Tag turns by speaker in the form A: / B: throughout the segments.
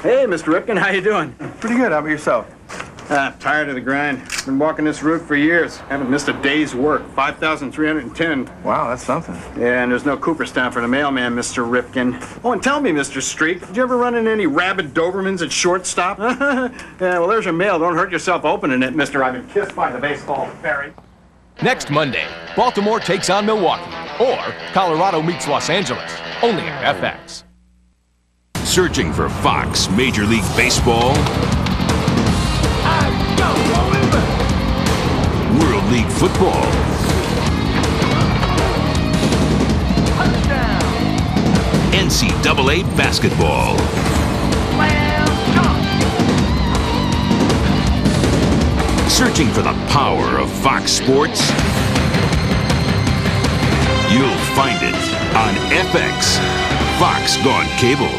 A: Hey, Mr. Ripken, how you doing?
B: Pretty good. How about yourself?
A: Tired of the grind. Been walking this route for years. Haven't missed a day's work. 5,310.
B: Wow, that's something.
A: Yeah, and there's no Cooperstown for the mailman, Mr. Ripken. Oh, and tell me, Mr. Streak, did you ever run into any rabid Dobermans at shortstop? Yeah, well, there's your mail. Don't hurt yourself opening it, Mr. I've been kissed by the baseball fairy.
C: Next Monday, Baltimore takes on Milwaukee, or Colorado meets Los Angeles, only on FX.
D: Searching for Fox Major League Baseball? World League Football? NCAA Basketball? Searching for the power of Fox Sports? You'll find it on FX. Fox Gone Cable.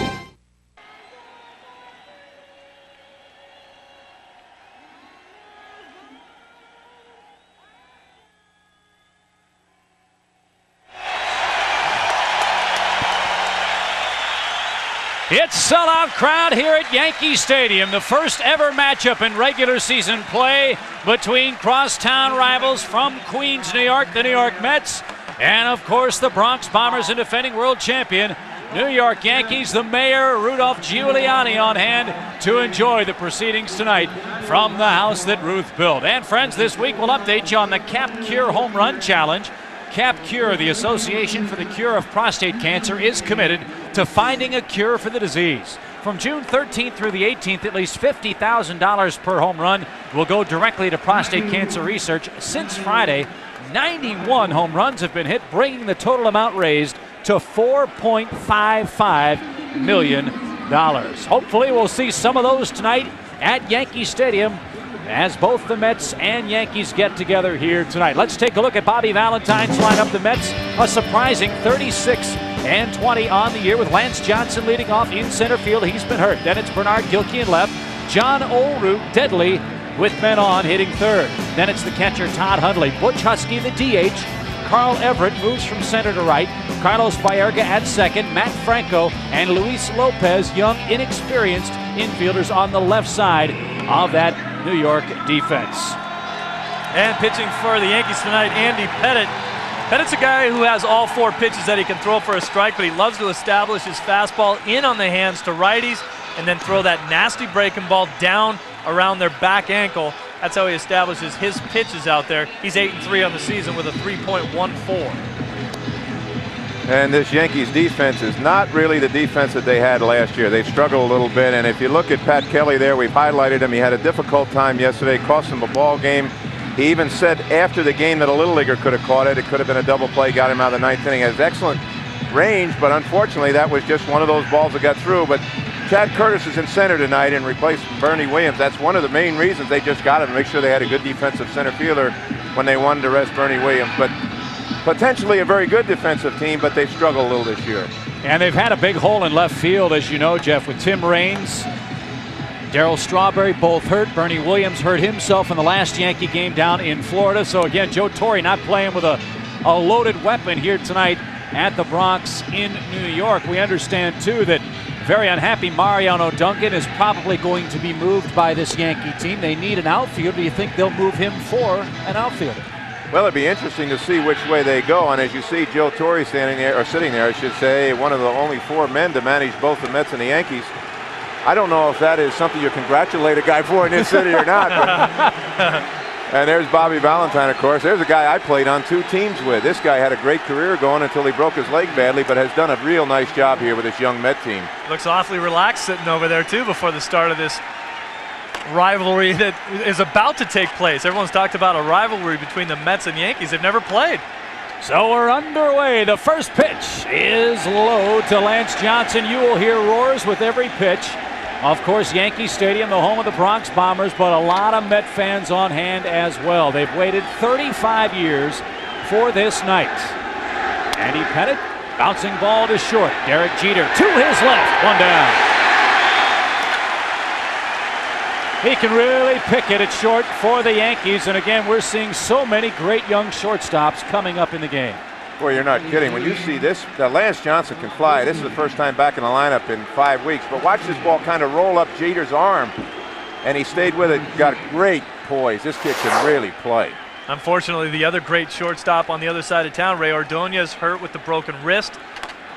E: It's sellout crowd here at Yankee Stadium. The first ever matchup in regular season play between crosstown rivals from Queens, New York, the New York Mets, and of course the Bronx Bombers and defending world champion, New York Yankees. The mayor, Rudolph Giuliani, on hand to enjoy the proceedings tonight from the house that Ruth built. And friends, this week we'll update you on the Cap Cure Home Run Challenge. Cap Cure, the Association for the Cure of Prostate Cancer, is committed to finding a cure for the disease. From June 13th through the 18th, at least $50,000 per home run will go directly to prostate cancer research. Since Friday, 91 home runs have been hit, bringing the total amount raised to $4.55 million. Hopefully we'll see some of those tonight at Yankee Stadium as both the Mets and Yankees get together here tonight. Let's take a look at Bobby Valentine's lineup. The Mets, a surprising 36-20 on the year, with Lance Johnson leading off in center field. He's been hurt. Then it's Bernard Gilkey in left. John Olerud deadly with men on, hitting third. Then it's the catcher Todd Hundley. Butch Husky, the DH. Carl Everett moves from center to right. Carlos Baerga at second. Matt Franco and Luis Lopez, young, inexperienced infielders on the left side of that New York defense.
F: And pitching for the Yankees tonight, Andy Pettitte. Pettitte's a guy who has all four pitches that he can throw for a strike, but he loves to establish his fastball in on the hands to righties and then throw that nasty breaking ball down around their back ankle. That's how he establishes his pitches out there. He's 8-3 on the season with a 3.14.
B: And this Yankees defense is not really the defense that they had last year. They've struggled a little bit, and if you look at Pat Kelly there, we've highlighted him. He had a difficult time yesterday, cost him a ball game. He even said after the game that a little leaguer could have caught it. It could have been a double play, got him out of the ninth inning. Has excellent range, but unfortunately that was just one of those balls that got through. But Chad Curtis is in center tonight and replaced Bernie Williams. That's one of the main reasons they just got him, to make sure they had a good defensive center fielder when they wanted to rest Bernie Williams. But potentially a very good defensive team, but they've struggled a little this year.
E: And they've had a big hole in left field, as you know, Jeff, with Tim Raines, Darryl Strawberry both hurt. Bernie Williams hurt himself in the last Yankee game down in Florida. So again, Joe Torre not playing with a loaded weapon here tonight at the Bronx in New York. We understand too that very unhappy Mariano Duncan is probably going to be moved by this Yankee team. They need an outfielder. Do you think they'll move him for an outfielder?
B: Well, it'd be interesting to see which way they go. And as you see Joe Torre standing there, or sitting there, I should say, one of the only four men to manage both the Mets and the Yankees. I don't know if that is something you congratulate a guy for in this city or not. And there's Bobby Valentine, of course. There's a guy I played on 2 teams with. This guy had a great career going until he broke his leg badly, but has done a real nice job here with this young Met team.
F: Looks awfully relaxed sitting over there, too, before the start of this rivalry that is about to take place. Everyone's talked about a rivalry between the Mets and Yankees. They've never played.
E: So we're underway. The first pitch is low to Lance Johnson. You will hear roars with every pitch. Of course, Yankee Stadium, the home of the Bronx Bombers, but a lot of Met fans on hand as well. They've waited 35 years for this night. Andy Pettitte, bouncing ball to short. Derek Jeter to his left, one down. He can really pick it at short for the Yankees. And again, we're seeing so many great young shortstops coming up in the game.
B: Boy, you're not kidding. When you see this, Lance Johnson can fly. This is the first time back in the lineup in 5 weeks. But watch this ball kind of roll up Jeter's arm, and he stayed with it. Got great poise. This kid can really play.
F: Unfortunately, the other great shortstop on the other side of town, Ray Ordonez, hurt with the broken wrist.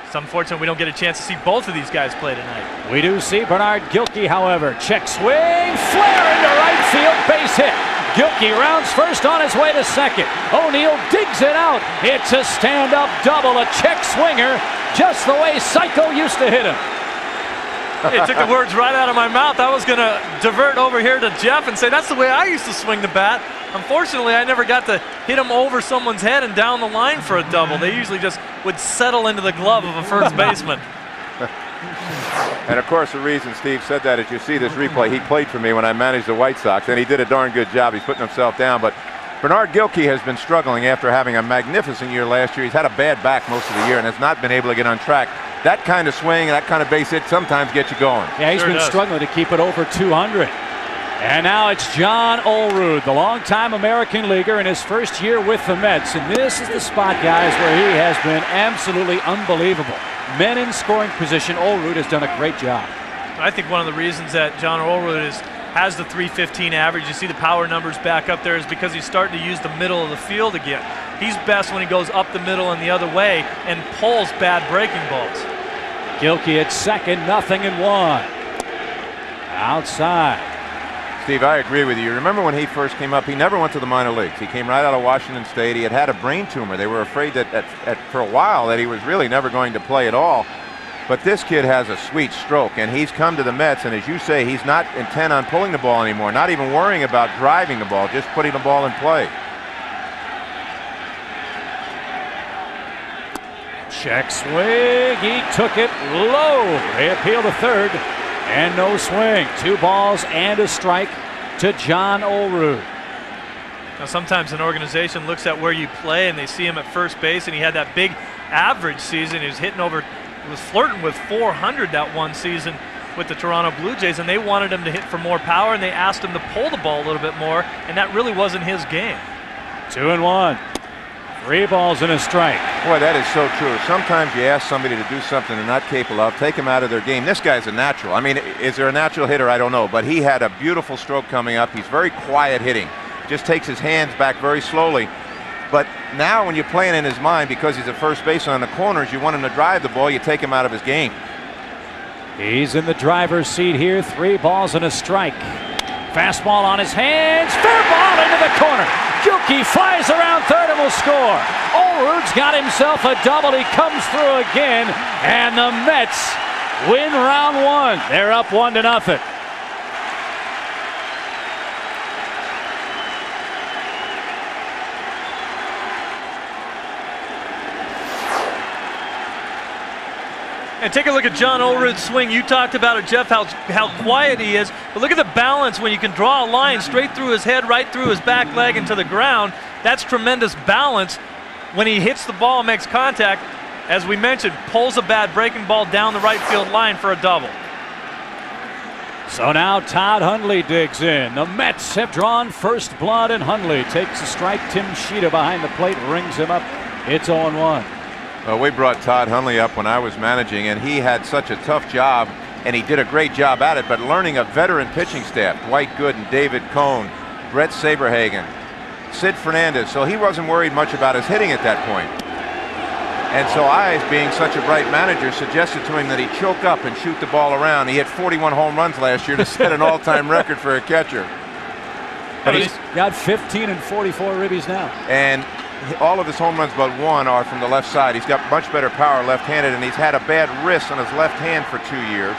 F: It's unfortunate we don't get a chance to see both of these guys play tonight.
E: We do see Bernard Gilkey, however. Check swing, flare into right field, base hit. Gilkey rounds first on his way to second. O'Neill digs it out. It's a stand-up double, a check swinger, just the way Psycho used to hit him.
F: It took the words right out of my mouth. I was going to divert over here to Jeff and say that's the way I used to swing the bat. Unfortunately, I never got to hit him over someone's head and down the line for a double. They usually just would settle into the glove of a first baseman.
B: And of course, the reason Steve said that is you see this replay. He played for me when I managed the White Sox, and he did a darn good job. He's putting himself down. But Bernard Gilkey has been struggling after having a magnificent year last year. He's had a bad back most of the year and has not been able to get on track. That kind of swing, that kind of base hit sometimes gets you going.
E: Yeah, he's been struggling to keep it over 200. And now it's John Olerud, the longtime American leaguer in his first year with the Mets. And this is the spot, guys, where he has been absolutely unbelievable. Men in scoring position, Olerud has done a great job.
F: I think one of the reasons that John Olerud has the .315 average, you see the power numbers back up there, is because he's starting to use the middle of the field again. He's best when he goes up the middle and the other way and pulls bad breaking balls.
E: Gilkey at second, 0-1. Outside.
B: Steve, I agree with you. Remember when he first came up, he never went to the minor leagues. He came right out of Washington State. He had a brain tumor. They were afraid that for a while that he was really never going to play at all. But this kid has a sweet stroke, and he's come to the Mets, and as you say, he's not intent on pulling the ball anymore, not even worrying about driving the ball, just putting the ball in play.
E: Check swing, he took it low. They appeal to third, and no swing. 2 balls and a strike to John Olerud.
F: Now sometimes an organization looks at where you play and they see him at first base, and he had that big average season. He was hitting over, was flirting with 400 that one season with the Toronto Blue Jays, and they wanted him to hit for more power, and they asked him to pull the ball a little bit more, and that really wasn't his game.
E: 2-1. 3 balls and a strike.
B: Boy, that is so true. Sometimes you ask somebody to do something they're not capable of, take them out of their game. This guy's a natural. I mean, is there a natural hitter? I don't know, but he had a beautiful stroke coming up. He's very quiet hitting. Just takes his hands back very slowly. But now when you're playing in his mind, because he's a first baseman on the corners, you want him to drive the ball, you take him out of his game.
E: He's in the driver's seat here. 3 balls and a strike. Fastball on his hands. Fair ball into the corner. Gilkey flies around third and will score. Olerud's got himself a double. He comes through again, and the Mets win round 1. They're up 1-0.
F: And take a look at John Olerud's swing. You talked about it, Jeff, how quiet he is. But look at the balance when you can draw a line straight through his head, right through his back leg into the ground. That's tremendous balance. When he hits the ball and makes contact, as we mentioned, pulls a bad breaking ball down the right field line for a double.
E: So now Todd Hundley digs in. The Mets have drawn first blood, and Hundley takes a strike. Tim Sheeta behind the plate rings him up. It's 0-1.
B: Well, we brought Todd Hundley up when I was managing, and he had such a tough job, and he did a great job at it, but learning a veteran pitching staff, Dwight Gooden, David Cohn, Brett Saberhagen, Sid Fernandez, so he wasn't worried much about his hitting at that point. And so I, being such a bright manager, suggested to him that he choke up and shoot the ball around. He hit 41 home runs last year to set an all-time record for a catcher.
E: But he's got 15 and 44 ribbies now.
B: And all of his home runs but one are from the left side. He's got much better power left-handed, and he's had a bad wrist on his left hand for 2 years.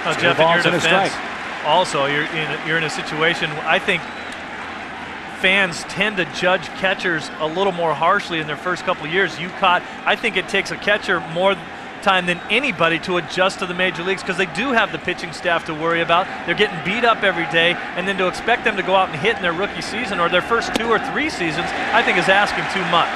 F: Well, Jeff, in your defense, also, you're in a situation, I think fans tend to judge catchers a little more harshly in their first couple of years. I think it takes a catcher more time than anybody to adjust to the major leagues, because they do have the pitching staff to worry about. They're getting beat up every day, and then to expect them to go out and hit in their rookie season or their first 2 or 3 seasons, I think is asking too much.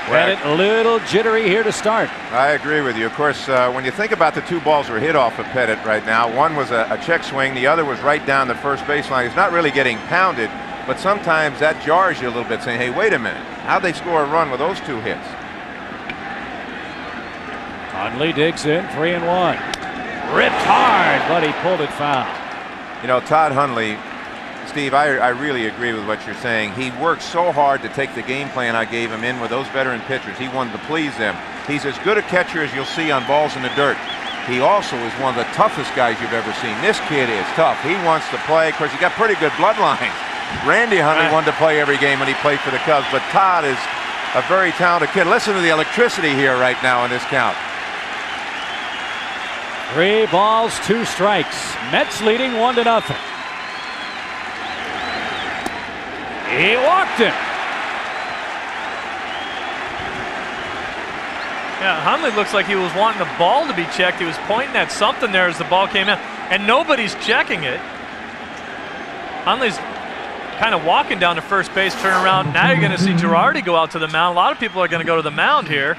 E: Pettit a little jittery here to start.
B: I agree with you. Of course, when you think about the 2 balls were hit off of Pettit right now, one was a check swing, the other was right down the first baseline. He's not really getting pounded, but sometimes that jars you a little bit, saying, hey, wait a minute, how'd they score a run with those 2 hits?
E: Hundley digs in, 3-1. Ripped hard, but he pulled it foul.
B: You know, Todd Hundley, Steve, I really agree with what you're saying. He worked so hard to take the game plan I gave him in with those veteran pitchers. He wanted to please them. He's as good a catcher as you'll see on balls in the dirt. He also is one of the toughest guys you've ever seen. This kid is tough. He wants to play. Of course, he got pretty good bloodlines. Randy Hundley wanted to play every game when he played for the Cubs, but Todd is a very talented kid. Listen to the electricity here right now in this count.
E: 3 balls, 2 strikes. Mets leading 1-0. He walked him.
F: Yeah, Hundley looks like he was wanting the ball to be checked. He was pointing at something there as the ball came in, and nobody's checking it. Hundley's kind of walking down to first base, turn around. Now you're going to see Girardi go out to the mound. A lot of people are going to go to the mound here.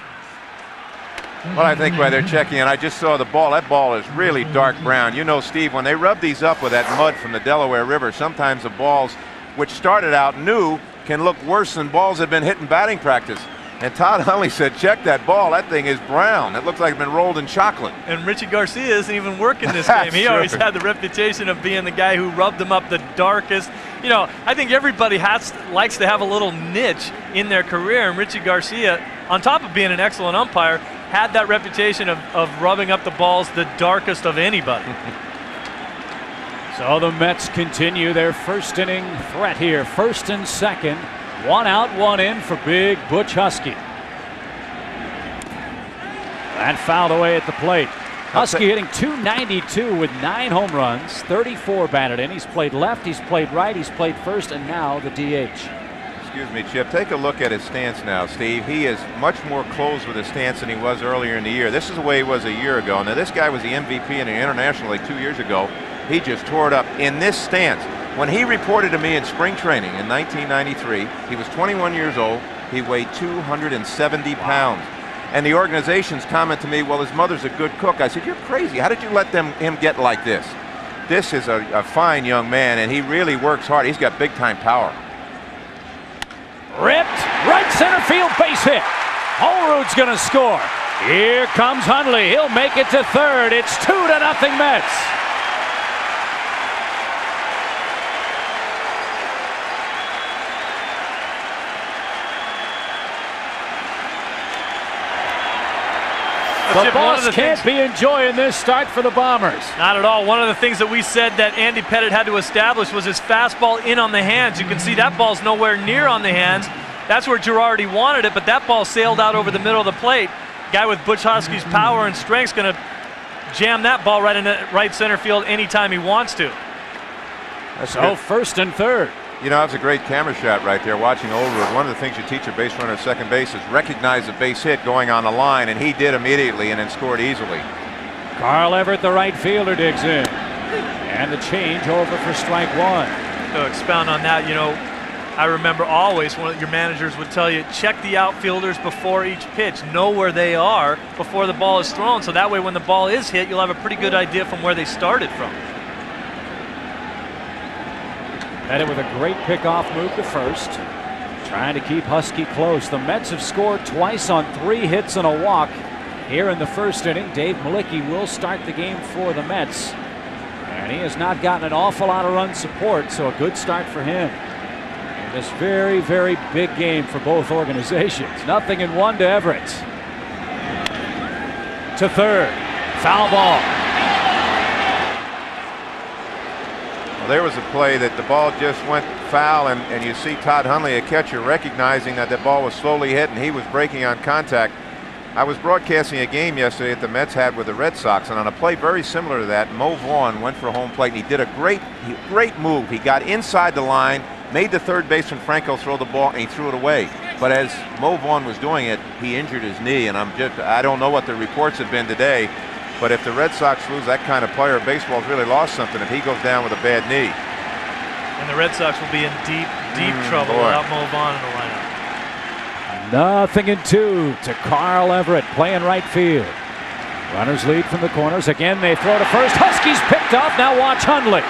B: Well, I think why they're checking, and I just saw the ball. That ball is really dark brown. You know, Steve, when they rub these up with that mud from the Delaware River, sometimes the balls, which started out new, can look worse than balls that have been hit in batting practice. And Todd Hundley said, check that ball. That thing is brown. It looks like it's been rolled in chocolate.
F: And Richie Garcia isn't even working this game. He always had the reputation of being the guy who rubbed them up the darkest. You know, I think everybody likes to have a little niche in their career. And Richie Garcia, on top of being an excellent umpire, had that reputation of rubbing up the balls the darkest of anybody.
E: So the Mets continue their first inning threat here. 1st and 2nd. 1 out, 1 in for big Butch Husky. And fouled away at the plate. Husky hitting .292 with 9 home runs, 34 batted in. He's played left, he's played right, he's played first, and now the DH.
B: Excuse me, Chip. Take a look at his stance now, Steve. He is much more closed with his stance than he was earlier in the year. This is the way he was a year ago. Now, this guy was the MVP in the International League 2 years ago. He just tore it up in this stance. When he reported to me in spring training in 1993, he was 21 years old. He weighed 270 pounds. And the organization's comment to me, well, his mother's a good cook. I said, you're crazy. How did you let him get like this? This is a fine young man, and he really works hard. He's got big-time power.
E: Ripped, right center field, base hit. Holrood's going to score. Here comes Hundley. He'll make it to third. It's 2-0 Mets. The boss can't be enjoying this start for the Bombers.
F: Not at all. One of the things that we said that Andy Pettitte had to establish was his fastball in on the hands. You can see that ball's nowhere near on the hands. That's where Girardi wanted it, but that ball sailed out over the middle of the plate. Guy with Butch Husky's power and strength's going to jam that ball right in the right center field anytime he wants to.
E: So 1st and 3rd.
B: You know, that's a great camera shot right there watching Oldroyd. One of the things you teach a base runner at second base is recognize a base hit going on the line, and he did immediately and then scored easily.
E: Carl Everett, the right fielder, digs in. And the change over for strike 1.
F: To expound on that, you know, I remember always when your managers would tell you, check the outfielders before each pitch. Know where they are before the ball is thrown, so that way when the ball is hit, you'll have a pretty good idea from where they started from.
E: Pettitte with a great pickoff move to first. Trying to keep Husky close. The Mets have scored twice on 3 hits and a walk. Here in the first inning, Dave Malicki will start the game for the Mets. And he has not gotten an awful lot of run support, so a good start for him. In this very, very big game for both organizations. 0-1 to Everett. To third. Foul ball.
B: Well, there was a play that the ball just went foul, and you see Todd Hundley, a catcher, recognizing that the ball was slowly hit and he was breaking on contact. I was broadcasting a game yesterday that the Mets had with the Red Sox, and on a play very similar to that, Mo Vaughn went for home plate, and he did a great move. He got inside the line, made the third baseman Franco throw the ball, and he threw it away. But as Mo Vaughn was doing it, he injured his knee, and I don't know what the reports have been today, but if the Red Sox lose that kind of player, baseball's really lost something if he goes down with a bad knee.
F: And the Red Sox will be in deep trouble without Mo Vaughn in the lineup.
E: 0-2 to Carl Everett playing right field. Runners lead from the corners. Again, they throw to first. Huskies picked off. Now watch Hundley.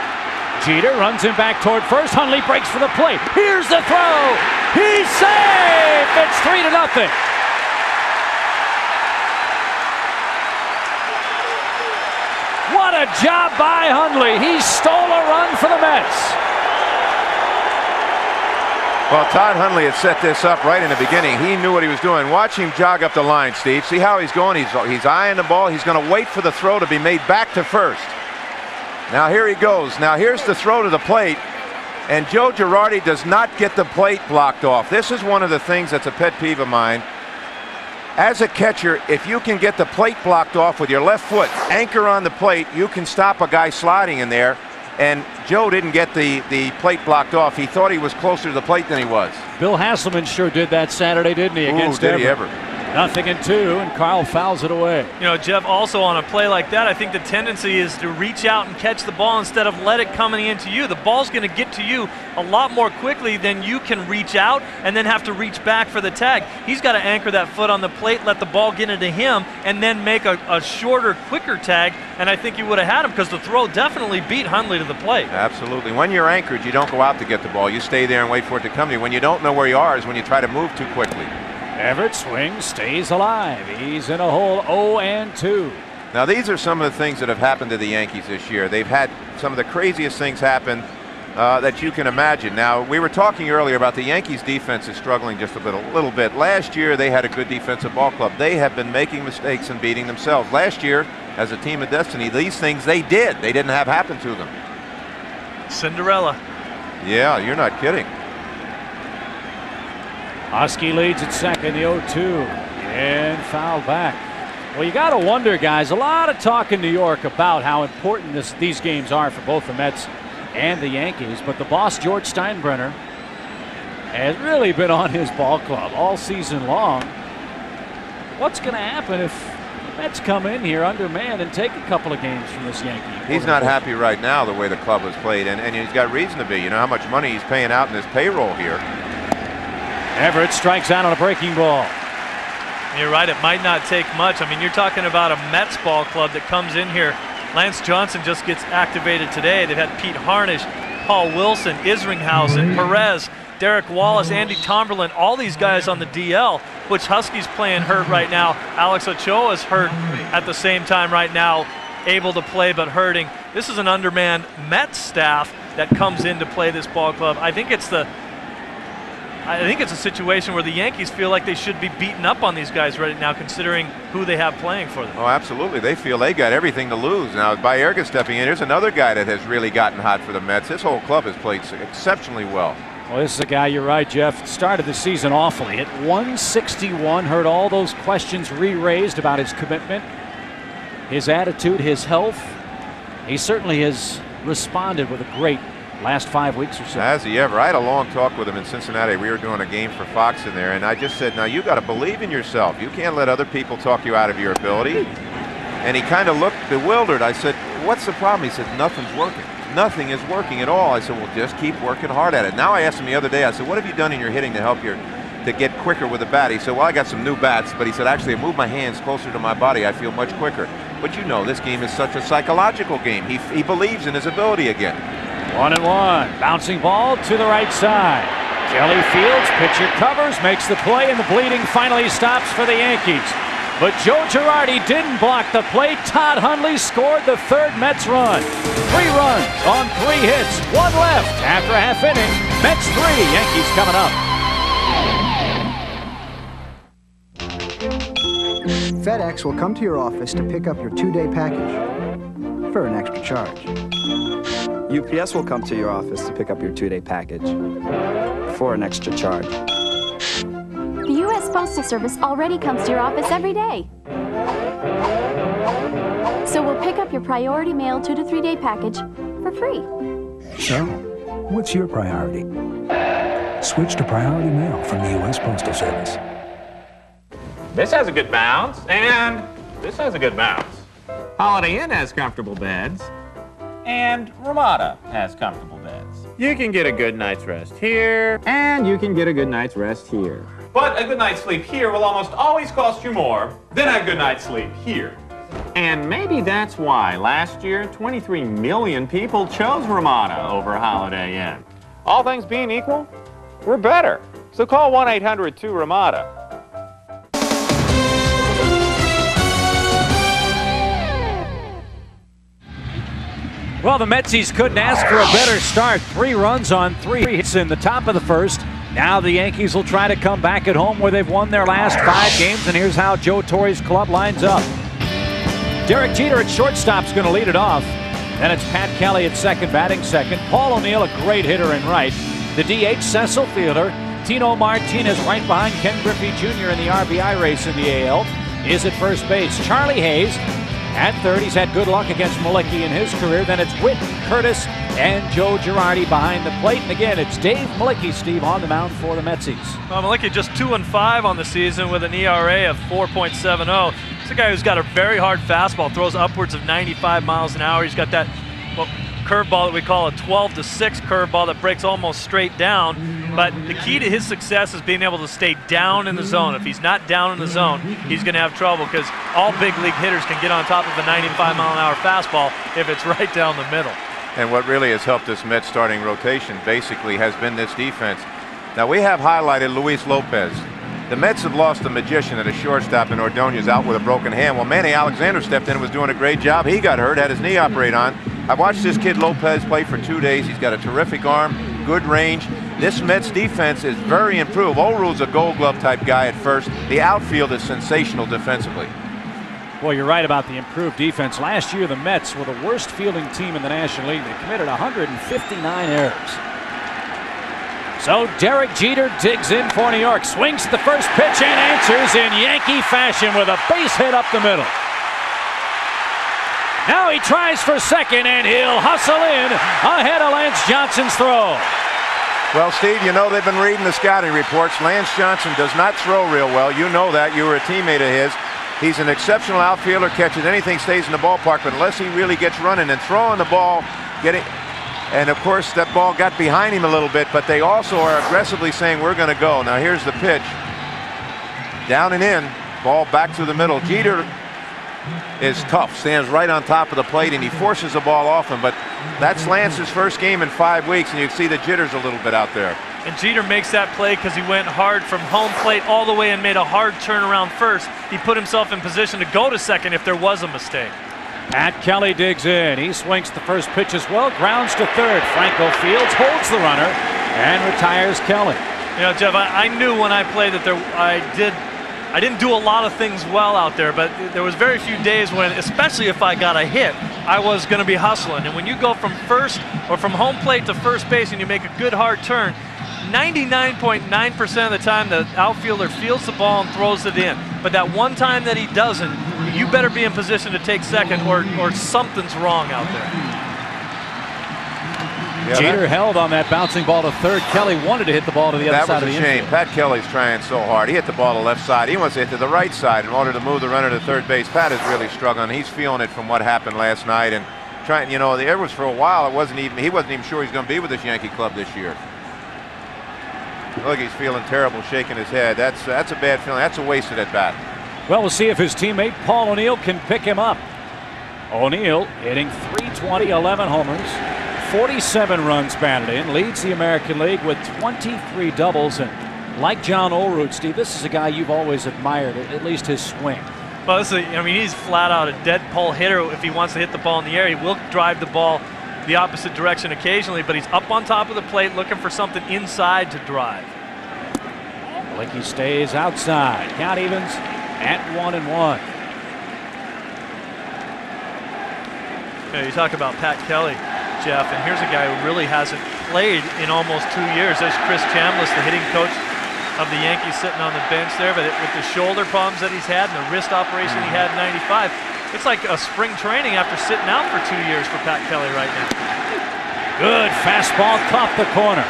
E: Jeter runs him back toward first. Hundley breaks for the plate. Here's the throw. He's safe. It's 3-0. What a job by Hundley. He stole a run for the Mets.
B: Well, Todd Hundley had set this up right in the beginning. He knew what he was doing. Watch him jog up the line, Steve. See how he's going? He's eyeing the ball. He's going to wait for the throw to be made back to first. Now here he goes. Now here's the throw to the plate. And Joe Girardi does not get the plate blocked off. This is one of the things that's a pet peeve of mine. As a catcher, if you can get the plate blocked off with your left foot, anchor on the plate, you can stop a guy sliding in there. And Joe didn't get the plate blocked off. He thought he was closer to the plate than he was.
E: Bill Hasselman sure did that Saturday, didn't he, against
B: Did he ever?
E: 0-2, and Carl fouls it away.
F: You know, Jeff, also on a play like that, I think the tendency is to reach out and catch the ball instead of let it coming into you. The ball's going to get to you a lot more quickly than you can reach out and then have to reach back for the tag. He's got to anchor that foot on the plate, let the ball get into him, and then make a shorter, quicker tag. And I think you would have had him because the throw definitely beat Hundley to the plate.
B: Absolutely. When you're anchored, you don't go out to get the ball. You stay there and wait for it to come to you. When you don't know where you are is when you try to move too quickly.
E: Everett swings, stays alive. He's in a hole 0-2.
B: Now these are some of the things that have happened to the Yankees this year. They've had some of the craziest things happen that you can imagine. Now we were talking earlier about the Yankees defense is struggling just a little bit. Last year they had a good defensive ball club. They have been making mistakes and beating themselves. Last year as a team of destiny, these things they didn't have happen to them.
F: Cinderella.
B: Yeah, you're not kidding.
E: Husky leads at second, the 0-2, and foul back. Well, you got to wonder, guys, a lot of talk in New York about how important these games are for both the Mets and the Yankees, but the boss, George Steinbrenner, has really been on his ball club all season long. What's going to happen if the Mets come in here undermanned and take a couple of games from this Yankee?
B: He's not happy right now the way the club has played, and he's got reason to be. You know how much money he's paying out in his payroll here.
E: Everett strikes out on a breaking ball.
F: You're right, it might not take much. I mean, you're talking about a Mets ball club that comes in here. Lance Johnson just gets activated today. They've had Pete Harnish, Paul Wilson, Isringhausen, Perez, Derek Wallace, Andy Tomberlin, all these guys on the DL, which Husky's playing hurt right now. Alex Ochoa's hurt at the same time right now, able to play but hurting. This is an undermanned Mets staff that comes in to play this ball club. I think it's a situation where the Yankees feel like they should be beating up on these guys right now, considering who they have playing for them.
B: Oh, absolutely. They feel they got everything to lose. Now, Baerga stepping in, here's another guy that has really gotten hot for the Mets. This whole club has played exceptionally well.
E: Well, this is a guy, you're right, Jeff, started the season awfully. Hit 161, heard all those questions re-raised about his commitment, his attitude, his health. He certainly has responded with a great last 5 weeks or so.
B: Has he ever? I had a long talk with him in Cincinnati. We were doing a game for Fox in there, and I just said, now you got to believe in yourself. You can't let other people talk you out of your ability. And he kind of looked bewildered. I said, what's the problem? He said, nothing's working. Nothing is working at all. I said, well, just keep working hard at it. Now I asked him the other day, I said, what have you done in your hitting to help to get quicker with the bat? He said, well, I got some new bats, but he said, actually, I moved my hands closer to my body. I feel much quicker. But you know, this game is such a psychological game. He believes in his ability again.
E: 1-1, bouncing ball to the right side. Kelly fields, pitcher covers, makes the play, and the bleeding finally stops for the Yankees. But Joe Girardi didn't block the play. Todd Hundley scored the third Mets run. 3 runs on 3 hits, 1 left after a half inning. Mets
G: 3, Yankees coming up. FedEx will come to your office to pick up your 2-day package for an extra charge.
H: UPS will come to your office to pick up your 2-day package for an extra charge.
I: The U.S. Postal Service already comes to your office every day. So we'll pick up your priority mail 2 to 3 day package for free.
J: So, what's your priority? Switch to priority mail from the U.S. Postal Service.
K: This has a good bounce, and this has a good bounce. Holiday Inn has comfortable beds, and Ramada has comfortable beds. You can get a good night's rest here, and you can get a good night's rest here. But a good night's sleep here will almost always cost you more than a good night's sleep here. And maybe that's why last year 23 million people chose Ramada over Holiday Inn. All things being equal, we're better. So call 1-800-2-RAMADA.
E: Well, the Metsies couldn't ask for a better start. 3 runs on 3 hits in the top of the first. Now the Yankees will try to come back at home where they've won their last 5 games, and here's how Joe Torre's club lines up. Derek Jeter at shortstop's going to lead it off. Then it's Pat Kelly at second, batting second. Paul O'Neill, a great hitter in right. The DH, Cecil Fielder. Tino Martinez right behind Ken Griffey Jr. in the RBI race in the AL is at first base. Charlie Hayes at third. He's had good luck against Malicki in his career. Then it's Whit, Curtis, and Joe Girardi behind the plate. And again, it's Dave Malicki, Steve, on the mound for the Metsies.
F: Well, Malicki just 2-5 on the season with an ERA of 4.70. He's a guy who's got a very hard fastball, throws upwards of 95 miles an hour. He's got that curveball that we call a 12-6 curveball that breaks almost straight down. But the key to his success is being able to stay down in the zone. If he's not down in the zone, he's going to have trouble because all big league hitters can get on top of a 95-mile-an-hour fastball if it's right down the middle.
B: And what really has helped this Mets starting rotation basically has been this defense. Now we have highlighted Luis Lopez. The Mets have lost a magician at a shortstop, and Ordonez out with a broken hand. Well, Manny Alexander stepped in and was doing a great job. He got hurt, had his knee operated on. I watched this kid Lopez play for 2 days. He's got a terrific arm, good range. This Mets defense is very improved. Oru's a Gold Glove type guy at first. The outfield is sensational defensively.
E: Well, you're right about the improved defense. Last year, the Mets were the worst fielding team in the National League. They committed 159 errors. So Derek Jeter digs in for New York, swings at the first pitch and answers in Yankee fashion with a base hit up the middle. Now he tries for second, and he'll hustle in ahead of Lance Johnson's throw.
B: Well, Steve, you know they've been reading the scouting reports. Lance Johnson does not throw real well. You know that. You were a teammate of his. He's an exceptional outfielder, catches anything, stays in the ballpark, but unless he really gets running and throwing the ball, and of course that ball got behind him a little bit, but they also are aggressively saying we're going to go. Now here's the pitch. Down and in, ball back through the middle. Jeter is tough, stands right on top of the plate, and he forces the ball off him, but that's Lance's first game in 5 weeks, and you can see the jitters a little bit out there.
F: And Jeter makes that play because he went hard from home plate all the way and made a hard turn around first. He put himself in position to go to second if there was a mistake.
E: Pat Kelly digs in. He swings the first pitch as well, grounds to third. Franco Fields holds the runner and retires Kelly.
F: You know, Jeff, I knew when I played that I didn't do a lot of things well out there, but there was very few days when, especially if I got a hit, I was going to be hustling. And when you go from first or from home plate to first base and you make a good hard turn, 99.9% of the time the outfielder fields the ball and throws it in. But that one time that he doesn't, you better be in position to take second or something's wrong out there.
B: Yeah,
E: Jeter held on that bouncing ball to third. Kelly wanted to hit the ball to the other side of the infield.
B: That was a shame. Pat Kelly's trying so hard. He hit the ball to the left side. He wants to hit to the right side in order to move the runner to third base. Pat is really struggling. He's feeling it from what happened last night, and trying. You know, there was for a while. He wasn't even sure he's going to be with this Yankee club this year. Look, he's feeling terrible, shaking his head. That's a bad feeling. That's a waste of that bat.
E: Well, we'll see if his teammate Paul O'Neill can pick him up. O'Neill hitting .320, 11 homers, 47 runs batted in, leads the American League with 23 doubles. And like John Olerud, Steve, this is a guy you've always admired, at least his swing.
F: Well, he's flat out a dead pull hitter. If he wants to hit the ball in the air, he will drive the ball the opposite direction occasionally, but he's up on top of the plate looking for something inside to drive.
E: Malicki stays outside. Count evens at 1-1.
F: You talk about Pat Kelly, Jeff, and here's a guy who really hasn't played in almost 2 years. There's Chris Chambliss, the hitting coach of the Yankees, sitting on the bench there, but with the shoulder problems that he's had and the wrist operation he had in '95, it's like a spring training after sitting out for 2 years for Pat Kelly right now.
E: Good fastball, caught the corner.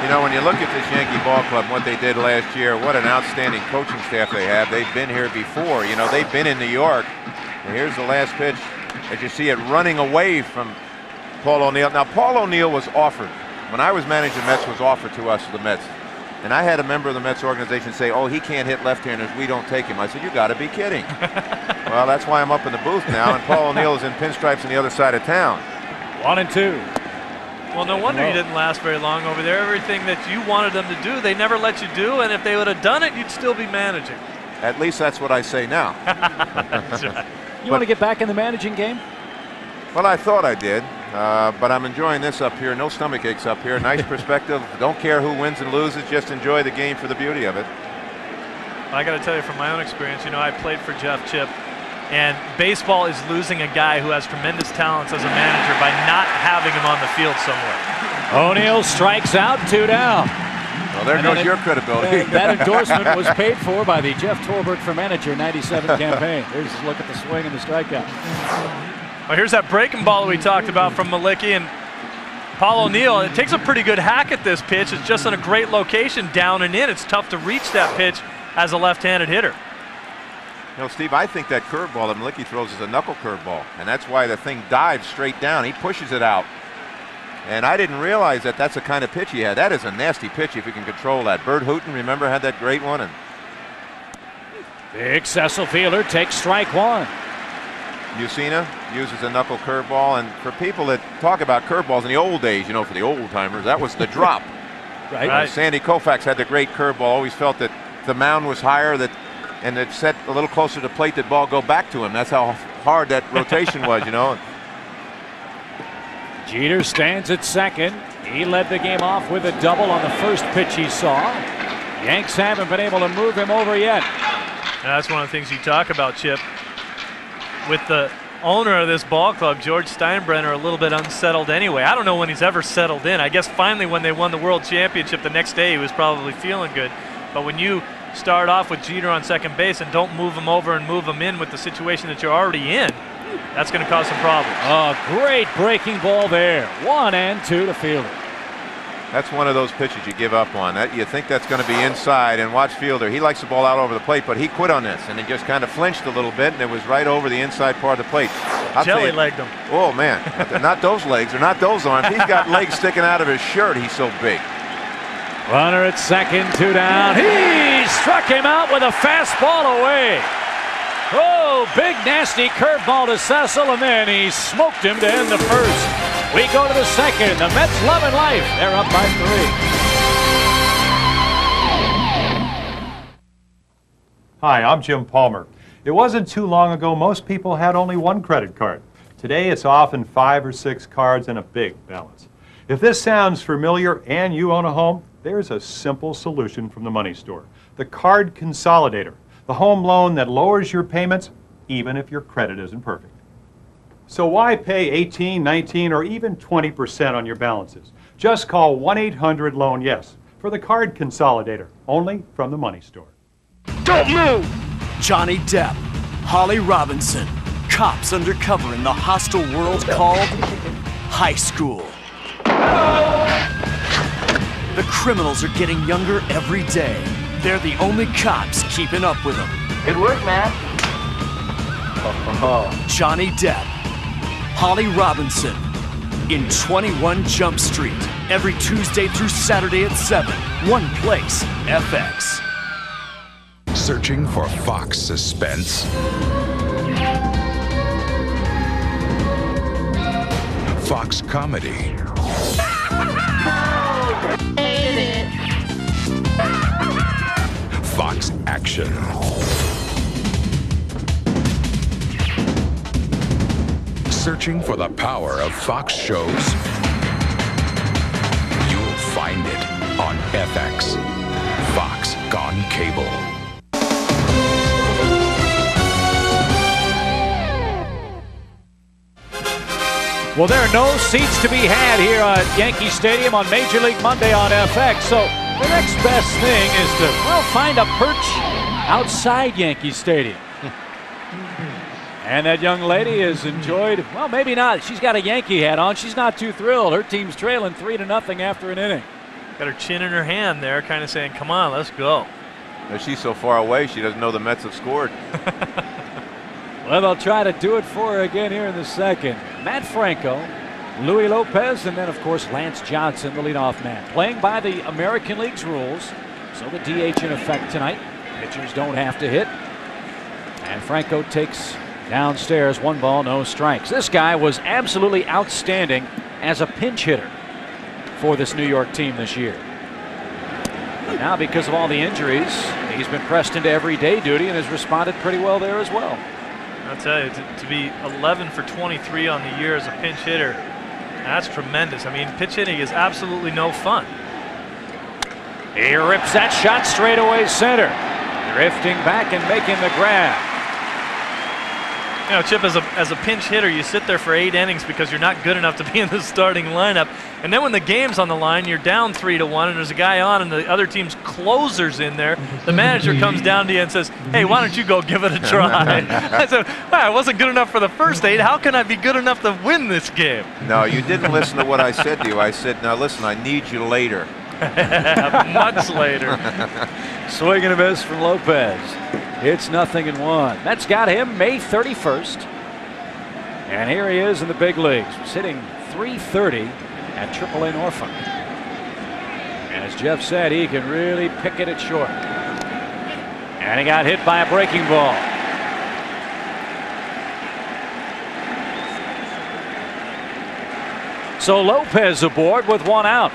B: You know, when you look at this Yankee ball club, what they did last year, what an outstanding coaching staff they have. They've been here before. You know, they've been in New York. And here's the last pitch. As you see it running away from Paul O'Neill. Now, Paul O'Neill was offered, when I was managing the Mets, was offered to us, the Mets. And I had a member of the Mets organization say, oh, he can't hit left-handers, we don't take him. I said, you got to be kidding. Well, that's why I'm up in the booth now, and Paul O'Neill is in pinstripes on the other side of town.
E: 1-2.
F: Well, no wonder you didn't last very long over there. Everything that you wanted them to do, they never let you do, and if they would have done it, you'd still be managing.
B: At least that's what I say now.
F: That's right.
E: You want to get back in the managing game?
B: Well, I thought I did, but I'm enjoying this up here. No stomach aches up here. Nice perspective. Don't care who wins and loses. Just enjoy the game for the beauty of it.
F: I got to tell you from my own experience, you know, I played for Jeff Chip, and baseball is losing a guy who has tremendous talents as a manager by not having him on the field somewhere.
E: O'Neill strikes out, 2 down.
B: Well, there goes your credibility.
E: That endorsement was paid for by the Jeff Tolbert for Manager 97 campaign. Here's a look at the swing and the strikeout.
F: Well, here's that breaking ball that we talked about from Malicki, and Paul O'Neill. It takes a pretty good hack at this pitch. It's just in a great location, down and in. It's tough to reach that pitch as a left-handed hitter.
B: You know, Steve, I think that curveball that Malicki throws is a knuckle curveball, and that's why the thing dives straight down. He pushes it out. And I didn't realize that that's the kind of pitch he had. That is a nasty pitch if you can control that. Bert Hooton, remember, had that great one. And
E: big Cecil Fielder takes strike 1.
B: Mussina uses a knuckle curveball. And for people that talk about curveballs in the old days, you know, for the old timers, that was the drop.
E: Right.
B: Sandy Koufax had the great curveball. Always felt that the mound was higher, and it set a little closer to plate, that ball go back to him. That's how hard that rotation was, you know.
E: Jeter stands at second. He led the game off with a double on the first pitch he saw. Yanks haven't been able to move him over yet.
F: And that's one of the things you talk about, Chip. With the owner of this ball club, George Steinbrenner, a little bit unsettled anyway. I don't know when he's ever settled in. I guess finally when they won the World Championship the next day, he was probably feeling good. But when you start off with Jeter on second base and don't move him over and move him in with the situation that you're already in, that's going to cause some problems.
E: A great breaking ball there. 1-2 to Fielder.
B: That's one of those pitches you give up on. That you think that's going to be inside, and watch Fielder. He likes the ball out over the plate, but he quit on this, and he just kind of flinched a little bit, and it was right over the inside part of the plate.
F: Jelly-legged him.
B: Oh, man. Not those legs, or not those arms. He's got legs sticking out of his shirt. He's so big.
E: Runner at second, 2 down. He struck him out with a fastball away. Oh, big nasty curveball to Cecil, and then he smoked him to end the first. We go to the second. The Mets loving life. They're up by 3.
L: Hi, I'm Jim Palmer. It wasn't too long ago most people had only one credit card. Today it's often 5 or 6 cards and a big balance. If this sounds familiar and you own a home, there's a simple solution from the Money Store. The Card Consolidator. The home loan that lowers your payments even if your credit isn't perfect. So why pay 18, 19, or even 20% on your balances? Just call 1-800-LOAN-YES for the Card Consolidator, only from the Money Store.
M: Don't move! Johnny Depp, Holly Robinson, cops undercover in the hostile world called high school. The criminals are getting younger every day. They're the only cops keeping up with them.
N: Good work, man.
M: Johnny Depp, Holly Robinson, in 21 Jump Street, every Tuesday through Saturday at 7. One place, FX.
O: Searching for Fox suspense? Fox comedy? Fox action? Searching for the power of Fox shows? You'll find it on FX. Fox Gone Cable.
E: Well, there are no seats to be had here at Yankee Stadium on Major League Monday on FX. So the next best thing is to, well, find a perch outside Yankee Stadium. And that young lady has enjoyed, well, maybe not. She's got a Yankee hat on. She's not too thrilled. Her team's trailing 3-0 after an inning.
F: Got her chin in her hand there, kind of saying, come on, let's go.
B: She's so far away, she doesn't know the Mets have scored.
E: Well, they'll try to do it for her again here in the second. Matt Franco, Louis Lopez, and then, of course, Lance Johnson, the leadoff man. Playing by the American League's rules, So the DH in effect tonight. Pitchers don't have to hit. And Franco takes downstairs, 1 ball, no strikes. This guy was absolutely outstanding as a pinch hitter for this New York team this year. But now, because of all the injuries, he's been pressed into everyday duty and has responded pretty well there as well.
F: I'll tell you, to be 11 for 23 on the year as a pinch hitter, that's tremendous. I mean, pitch hitting is absolutely no fun.
E: He rips that shot straight away center. Drifting back and making the grab.
F: You know, Chip, as a pinch hitter, you sit there for 8 innings because you're not good enough to be in the starting lineup. And then when the game's on the line, you're down 3-1, and there's a guy on, and the other team's closer's in there. The manager comes down to you and says, "Hey, why don't you go give it a try?" I said, "Well, I wasn't good enough for the first 8. How can I be good enough to win this game?"
B: No, you didn't listen to what I said to you. I said, "Now listen, I need you later."
F: Much later.
E: Swing and a miss from Lopez. It's 0-1. That's got him May 31st. And here he is in the big leagues, sitting .330 at AAA Norfolk. And as Jeff said, he can really pick it at short. And he got hit by a breaking ball. So Lopez aboard with 1 out.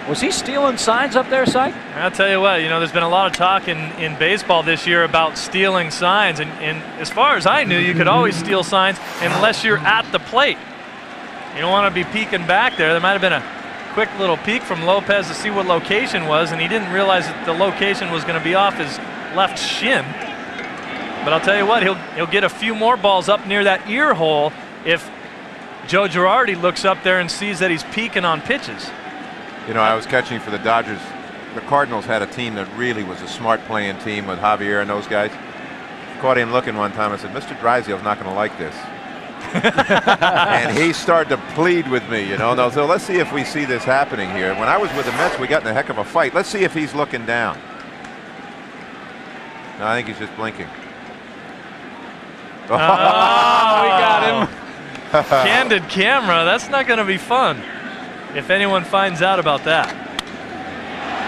E: Was he stealing signs up there, Syke?
F: I'll tell you what, you know, there's been a lot of talk in baseball this year about stealing signs. And as far as I knew, you could always steal signs unless you're at the plate. You don't want to be peeking back there. There might have been a quick little peek from Lopez to see what location was, and he didn't realize that the location was going to be off his left shin. But I'll tell you what, he'll get a few more balls up near that ear hole if Joe Girardi looks up there and sees that he's peeking on pitches.
B: You know, I was catching for the Dodgers. The Cardinals had a team that really was a smart playing team with Javier and those guys. Caught him looking one time. I said, "Mr. Drysdale's not going to like this." And he started to plead with me, you know. So let's see if we see this happening here. When I was with the Mets, we got in a heck of a fight. Let's see if he's looking down. No, I think he's just blinking.
F: Oh, we got him. Candid camera. That's not going to be fun if anyone finds out about that.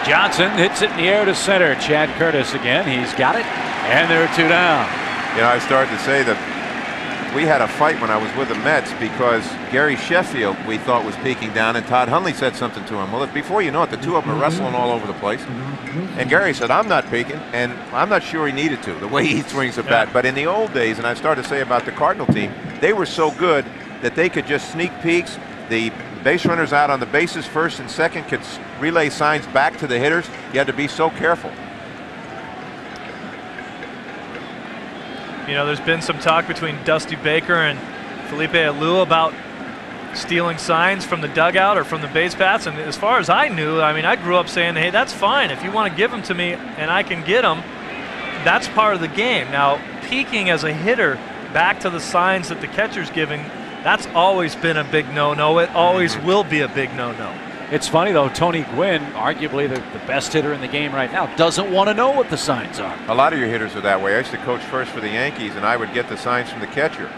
E: Johnson hits it in the air to center. Chad Curtis again. He's got it. And there are 2 down.
B: You know, I started to say that we had a fight when I was with the Mets because Gary Sheffield we thought was peeking down, and Todd Hundley said something to him. Well, before you know it, the 2 of them are wrestling all over the place. And Gary said, "I'm not peeking," and I'm not sure he needed to, the way he swings a bat. But in the old days, and I started to say about the Cardinal team, they were so good that they could just sneak peeks. The base runners out on the bases first and second could relay signs back to the hitters. You had to be so careful.
F: You know, there's been some talk between Dusty Baker and Felipe Alou about stealing signs from the dugout or from the base paths. And as far as I knew, I mean, I grew up saying, "Hey, that's fine. If you want to give them to me and I can get them, that's part of the game." Now, peeking as a hitter back to the signs that the catcher's giving, that's always been a big no-no. It always will be a big no-no.
E: It's funny, though, Tony Gwynn, arguably the best hitter in the game right now, doesn't want to know what the signs are.
B: A lot of your hitters are that way. I used to coach first for the Yankees, and I would get the signs from the catcher.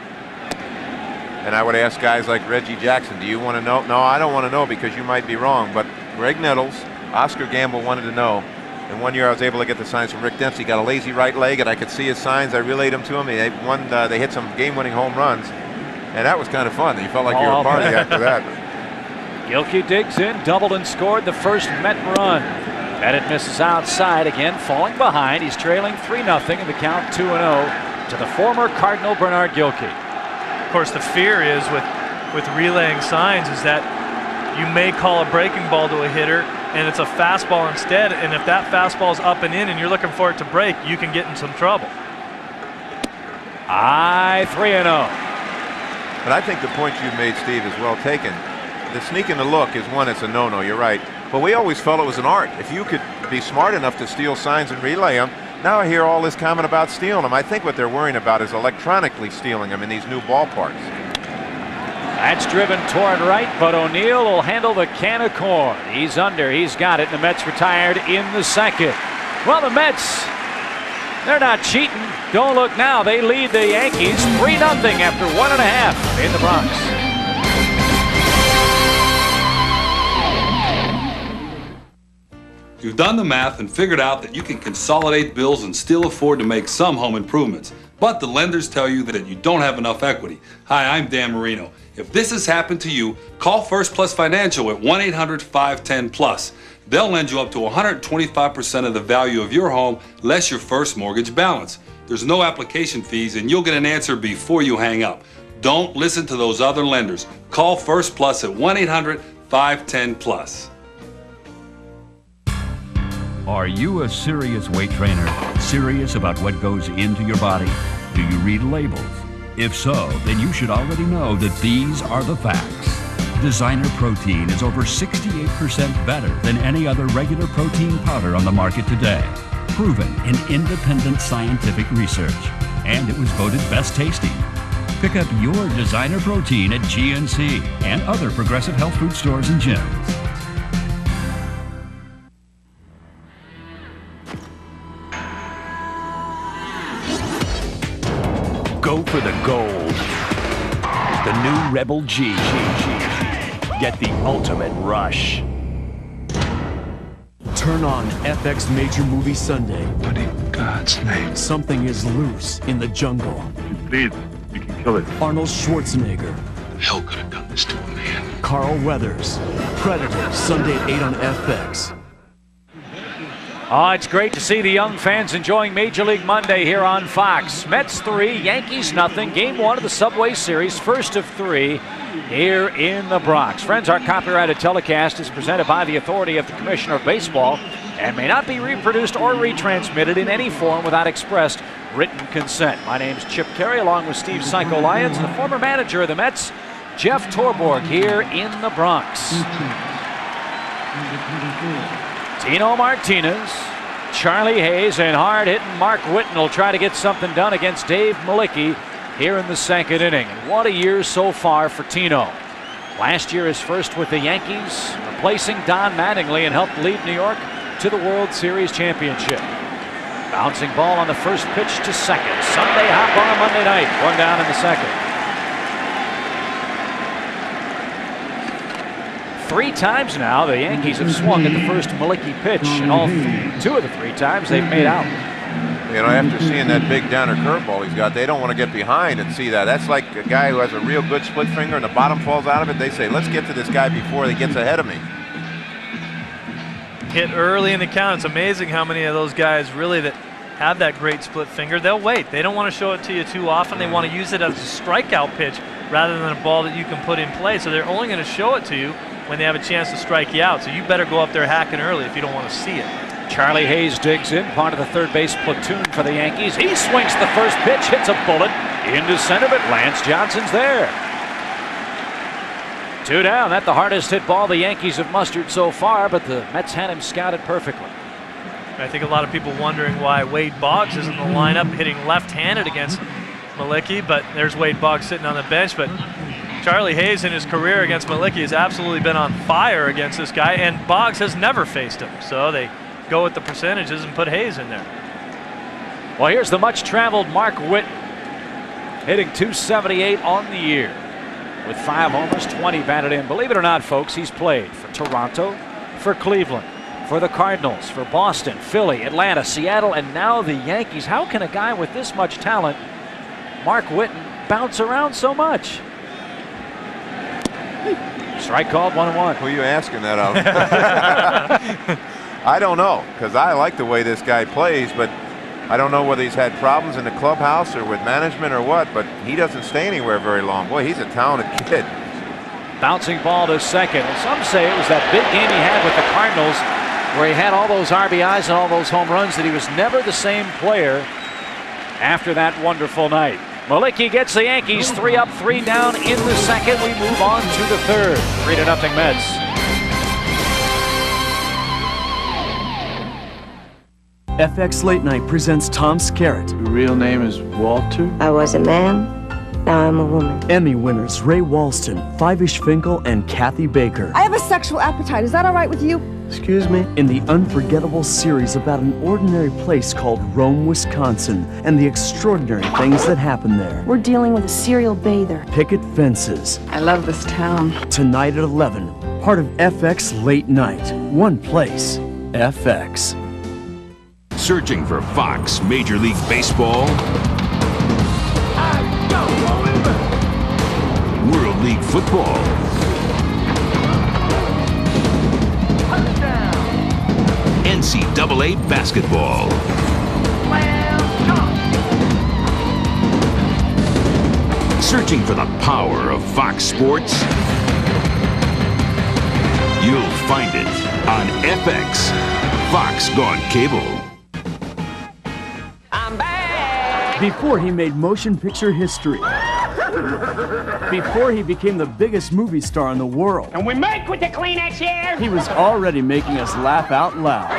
B: And I would ask guys like Reggie Jackson, "Do you want to know?" "No, I don't want to know because you might be wrong." But Greg Nettles, Oscar Gamble wanted to know. And one year I was able to get the signs from Rick Dempsey. Got a lazy right leg, and I could see his signs. I relayed them to him. They hit some game-winning home runs. And that was kind of fun. You felt like you were a party after that.
E: Gilkey digs in, doubled and scored the first Met run. Pettit misses outside again, falling behind. He's trailing 3-0 in the count 2-0 to the former Cardinal Bernard Gilkey.
F: Of course, the fear is with relaying signs is that you may call a breaking ball to a hitter and it's a fastball instead. And if that fastball is up and in and you're looking for it to break, you can get in some trouble.
E: 3-0.
B: But I think the point you made, Steve, is well taken. The sneak and the look is one, it's a no-no, you're right. But we always felt it was an art. If you could be smart enough to steal signs and relay them, now I hear all this comment about stealing them. I think what they're worrying about is electronically stealing them in these new ballparks.
E: That's driven toward right, but O'Neill will handle the can of corn. He's under, he's got it, and the Mets retired in the second. Well, the Mets, they're not cheating. Don't look now. They lead the Yankees 3-0 after 1.5 in the Bronx.
N: You've done the math and figured out that you can consolidate bills and still afford to make some home improvements. But the lenders tell you that you don't have enough equity. Hi, I'm Dan Marino. If this has happened to you, call First Plus Financial at 1-800-510-PLUS. They'll lend you up to 125% of the value of your home, less your first mortgage balance. There's no application fees, and you'll get an answer before you hang up. Don't listen to those other lenders. Call First Plus at 1-800-510-PLUS.
P: Are you a serious weight trainer? Serious about what goes into your body? Do you read labels? If so, then you should already know that these are the facts. Designer Protein is over 68% better than any other regular protein powder on the market today. Proven in independent scientific research. And it was voted best tasting. Pick up your Designer Protein at GNC and other Progressive Health Food stores and gyms.
M: Go for the gold. The new Rebel G. Get the ultimate rush. Turn on FX Major Movie Sunday. But in God's name, something is loose in the jungle.
Q: Please, we can kill it.
M: Arnold Schwarzenegger.
Q: The hell could have done this to a man?
M: Carl Weathers. Predator, Sunday at 8 on FX.
E: Oh, it's great to see the young fans enjoying Major League Monday here on Fox. Mets 3, Yankees nothing. Game 1 of the Subway Series, first of 3 here in the Bronx. Friends, our copyrighted telecast is presented by the authority of the Commissioner of Baseball and may not be reproduced or retransmitted in any form without expressed written consent. My name's Chip Carey, along with Steve Psycho Lyons and the former manager of the Mets, Jeff Torborg, here in the Bronx. Tino Martinez, Charlie Hayes, and hard-hitting Mark Whitten will try to get something done against Dave Malicki here in the second inning. And what a year so far for Tino. Last year his first with the Yankees, replacing Don Mattingly, and helped lead New York to the World Series championship. Bouncing ball on the first pitch to second. Sunday hop on a Monday night. One down in the second. 3 times now the Yankees have swung at the first Malicki pitch, and all 2 of the 3 times they've made out.
B: You know, after seeing that big downer curveball he's got, they don't want to get behind and see that. That's like a guy who has a real good split finger and the bottom falls out of it. They say, let's get to this guy before he gets ahead of me.
F: Hit early in the count. It's amazing how many of those guys really that have that great split finger, they'll wait. They don't want to show it to you too often. They want to use it as a strikeout pitch rather than a ball that you can put in play. So they're only going to show it to you when they have a chance to strike you out. So you better go up there hacking early if you don't want to see it.
E: Charlie Hayes digs in, part of the third base platoon for the Yankees. He swings the first pitch, hits a bullet into center, but Lance Johnson's there. 2 down. That's the hardest hit ball the Yankees have mustered so far, but the Mets had him scouted perfectly.
F: I think a lot of people wondering why Wade Boggs is in the lineup hitting left-handed against Malicki, but there's Wade Boggs sitting on the bench. But Charlie Hayes in his career against Malicki has absolutely been on fire against this guy, and Boggs has never faced him. So they go with the percentages and put Hayes in there.
E: Well, here's the much-traveled Mark Whitten, hitting .278 on the year with 5 homers, 20 batted in. Believe it or not, folks, he's played for Toronto, for Cleveland, for the Cardinals, for Boston, Philly, Atlanta, Seattle, and now the Yankees. How can a guy with this much talent, Mark Whitten, bounce around so much? Strike called, 1-1.
B: Who are you asking that of? I don't know, because I like the way this guy plays, but I don't know whether he's had problems in the clubhouse or with management or what, but he doesn't stay anywhere very long. Boy, he's a talented kid.
E: Bouncing ball to second. And some say it was that big game he had with the Cardinals where he had all those RBIs and all those home runs that he was never the same player after that wonderful night. Malicki gets the Yankees 3 up, 3 down in the second. We move on to the third. 3-0 Mets.
M: FX Late Night presents Tom Skerritt.
R: Your real name is Walter?
S: I was a man, now I'm a woman.
M: Emmy winners Ray Walston, Five-Ish Finkel, and Kathy Baker.
T: I have a sexual appetite. Is that all right with you?
M: Excuse me? In the unforgettable series about an ordinary place called Rome, Wisconsin, and the extraordinary things that happen there.
T: We're dealing with a serial bather.
M: Picket fences.
T: I love this town.
M: Tonight at 11, part of FX Late Night. One place, FX.
D: Searching for Fox Major League Baseball, World League Football, NCAA basketball, searching for the power of Fox Sports? You'll find it on FX, Fox Gone Cable.
M: Before he made motion picture history. Before he became the biggest movie star in the world.
U: And we make with the Kleenex here.
M: He was already making us laugh out loud.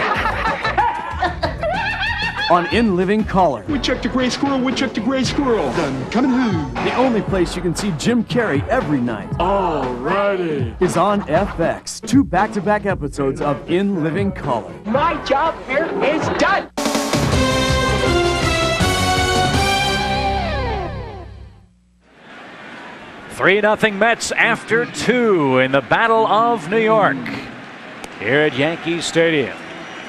M: On In Living Color.
U: Woodchuck the gray squirrel, woodchuck the gray squirrel. Done coming home.
M: The only place you can see Jim Carrey every night.
U: Alrighty.
M: Is on FX. 2 back-to-back episodes of In Living Color.
U: My job here is done.
E: Three 3-0 Mets after 2 in the Battle of New York here at Yankee Stadium.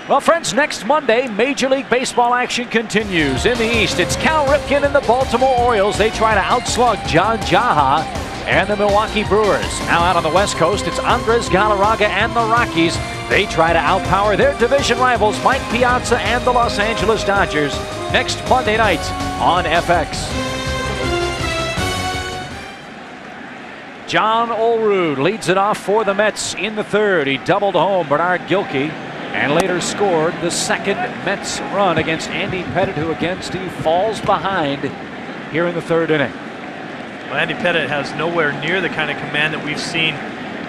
E: Well, friends, next Monday, Major League Baseball action continues. In the East, it's Cal Ripken and the Baltimore Orioles. They try to outslug John Jaha and the Milwaukee Brewers. Now out on the West Coast, it's Andres Galarraga and the Rockies. They try to outpower their division rivals, Mike Piazza and the Los Angeles Dodgers, next Monday night on FX. John Olerud leads it off for the Mets in the third. He doubled home Bernard Gilkey and later scored the second Mets run against Andy Pettitte, who again, Steve, falls behind here in the third inning.
F: Well, Andy Pettitte has nowhere near the kind of command that we've seen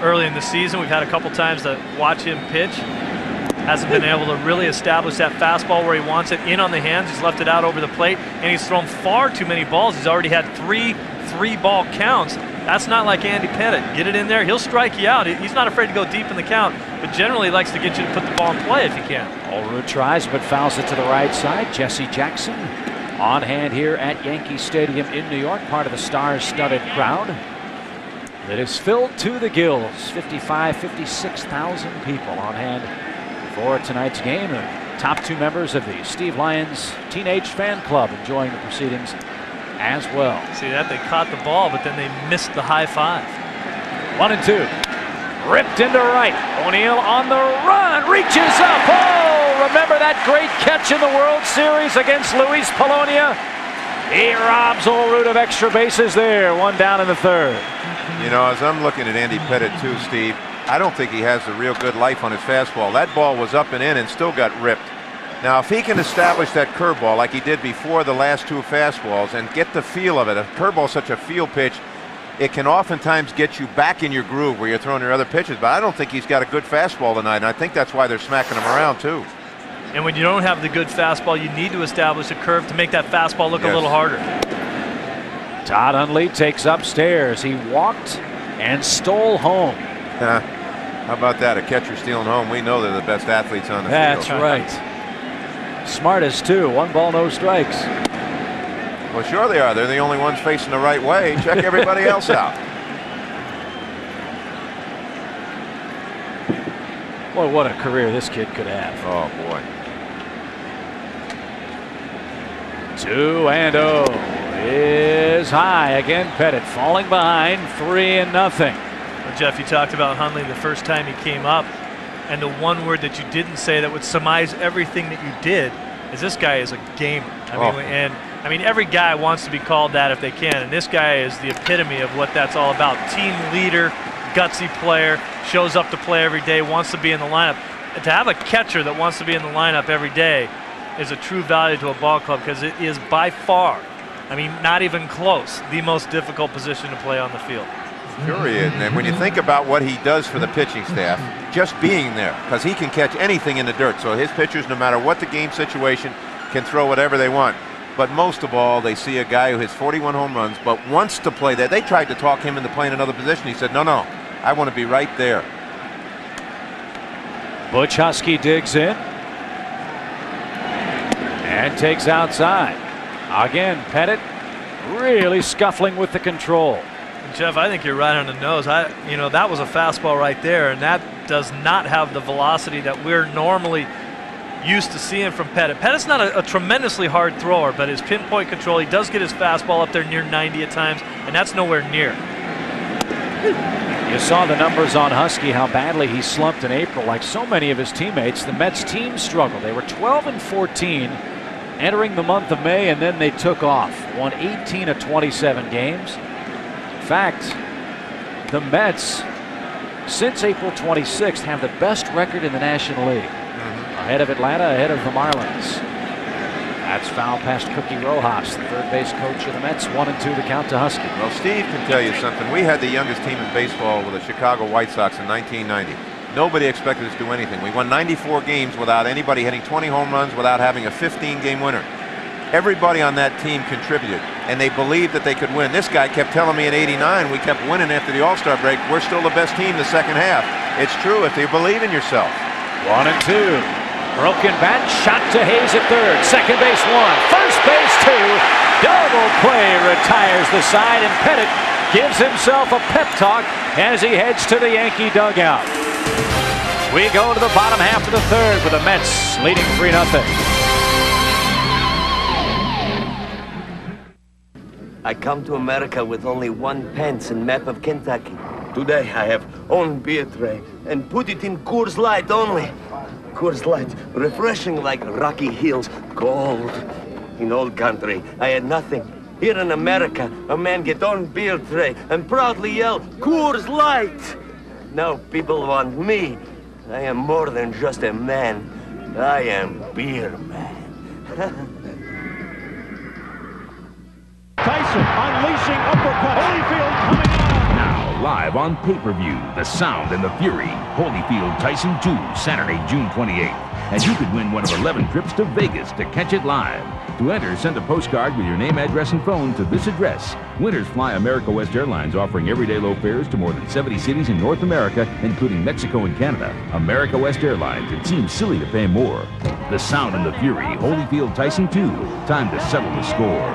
F: early in the season. We've had a couple times to watch him pitch. Hasn't been able to really establish that fastball where he wants it in on the hands. He's left it out over the plate, and he's thrown far too many balls. He's already had three ball counts. That's not like Andy Pettitte. Get it in there, he'll strike you out. He's not afraid to go deep in the count, but generally he likes to get you to put the ball in play if he can.
E: Olerud tries, but fouls it to the right side. Jesse Jackson on hand here at Yankee Stadium in New York, part of the star-studded crowd that is filled to the gills. 56,000 people on hand for tonight's game. The top 2 members of the Steve Lyons Teenage Fan Club enjoying the proceedings as well.
F: See that? They caught the ball, but then they missed the high five.
E: 1-2. Ripped into right. O'Neill on the run. Reaches up. Oh, remember that great catch in the World Series against Luis Polonia? He robs Olerud of extra bases there. 1 down in the third.
B: You know, as I'm looking at Andy Pettitte too, Steve, I don't think he has a real good life on his fastball. That ball was up and in and still got ripped. Now, if he can establish that curveball like he did before the last 2 fastballs and get the feel of it, a curveball is such a field pitch, it can oftentimes get you back in your groove where you're throwing your other pitches, but I don't think he's got a good fastball tonight, and I think that's why they're smacking him around, too.
F: And when you don't have the good fastball, you need to establish a curve to make that fastball look a little harder.
E: Todd Hundley takes upstairs. He walked and stole home.
B: How about that? A catcher stealing home. We know they're the best athletes on the
E: field. That's right. Smartest, too. 1 ball, no strikes.
B: Well, sure they are. They're the only ones facing the right way. Check everybody else out.
E: Boy, what a career this kid could have.
B: Oh, boy.
E: 2-0 is high. Again, Pettitte falling behind 3-0.
F: Well, Jeff, you talked about Hundley the first time he came up, and the one word that you didn't say that would surmise everything that you did is this guy is a gamer. I mean, every guy wants to be called that if they can, and this guy is the epitome of what that's all about. Team leader, gutsy player, shows up to play every day, wants to be in the lineup. And to have a catcher that wants to be in the lineup every day is a true value to a ball club, because it is by far, I mean, not even close, the most difficult position to play on the field.
B: Sure he is. And when you think about what he does for the pitching staff, just being there, because he can catch anything in the dirt. So his pitchers, no matter what the game situation, can throw whatever they want. But most of all, they see a guy who has 41 home runs but wants to play there. They tried to talk him into playing another position. He said, no, I want to be right there.
E: Butch Husky digs in and takes outside. Again, Pettitte really scuffling with the control.
F: Jeff, I think you're right on the nose. That was a fastball right there, and that does not have the velocity that we're normally used to seeing from Pettit. Pettit's not a tremendously hard thrower, but his pinpoint control, he does get his fastball up there near 90 at times, and that's nowhere near.
E: You saw the numbers on Husky, how badly he slumped in April. Like so many of his teammates, the Mets team struggled. They were 12-14 entering the month of May, and then they took off. Won 18 of 27 games. In fact, the Mets, since April 26th, have the best record in the National League. Ahead of Atlanta, ahead of the Marlins. That's foul past Cookie Rojas, the third base coach of the Mets. 1-2 to count to Husky.
B: Well, Steve can tell you something. We had the youngest team in baseball with the Chicago White Sox in 1990. Nobody expected us to do anything. We won 94 games without anybody hitting 20 home runs, without having a 15-game winner. Everybody on that team contributed, and they believed that they could win. This guy kept telling me in '89, we kept winning after the All-Star break. We're still the best team the second half. It's true if you believe in yourself.
E: 1-2. Broken bat, shot to Hayes at third. Second base 1, first base 2. Double play retires the side, and Pettit gives himself a pep talk as he heads to the Yankee dugout. We go to the bottom half of the third with the Mets leading 3-0.
A: I come to America with only 1 pence and map of Kentucky. Today I have own beer tray and put it in Coors Light only. Coors Light, refreshing like Rocky Hills, cold. In old country, I had nothing. Here in America, a man get on beer tray and proudly yell, Coors Light! Now people want me. I am more than just a man. I am beer man.
V: Tyson unleashing uppercut. Holyfield coming on.
D: Now, live on pay-per-view, The Sound and the Fury. Holyfield Tyson 2, Saturday, June 28th. And you could win one of 11 trips to Vegas to catch it live. To enter, send a postcard with your name, address, and phone to this address. Winners fly America West Airlines, offering everyday low fares to more than 70 cities in North America, including Mexico and Canada. America West Airlines. It seems silly to pay more. The Sound and the Fury. Holyfield Tyson 2. Time to settle the score.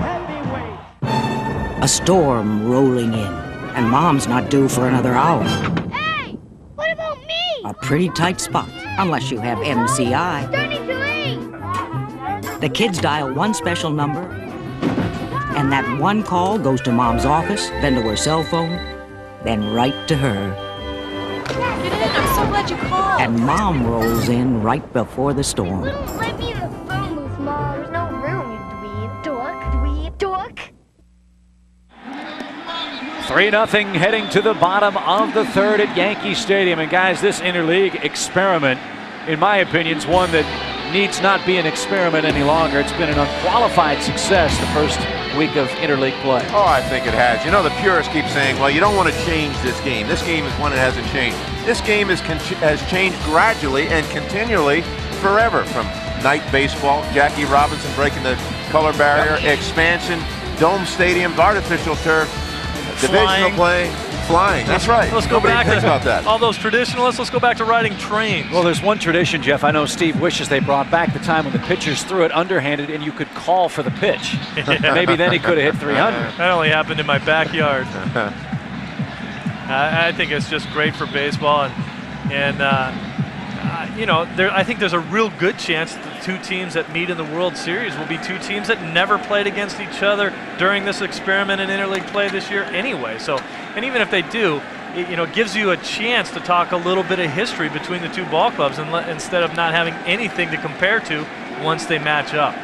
W: A storm rolling in, and Mom's not due for another hour.
X: Hey, what about me?
W: A pretty tight spot, unless you have MCI.
X: Starting to leave.
W: The kids dial one special number, and that one call goes to Mom's office, then to her cell phone, then right to her.
X: Get in, I'm so glad you called.
W: And Mom rolls in right before the storm.
X: Let me in the phone booth, Mom. There's no room, you dweeb. Dork, dweeb, dork.
E: 3-0 heading to the bottom of the third at Yankee Stadium. And guys, this interleague experiment, in my opinion, is one that needs not be an experiment any longer. It's been an unqualified success the first week of interleague play.
B: Oh, I think it has. You know, the purists keep saying, well, you don't want to change this game. This game is one that hasn't changed. This game has changed gradually and continually forever. From night baseball, Jackie Robinson breaking the color barrier, expansion, dome stadiums, artificial turf, divisional play, flying. That's right.
F: Let's go back to
B: about that.
F: all those traditionalists. Let's go back to riding trains.
E: Well, there's one tradition, Jeff. I know Steve wishes they brought back the time when the pitchers threw it underhanded and you could call for the pitch. Maybe then he could have hit 300.
F: That only happened in my backyard. I think it's just great for baseball, and you know, I think there's a real good chance that the two teams that meet in the World Series will be two teams that never played against each other during this experiment in interleague play this year anyway. So, and even if they do, it gives you a chance to talk a little bit of history between the two ball clubs instead of not having anything to compare to once they match up.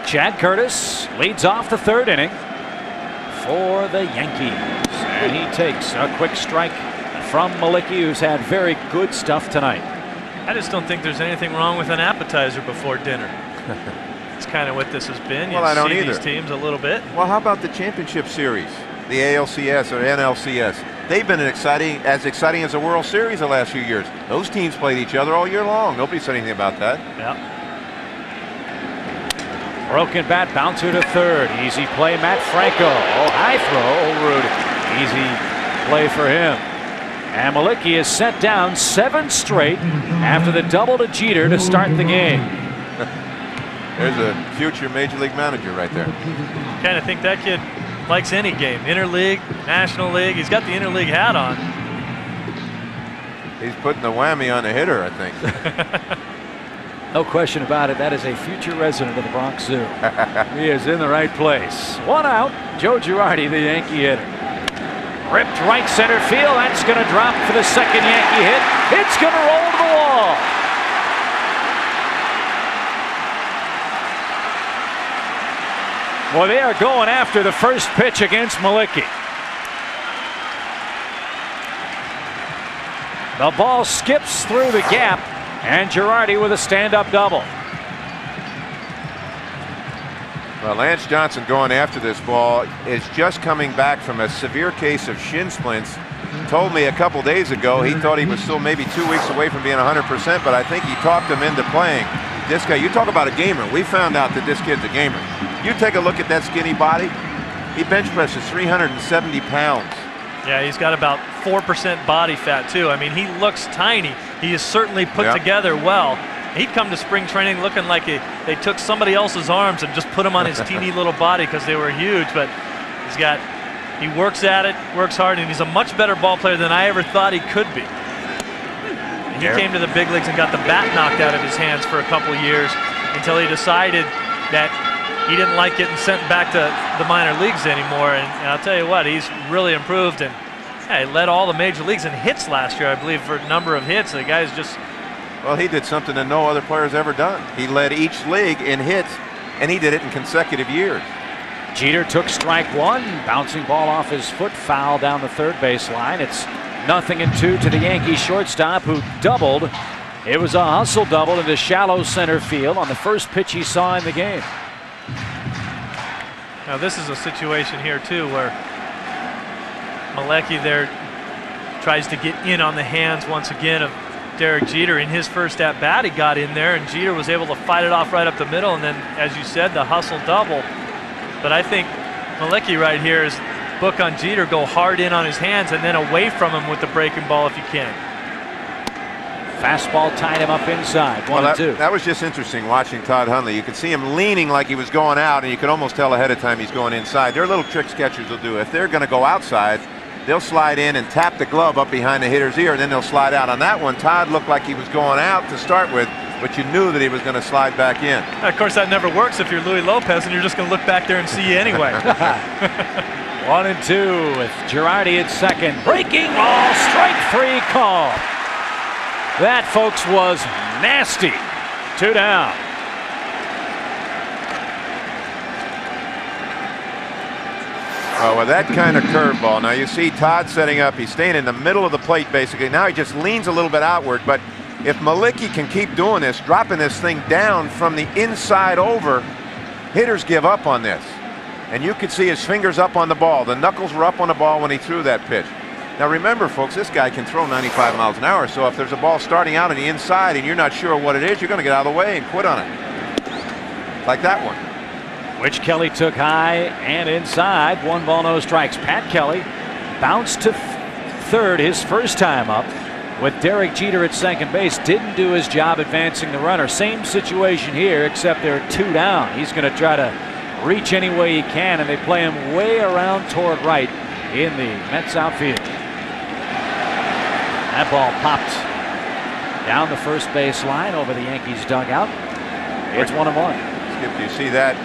E: Chad Curtis leads off the third inning for the Yankees. And he takes a quick strike from Malicki, who's had very good stuff tonight.
F: I just don't think there's anything wrong with an appetizer before dinner. It's kind of what this has been.
B: Well, I don't
F: see
B: either.
F: These teams a little bit.
B: Well, how about the championship series, the ALCS or NLCS? They've been as exciting as the World Series the last few years. Those teams played each other all year long. Nobody said anything about that.
F: Yeah.
E: Broken bat, bouncer to third. Easy play, Matt Franco. Oh, high throw, Rudy. Easy play for him. And Malicki is set down 7 straight after the double to Jeter to start the game.
B: There's a future Major League manager right there.
F: Kind of think that kid likes any game. Interleague, National League. He's got the interleague hat on.
B: He's putting the whammy on the hitter, I think.
E: No question about it. That is a future resident of the Bronx Zoo. He is in the right place. 1 out. Joe Girardi, the Yankee hitter. Ripped right center field. That's going to drop for the second Yankee hit. It's going to roll to the wall. Well, they are going after the first pitch against Malicki. The ball skips through the gap, and Girardi with a stand-up double.
B: Well, Lance Johnson going after this ball is just coming back from a severe case of shin splints. Told me a couple days ago he thought he was still maybe 2 weeks away from being 100%, but I think he talked him into playing. This guy, you talk about a gamer. We found out that this kid's a gamer. You take a look at that skinny body. He bench presses 370 pounds.
F: Yeah, he's got about 4% body fat, too. I mean, he looks tiny. He is certainly put together well. He'd come to spring training looking like they took somebody else's arms and just put him on his teeny little body because they were huge. But he works at it, works hard, and he's a much better ball player than I ever thought he could be. He came to the big leagues and got the bat knocked out of his hands for a couple years until he decided that he didn't like getting sent back to the minor leagues anymore. And I'll tell you what, he's really improved. And he led all the major leagues in hits last year, I believe, for a number of hits. The guy's just...
B: Well, he did something that no other player's ever done. He led each league in hits, and he did it in consecutive years.
E: Jeter took strike one. Bouncing ball off his foot, foul down the third base line. It's 0-2 to the Yankees shortstop, who doubled. It was a hustle double into shallow center field on the first pitch he saw in the game.
F: Now this is a situation here too where Malecki there tries to get in on the hands once again of Derek Jeter. In his first at bat, he got in there and Jeter was able to fight it off right up the middle, and then, as you said, the hustle double. But I think Malecki right here is book on Jeter, go hard in on his hands and then away from him with the breaking ball if you can.
E: Fastball tied him up inside. 1-2.
B: That was just interesting watching Todd Hundley. You could see him leaning like he was going out, and you could almost tell ahead of time he's going inside. There are little tricks catchers will do. If they're going to go outside, they'll slide in and tap the glove up behind the hitter's ear, and then they'll slide out. On that one, Todd looked like he was going out to start with, but you knew that he was going to slide back in.
F: Of course, that never works if you're Luis Lopez and you're just going to look back there and see you anyway.
E: 1-2 with Girardi at second. Breaking ball, strike three call. That, folks, was nasty. 2 down.
B: Well, with that kind of curveball, now you see Todd setting up. He's staying in the middle of the plate, basically. Now he just leans a little bit outward, but if Malicki can keep doing this, dropping this thing down from the inside over, hitters give up on this. And you could see his fingers up on the ball. The knuckles were up on the ball when he threw that pitch. Now remember, folks, this guy can throw 95 miles an hour, so if there's a ball starting out on the inside and you're not sure what it is, you're going to get out of the way and quit on it. Like that one.
E: Which Kelly took high and inside. 1 ball, no strikes. Pat Kelly bounced to third his first time up with Derek Jeter at second base. Didn't do his job advancing the runner. Same situation here, except they're 2 down. He's going to try to reach any way he can, and they play him way around toward right in the Mets outfield. That ball popped down the first base line over the Yankees dugout. It's 1-1.
B: Skip, do you see that?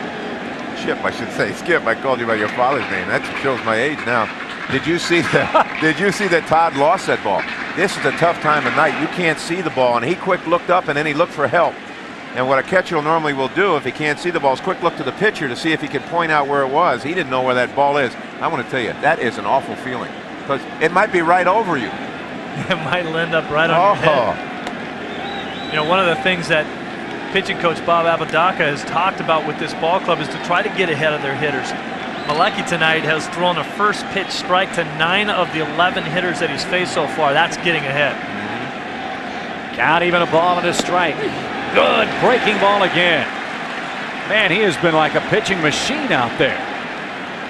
B: Chip, I should say. Skip, I called you by your father's name. That shows my age now. Did you see that? Did you see that Todd lost that ball? This is a tough time of night. You can't see the ball, and he quick looked up and then he looked for help. And what a catcher normally will do if he can't see the ball is quick look to the pitcher to see if he can point out where it was. He didn't know where that ball is. I want to tell you, that is an awful feeling because it might be right over you.
F: It might end up right on your head. You know, one of the things that pitching coach Bob Apodaca has talked about with this ball club is to try to get ahead of their hitters. Malecki tonight has thrown a first pitch strike to 9 of the 11 hitters that he's faced so far. That's getting ahead.
E: Not even a ball and a strike. Good breaking ball again. Man, he has been like a pitching machine out there.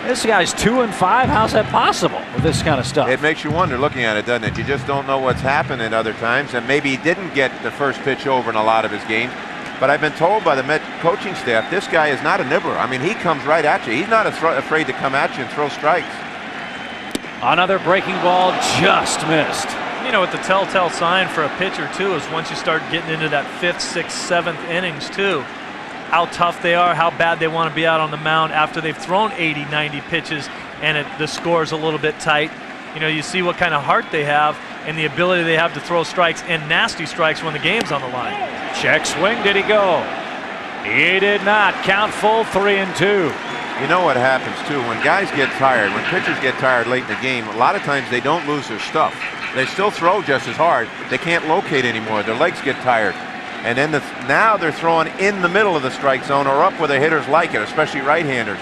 E: This guy's 2-5. How's that possible with this kind of stuff?
B: It makes you wonder looking at it, doesn't it? You just don't know what's happened at other times, and maybe he didn't get the first pitch over in a lot of his games. But I've been told by the Met coaching staff, this guy is not a nibbler. I mean, he comes right at you. He's not afraid to come at you and throw strikes.
E: Another breaking ball just missed.
F: You know what the telltale sign for a pitcher, too, is once you start getting into that 5th, 6th, 7th innings, too, how tough they are, how bad they want to be out on the mound after they've thrown 80, 90 pitches and the score's a little bit tight. You know, you see what kind of heart they have and the ability they have to throw strikes and nasty strikes when the game's on the line.
E: Check swing, did he go? He did not. Count full, 3-2.
B: You know what happens, too, when guys get tired, when pitchers get tired late in the game, a lot of times they don't lose their stuff. They still throw just as hard. They can't locate anymore. Their legs get tired. And then now they're throwing in the middle of the strike zone or up where the hitters like it, especially right-handers.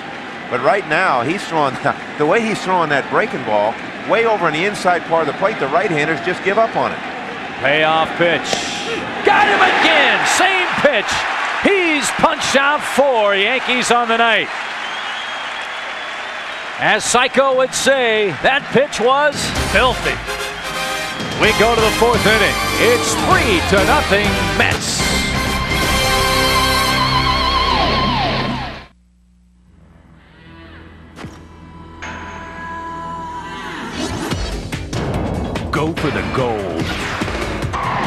B: But right now, he's throwing, the way he's throwing that breaking ball, way over on the inside part of the plate, the right-handers just give up on it.
E: Payoff pitch. Got him again. Same pitch. He's punched out 4. Yankees on the night. As Psycho would say, that pitch was
F: filthy.
E: We go to the 4th inning. It's 3-0 Mets.
P: Go for the gold.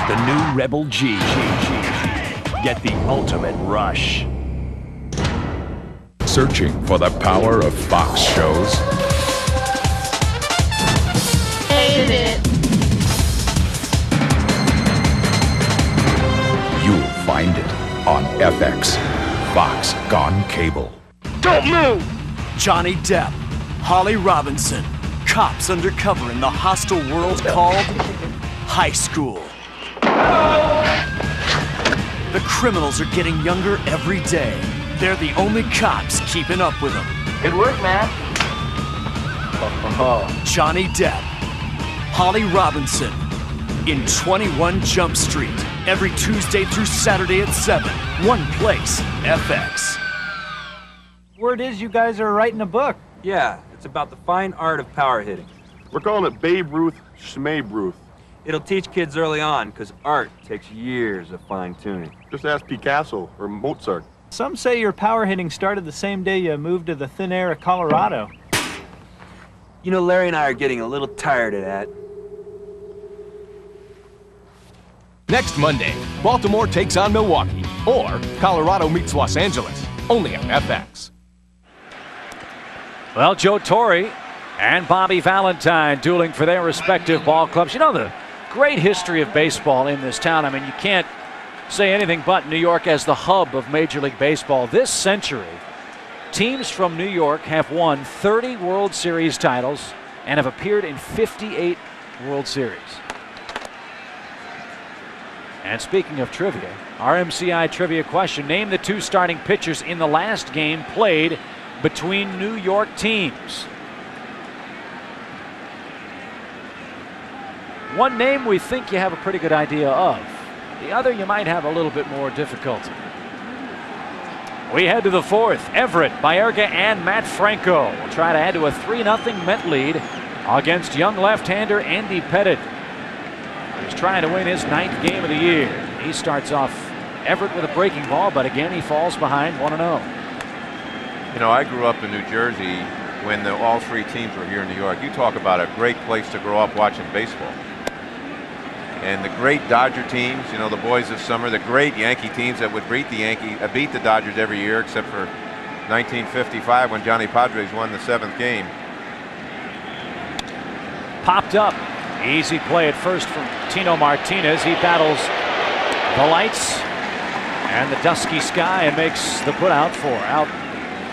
P: The new Rebel G. Get the ultimate rush.
O: Searching for the power of Fox shows?
X: Hate it.
O: You'll find it on FX. Fox Gone Cable.
M: Don't move! Johnny Depp, Holly Robinson, cops undercover in the hostile world called high school. The criminals are getting younger every day. They're the only cops keeping up with them.
C: Good work, man.
M: Johnny Depp, Holly Robinson, in 21 Jump Street, every Tuesday through Saturday at 7. One place, FX.
G: Word is you guys are writing a book.
H: Yeah, it's about the fine art of power hitting.
U: We're calling it Babe Ruth Schmabe Ruth.
H: It'll teach kids early on, because art takes years of fine-tuning.
U: Just ask Picasso or Mozart.
G: Some say your power hitting started the same day you moved to the thin air of Colorado.
H: You know, Larry and I are getting a little tired of that.
I: Next Monday, Baltimore takes on Milwaukee, or Colorado meets Los Angeles, only on FX.
E: Well, Joe Torre and Bobby Valentine dueling for their respective ball clubs. You know, the great history of baseball in this town. I mean, you can't say anything but New York as the hub of Major League Baseball. This century, teams from New York have won 30 World Series titles and have appeared in 58 World Series. And speaking of trivia, our MCI trivia question: name the 2 starting pitchers in the last game played between New York teams. One name we think you have a pretty good idea of. The other you might have a little bit more difficulty. We head to the 4th. Everett, Baerga, and Matt Franco will try to add to a 3-0 Met lead against young left-hander Andy Pettitte. He's trying to win his 9th game of the year. He starts off Everett with a breaking ball, but again he falls behind 1-0.
B: You know, I grew up in New Jersey when all 3 teams were here in New York. You talk about a great place to grow up watching baseball. And the great Dodger teams, you know, the boys this summer, the great Yankee teams that would beat the Dodgers every year, except for 1955 when Johnny Padres won the 7th game.
E: Popped up. Easy play at first from Tino Martinez. He battles the lights and the dusky sky and makes the put out for out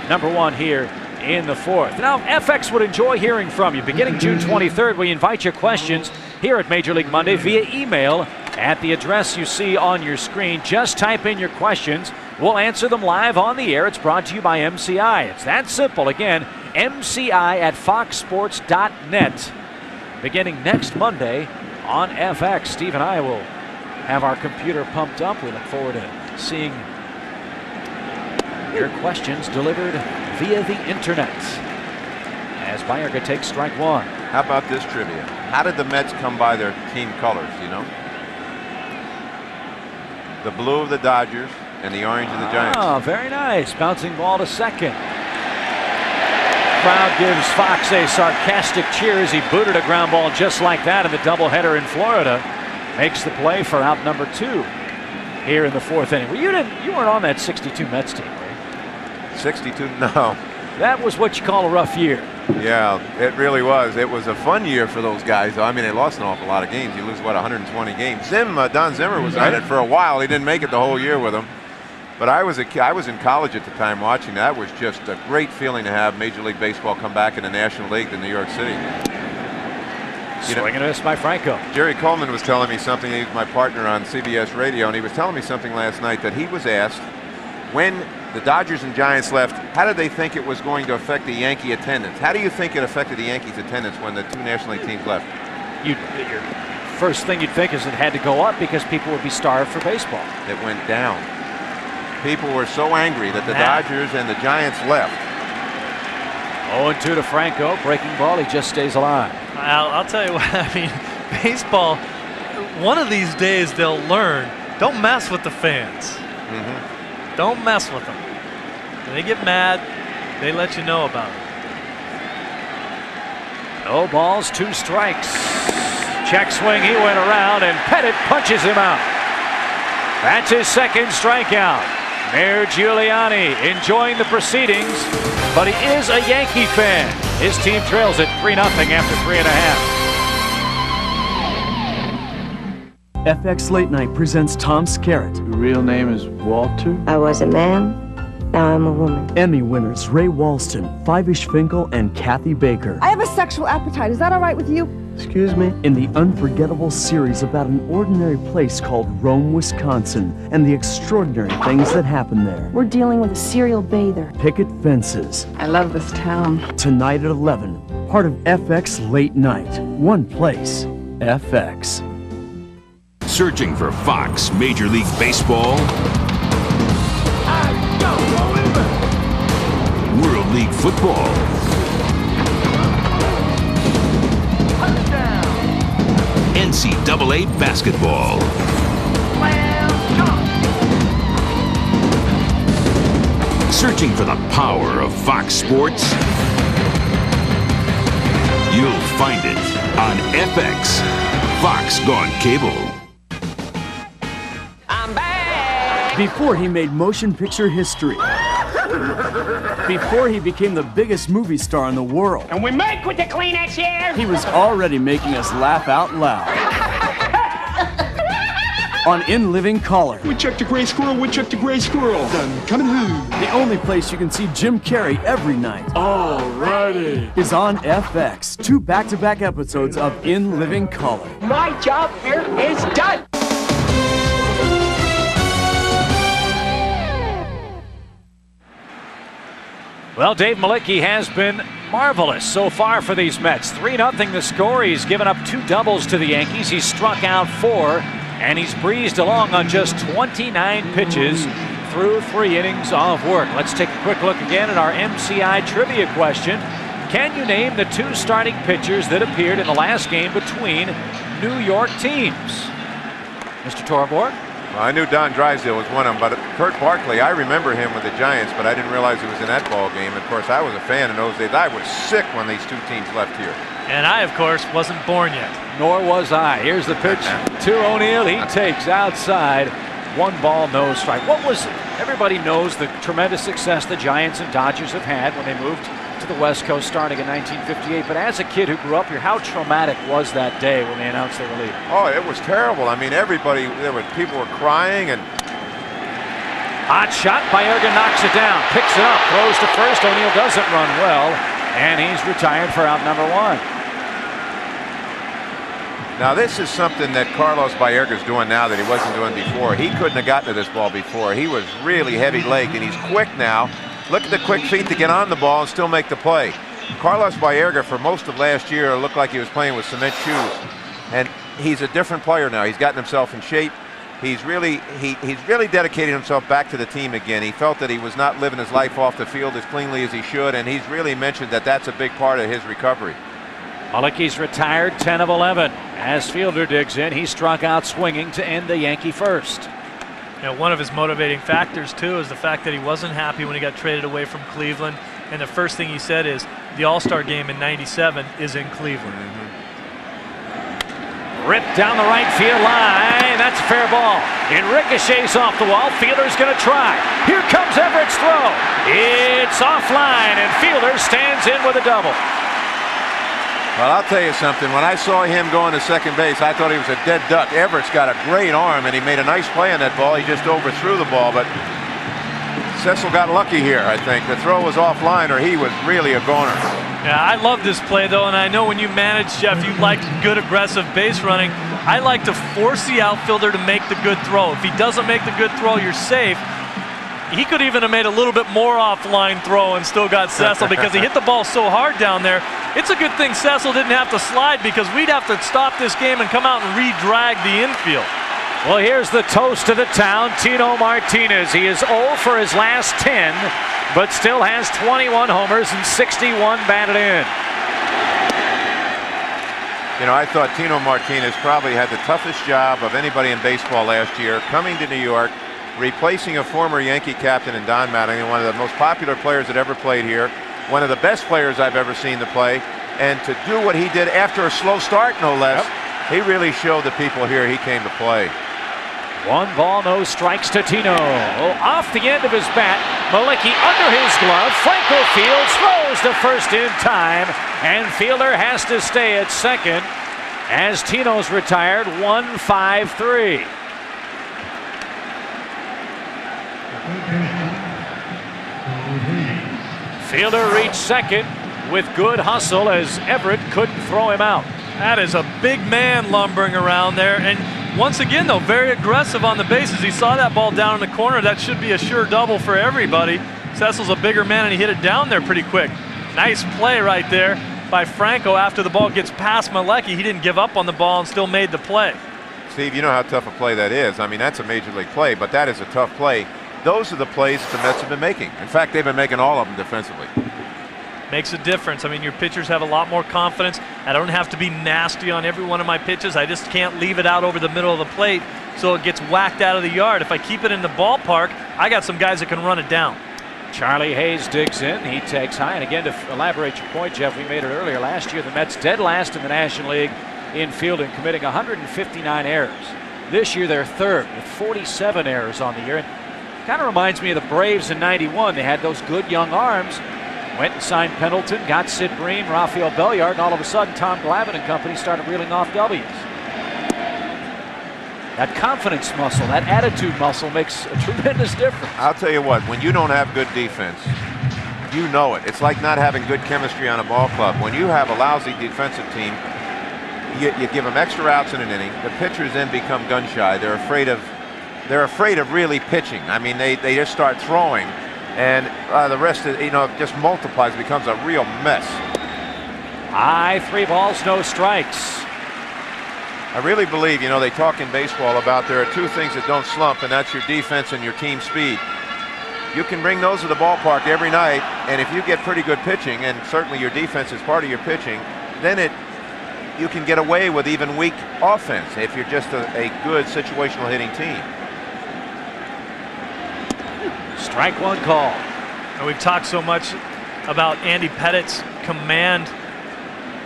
E: number 1 here in the 4th. Now, FX would enjoy hearing from you. Beginning June 23rd, we invite your questions here at Major League Monday via email at the address you see on your screen. Just type in your questions. We'll answer them live on the air. It's brought to you by MCI. It's that simple. Again, MCI at foxsports.net. Beginning next Monday on FX. Steve and I will have our computer pumped up. We look forward to seeing your questions delivered via the internet as Baerga takes strike 1.
B: How about this trivia? How did the Mets come by their team colors, you know? The blue of the Dodgers and the orange of the Giants.
E: Oh, very nice. Bouncing ball to second. crowd gives Fox a sarcastic cheer as he booted a ground ball just like that in the doubleheader in Florida. Makes the play for out number 2 here in the 4th inning. Well, you weren't on that 62 Mets team, right?
B: 62? No.
E: That was what you call a rough year.
B: Yeah, it really was. It was a fun year for those guys. I mean, they lost an awful lot of games. You lose, what, 120 games. Don Zimmer was at it for a while. He didn't make it the whole year with them. But I was in college at the time watching. That was just a great feeling to have Major League Baseball come back in the National League to New York City.
E: Swing and a miss by Franco.
B: Jerry Coleman was telling me something. He was my partner on CBS Radio, and he was telling me something last night that he was asked when the Dodgers and Giants left, how did they think it was going to affect the Yankee attendance? How do you think it affected the Yankees' attendance when the 2 National League teams left?
E: Your first thing you'd think is it had to go up because people would be starved for baseball.
B: It went down. People were so angry that the Dodgers and the Giants left.
E: 0-2 to Franco. Breaking ball. He just stays alive.
F: I'll tell you what, I mean, baseball, one of these days they'll learn, don't mess with the fans. Don't mess with them. When they get mad, they let you know about it.
E: No balls, 2 strikes. Check swing, he went around, and Pettit punches him out. That's his 2nd strikeout. Mayor Giuliani enjoying the proceedings, but he is a Yankee fan. His team trails at 3-0 after 3.5.
M: FX Late Night presents Tom Skerritt.
R: Your real name is Walter?
S: I was a man, now I'm a woman.
M: Emmy winners Ray Walston, Five-ish Finkel, and Kathy Baker.
T: I have a sexual appetite. Is that all right with you?
M: Excuse me? In the unforgettable series about an ordinary place called Rome, Wisconsin, and the extraordinary things that happen there.
T: We're dealing with a serial bather.
M: Picket fences.
T: I love this town.
M: Tonight at 11, part of FX Late Night. One place, FX.
D: Searching for Fox Major League Baseball, World League Football, NCAA basketball, searching for the power of Fox Sports? You'll find it on FX, Fox Gone Cable.
M: Before he made motion picture history. Before he became the biggest movie star in the world.
V: And we make with the Kleenex here.
M: He was already making us laugh out loud. On In Living Color.
U: Woodchuck the gray squirrel, Woodchuck the gray squirrel. Done coming home.
M: The only place you can see Jim Carrey every night.
U: Alrighty.
M: Is on FX. 2 back-to-back episodes of In Living Color.
V: My job here is done.
E: Well, Dave Malicki has been marvelous so far for these Mets. 3-0 the score. He's given up 2 doubles to the Yankees. He's struck out 4, and he's breezed along on just 29 pitches through 3 innings of work. Let's take a quick look again at our MCI trivia question. Can you name the 2 starting pitchers that appeared in the last game between New York teams? Mr. Torborg?
B: Well, I knew Don Drysdale was one of them, but Kurt Barkley, I remember him with the Giants, but I didn't realize he was in that ball game. Of course, I was a fan in those days. I was sick when these 2 teams left here.
F: And I, of course, wasn't born yet.
E: Nor was I. Here's the pitch to O'Neill. He takes outside. 1 ball, no strike. What was, everybody knows the tremendous success the Giants and Dodgers have had when they moved to the West Coast starting in 1958. But as a kid who grew up here, how traumatic was that day when they announced they were leaving?
B: Oh, it was terrible. I mean, people were crying and.
E: Hot shot. Baerga knocks it down, picks it up, throws to first. O'Neill doesn't run well, and he's retired for out number 1.
B: Now, this is something that Carlos Baerga's doing now that he wasn't doing before. He couldn't have gotten to this ball before. He was really heavy-legged, and he's quick now. Look at the quick feet to get on the ball and still make the play. Carlos Baerga, for most of last year, looked like he was playing with cement shoes. And he's a different player now. He's gotten himself in shape. He's really dedicated himself back to the team again. He felt that he was not living his life off the field as cleanly as he should, and he's really mentioned that that's a big part of his recovery.
E: Malicki's retired 10 of 11. As Fielder digs in, he struck out swinging to end the Yankee first.
F: You know, one of his motivating factors, too, is the fact that he wasn't happy when he got traded away from Cleveland. and the first thing he said is the All-Star game in '97 is in Cleveland.
E: Ripped down the right field line. That's a fair ball. It ricochets off the wall. Fielder's going to try. Here comes Everett's throw. It's offline, and Fielder stands in with a double.
B: Well, I'll tell you something. When I saw him going to second base, I thought he was a dead duck. Everett's got a great arm, and he made a nice play on that ball. He just overthrew the ball, but Cecil got lucky here, I think. The throw was offline, or he was really a goner.
F: Yeah, I love this play, though, and I know when you manage, Jeff, you like good aggressive base running. I like to force the outfielder to make the good throw. If he doesn't make the good throw, you're safe. He could even have made a little bit more offline throw and still got Cecil because he hit the ball so hard down there. It's a good thing Cecil didn't have to slide because we'd have to stop this game and come out and re-drag the infield.
E: Well, here's the toast of the town, Tino Martinez. He is 0 for his last 10, but still has 21 homers and 61 batted in.
B: You know, I thought Tino Martinez probably had the toughest job of anybody in baseball last year, coming to New York, replacing a former Yankee captain in Don Mattingly, one of the most popular players that ever played here, one of the best players I've ever seen to play, and to do what he did after a slow start, no less, he really showed the people here he came to play.
E: 1 ball, no strikes to Tino. Oh, off the end of his bat, Malicki under his glove. Franco Fields throws to first in time, and Fielder has to stay at second as Tino's retired 1-5-3. Fielder reached second with good hustle as Everett couldn't throw him out.
F: That is a big man lumbering around there, and once again, though, very aggressive on the bases. He saw that ball down in the corner. That should be a sure double for everybody. Cecil's a bigger man, and he hit it down there pretty quick. Nice play right there by Franco after the ball gets past Malecki. He didn't give up on the ball and still made the play.
B: Steve, you know how tough a play that is. I mean, that's a major league play, but that is a tough play. Those are the plays the Mets have been making. In fact, they've been making all of them defensively.
F: Makes a difference. I mean, your pitchers have a lot more confidence. I don't have to be nasty on every one of my pitches. I just can't leave it out over the middle of the plate so it gets whacked out of the yard. If I keep it in the ballpark, I got some guys that can run it down.
E: Charlie Hayes digs in. He takes high. And again, to elaborate your point, Jeff, we made it earlier. Last year, the Mets dead last in the National League in fielding, committing 159 errors. This year, they're third with 47 errors on the year. And kind of reminds me of the Braves in '91. They had those good young arms. Went and signed Pendleton, got Sid Bream, Rafael Belliard, and all of a sudden Tom Glavine and company started reeling off W's. That confidence muscle, that attitude muscle makes a tremendous difference.
B: I'll tell you what, when you don't have good defense, you know it. It's like not having good chemistry on a ball club. When you have a lousy defensive team, you give them extra outs in an inning. The pitchers then become gun shy. They're afraid of really pitching. I mean, they just start throwing. And the rest, just multiplies, becomes a real mess.
E: High 3 balls, no strikes.
B: I really believe, they talk in baseball about there are 2 things that don't slump, and that's your defense and your team speed. You can bring those to the ballpark every night, and if you get pretty good pitching, and certainly your defense is part of your pitching, then you can get away with even weak offense if you're just a good situational hitting team.
E: Strike 1 call.
F: And we've talked so much about Andy Pettit's command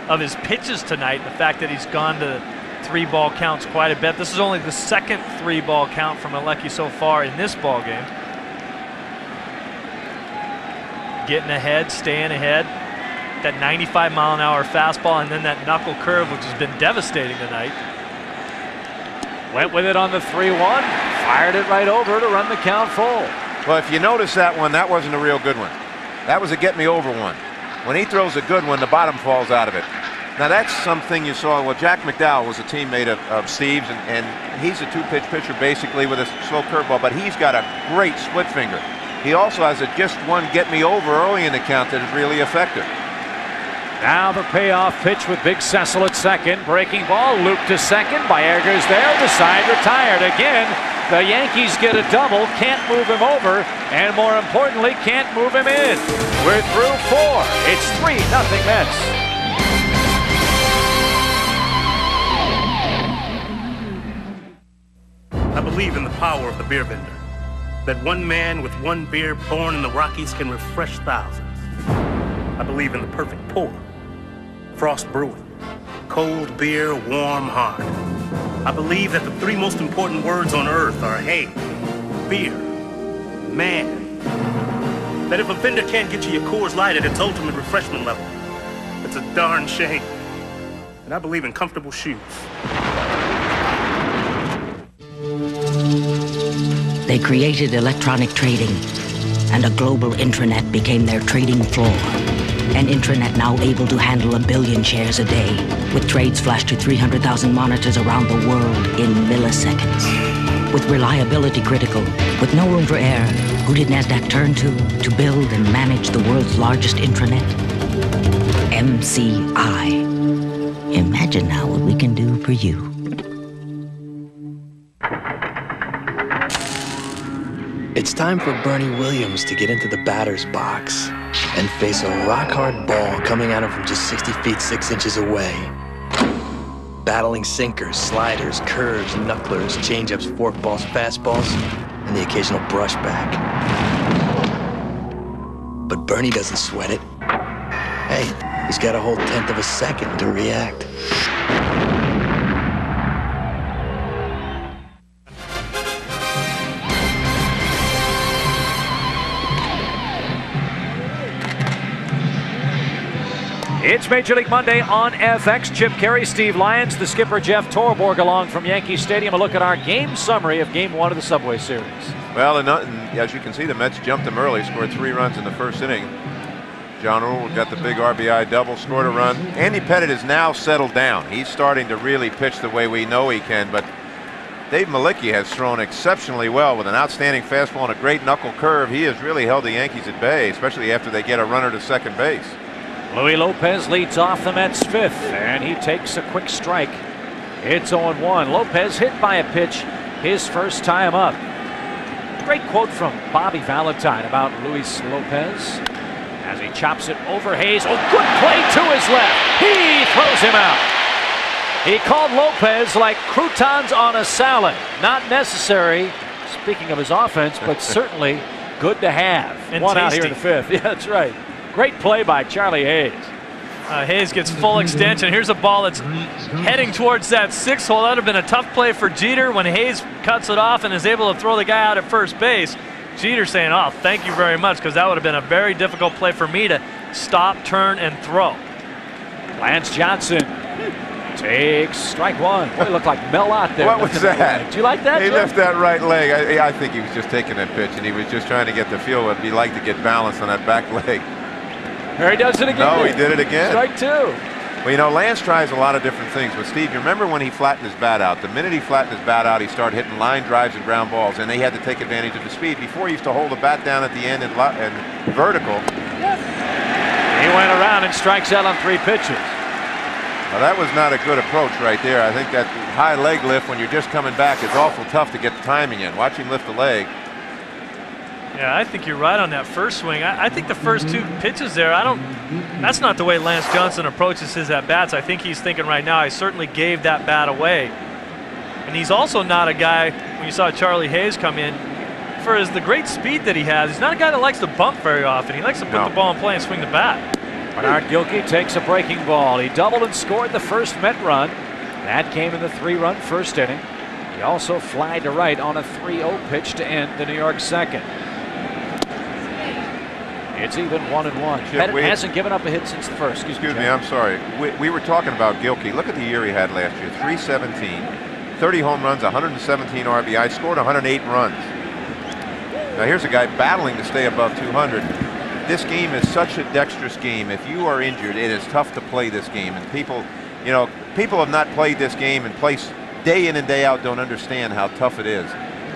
F: of his pitches tonight. The fact that he's gone to 3 ball counts quite a bit. This is only the second 3 ball count from Malecki so far in this ball game. Getting ahead, staying ahead. That 95-mile-an-hour fastball and then that knuckle curve, which has been devastating tonight.
E: Went with it on the 3-1. Fired it right over to run the count full.
B: Well, if you notice that one, that wasn't a real good one. That was a get-me-over one. When he throws a good one, the bottom falls out of it. Now, that's something you saw. Well, Jack McDowell was a teammate of Steve's, and he's a 2-pitch pitcher basically with a slow curveball, but he's got a great split finger. He also has just one get-me-over early in the count that is really effective.
E: Now the payoff pitch with Big Cecil at second. Breaking ball, loop to second. Baerger's there. The side retired again. The Yankees get a double. Can't move him over. And more importantly, can't move him in. We're through 4. It's 3-0 Mets.
C: I believe in the power of the beer vendor. That one man with one beer born in the Rockies can refresh thousands. I believe in the perfect pour. Frost brewing. Cold beer, warm heart. I believe that the three most important words on earth are hay, beer, man. That if a vendor can't get you your Coors Light at its ultimate refreshment level, it's a darn shame. And I believe in comfortable shoes.
W: They created electronic trading, and a global intranet became their trading floor. An intranet now able to handle 1 billion shares a day, with trades flashed to 300,000 monitors around the world in milliseconds. With reliability critical, with no room for error, who did NASDAQ turn to build and manage the world's largest intranet? MCI. Imagine now what we can do for you.
J: It's time for Bernie Williams to get into the batter's box and face a rock-hard ball coming at him from just 60 feet 6 inches away. Battling sinkers, sliders, curves, knucklers, changeups, forkballs, fastballs, and the occasional brushback. But Bernie doesn't sweat it. Hey, he's got a whole 1/10 of a second to react.
E: It's Major League Monday on FX. Chip Carey, Steve Lyons, the skipper Jeff Torborg along from Yankee Stadium. A look at our game summary of Game 1 of the Subway Series.
B: Well, and as you can see, the Mets jumped them early, scored 3 runs in the first inning. John Rule got the big RBI double, scored a run. Andy Pettitte is now settled down. He's starting to really pitch the way we know he can, but Dave Malicki has thrown exceptionally well with an outstanding fastball and a great knuckle curve. He has really held the Yankees at bay, especially after they get a runner to second base.
E: Luis Lopez leads off the Mets' 5th, and he takes a quick strike. It's 0-1. Lopez hit by a pitch his first time up. Great quote from Bobby Valentine about Luis Lopez as he chops it over Hayes. Oh, good play to his left. He throws him out. He called Lopez like croutons on a salad. Not necessary, speaking of his offense, but certainly good to have.
F: And
E: one
F: tasty.
E: out here in the 5th. Yeah, that's right. Great play by Charlie Hayes.
F: Hayes gets full extension. Here's a ball that's heading towards that 6th hole. That would have been a tough play for Jeter when Hayes cuts it off and is able to throw the guy out at first base. Jeter saying, oh, thank you very much, because that would have been a very difficult play for me to stop, turn, and throw.
E: Lance Johnson takes strike 1. Boy, it looked like Mel out there.
B: What was that?
E: Did you like that?
B: He
E: Jim?
B: lifted that right leg. I think he was just taking that pitch, and he was just trying to get the feel of what it'd be like to get balance on that back leg.
E: Here he does it again.
B: No, he did it again.
E: Strike 2.
B: Well, you know, Lance tries a lot of different things. But, Steve, you remember when he flattened his bat out? The minute he flattened his bat out, he started hitting line drives and ground balls, and they had to take advantage of the speed. Before, he used to hold the bat down at the end and vertical.
E: He went around and strikes out on 3 pitches.
B: Now, that was not a good approach right there. I think that high leg lift when you're just coming back is awful tough to get the timing in. Watch him lift the leg.
F: Yeah, I think you're right on that first swing. I think the first 2 pitches there, that's not the way Lance Johnson approaches his at-bats. I think he's thinking right now, I certainly gave that bat away. And he's also not a guy, when you saw Charlie Hayes come in, for the great speed that he has, he's not a guy that likes to bump very often. He likes to put the ball in play and swing the bat.
E: Bernard Gilkey takes a breaking ball. He doubled and scored the first Met run. That came in the 3-run first inning. He also flied to right on a 3-0 pitch to end the New York 2nd. It's even 1-1. Pettitte hasn't given up a hit since the first.
B: Excuse me, I'm sorry. We were talking about Gilkey. Look at the year he had last year. 317, 30 home runs, 117 RBI, scored 108 runs. Now here's a guy battling to stay above 200. This game is such a dexterous game. If you are injured, it is tough to play this game. And people have not played this game and play day in and day out, don't understand how tough it is.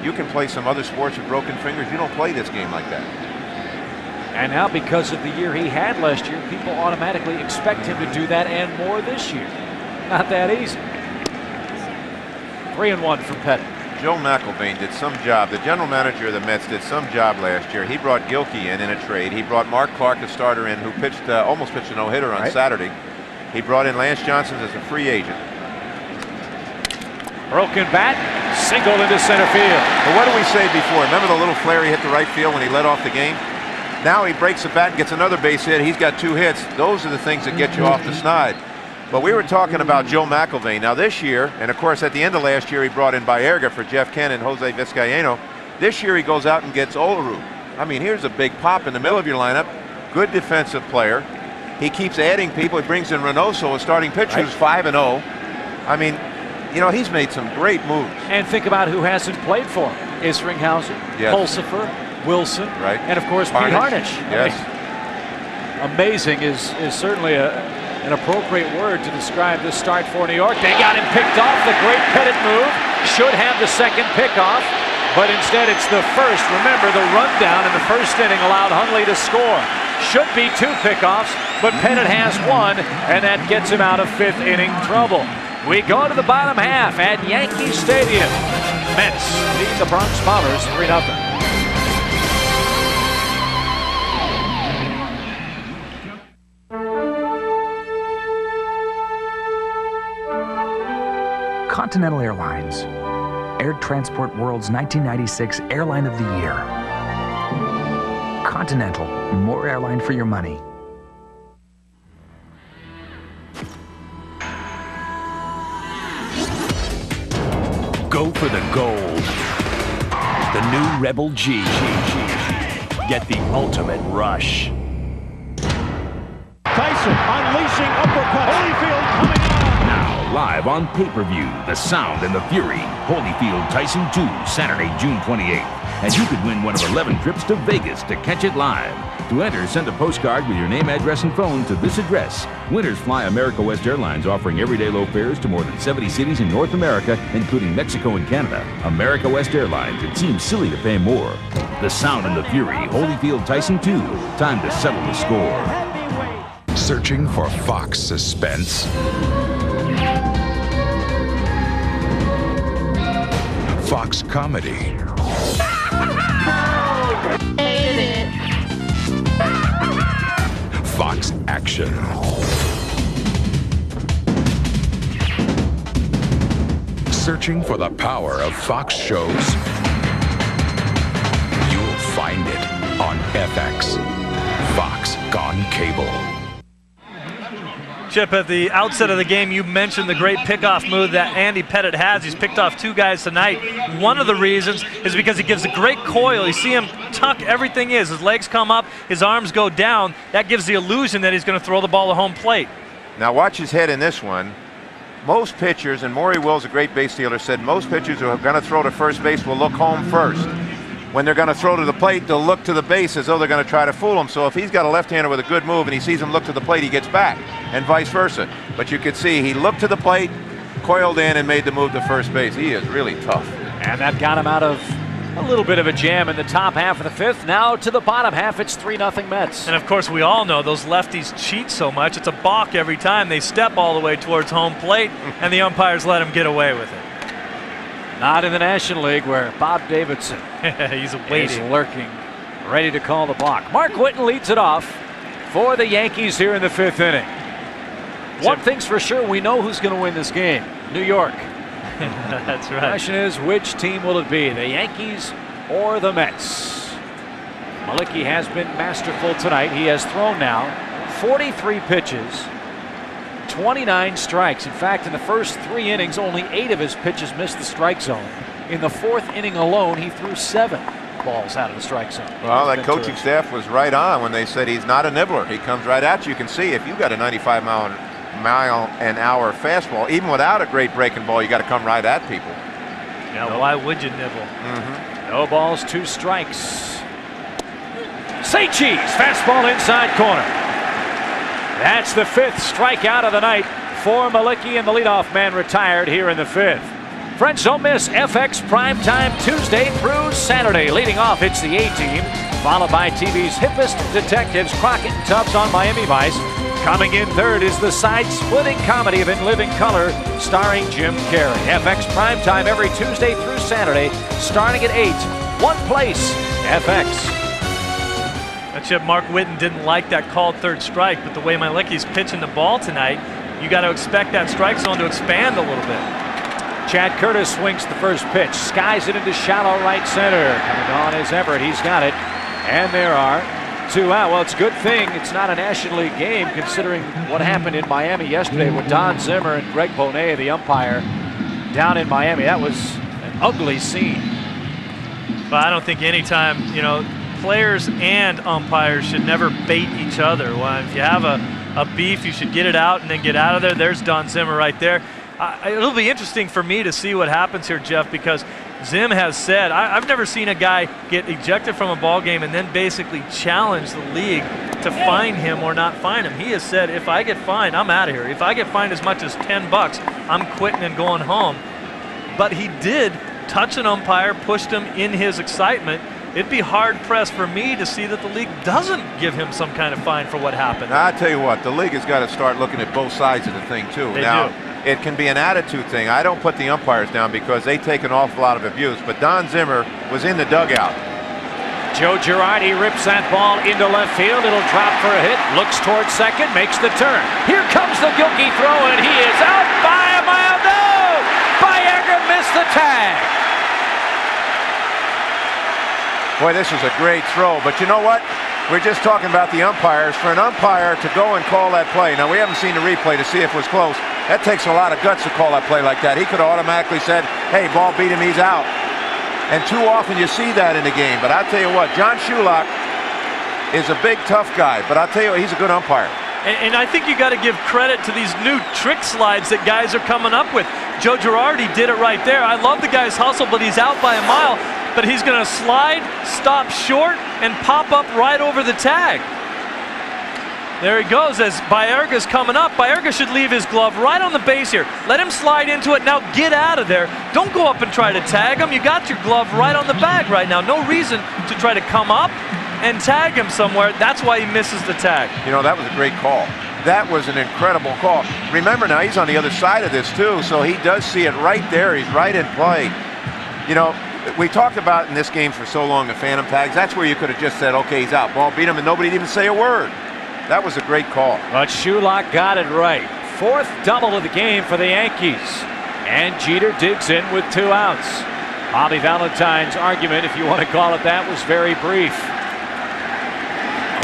B: You can play some other sports with broken fingers. You don't play this game like that.
E: And now, because of the year he had last year, people automatically expect him to do that and more this year. Not that easy. 3-1 from Pettitte.
B: Joe McIlvaine did some job. The general manager of the Mets did some job last year. He brought Gilkey in a trade. He brought Mark Clark, a starter, in who pitched almost pitched a no-hitter on Saturday. He brought in Lance Johnson as a free agent.
E: Broken bat, singled into center field.
B: But what did we say before? Remember the little flare he hit the right field when he led off the game? Now he breaks the bat and gets another base hit. He's got 2 hits. Those are the things that get you off the snide. But we were talking about Joe McIlvain. Now this year, and of course at the end of last year, he brought in Baerga for Jeff Ken and Jose Vizcaino. This year he goes out and gets Olaru. I mean, here's a big pop in the middle of your lineup. Good defensive player. He keeps adding people. He brings in Reynoso, a starting pitcher who's 5-0. I mean, you know, he's made some great moves.
E: And think about who hasn't played for him. Isringhausen, Pulsifer, Wilson, and of course Pete Harnish.
B: Yes.
E: Amazing is certainly an appropriate word to describe this start for New York. They got him picked off. The great Pettit move. Should have the second pickoff, but instead it's the first. Remember, the rundown in the first inning allowed Hundley to score. Should be 2 pickoffs, but Pettit has 1, and that gets him out of 5th inning trouble. We go to the bottom half at Yankee Stadium. Mets lead the Bronx Bombers 3-0.
K: Continental Airlines, Air Transport World's 1996 Airline of the Year. Continental, more airline for your money.
O: Go for the gold. The new Rebel G. Get the ultimate rush.
V: Tyson unleashing uppercut. Holyfield coming on.
D: Now, live on pay-per-view, the sound and the fury. Holyfield Tyson 2, Saturday, June 28th. And you could win one of 11 trips to Vegas to catch it live. To enter, send a postcard with your name, address, and phone to this address. Winners fly America West Airlines, offering everyday low fares to more than 70 cities in North America, including Mexico and Canada. America West Airlines, it seems silly to pay more. The sound and the fury, Holyfield Tyson 2. Time to settle the score.
O: Searching for Fox suspense? Fox comedy? Fox action? Searching for the power of Fox shows? You'll find it on FX. Fox Gone Cable.
F: Chip, at the outset of the game, you mentioned the great pickoff move that Andy Pettit has. He's picked off 2 guys tonight. One of the reasons is because he gives a great coil. You see him tuck everything is. His legs come up, his arms go down. That gives the illusion that he's going to throw the ball to home plate.
B: Now watch his head in this one. Most pitchers, and Maury Wills, a great base stealer, said most pitchers who are going to throw to first base will look home first. When they're going to throw to the plate, they'll look to the base as though they're going to try to fool him. So if he's got a left-hander with a good move and he sees him look to the plate, he gets back, and vice versa. But you could see he looked to the plate, coiled in, and made the move to first base. He is really tough.
E: And that got him out of a little bit of a jam in the top half of the 5th. Now to the bottom half, it's 3-0 Mets.
F: And of course, we all know those lefties cheat so much. It's a balk every time. They step all the way towards home plate, and the umpires let them get away with it.
E: Not in the National League, where Bob Davidson
F: he's waiting,
E: is lurking, ready to call the block. Mark Whitten leads it off for the Yankees here in the 5th inning. One thing's for sure, we know who's going to win this game. New York.
F: That's right.
E: The question is, which team will it be, the Yankees or the Mets? Malicki has been masterful tonight. He has thrown now 43 pitches, 29 strikes. In fact, in the first 3 innings, only 8 of his pitches missed the strike zone. In the 4th inning alone, he threw 7 balls out of the strike zone.
B: Well, that coaching staff was right on when they said he's not a nibbler. He comes right at you. You can see if you've got a 95-mile-an-hour fastball, even without a great breaking ball, you got to come right at people.
F: Now, why would you nibble?
E: No balls, 2 strikes. Say cheese, fastball inside corner. That's the 5th strikeout of the night for Malicki, and the leadoff man retired here in the 5th. Friends, don't miss FX Primetime Tuesday through Saturday. Leading off, it's the A-Team, followed by TV's hippest detectives, Crockett and Tubbs on Miami Vice. Coming in third is the side-splitting comedy of In Living Color, starring Jim Carrey. FX Primetime every Tuesday through Saturday, starting at 8. One place, FX.
F: Chip, Mark Whitten didn't like that called 3rd strike, but the way Malicki's pitching the ball tonight, you got to expect that strike zone to expand a little bit.
E: Chad Curtis swings the first pitch, skies it into shallow right center. Coming on is Everett, he's got it. And there are 2 out. Well, it's a good thing it's not a National League game considering what happened in Miami yesterday with Don Zimmer and Greg Bonet, the umpire, down in Miami. That was an ugly scene.
F: But I don't think anytime, players and umpires should never bait each other. Well, if you have a beef, you should get it out and then get out of there. There's Don Zimmer right there. It'll be interesting for me to see what happens here, Jeff, because Zim has said, I've never seen a guy get ejected from a ball game and then basically challenge the league to fine him or not fine him. He has said, if I get fined, I'm out of here. If I get fined as much as $10, I'm quitting and going home. But he did touch an umpire, pushed him in his excitement. It'd be hard-pressed for me to see that the league doesn't give him some kind of fine for what happened.
B: Now, I tell you what, the league has got to start looking at both sides of the thing, too.
F: They
B: now,
F: do.
B: It can be an attitude thing. I don't put the umpires down because they take an awful lot of abuse, but Don Zimmer was in the dugout.
E: Joe Girardi rips that ball into left field. It'll drop for a hit. Looks towards second, makes the turn. Here comes the Gilkey throw, and he is out by a mile. No! Baerga missed the tag.
B: Boy, this is a great throw, but you know what? We're just talking about the umpires. For an umpire to go and call that play, now we haven't seen the replay to see if it was close. That takes a lot of guts to call that play like that. He could have automatically said, hey, ball beat him, he's out. And too often you see that in the game. But I'll tell you what, John Shulock is a big, tough guy, but I'll tell you what, he's a good umpire.
F: And I think you got to give credit to these new trick slides that guys are coming up with. Joe Girardi did it right there. I love the guy's hustle, but he's out by a mile. But he's going to slide, stop short, and pop up right over the tag. There he goes as Baerga's coming up. Baerga should leave his glove right on the base here. Let him slide into it. Now get out of there. Don't go up and try to tag him. You got your glove right on the bag right now. No reason to try to come up and tag him somewhere. That's why he misses the tag.
B: You know, that was a great call. That was an incredible call. Remember now, he's on the other side of this too, so he does see it right there. He's right in play. You know, we talked about in this game for so long the phantom tags. That's where you could have just said, okay, he's out. Ball beat him, and nobody'd even say a word. That was a great call.
E: But Shulock got it right. Fourth double of the game for the Yankees. And Jeter digs in with 2 outs. Bobby Valentine's argument, if you want to call it that, was very brief.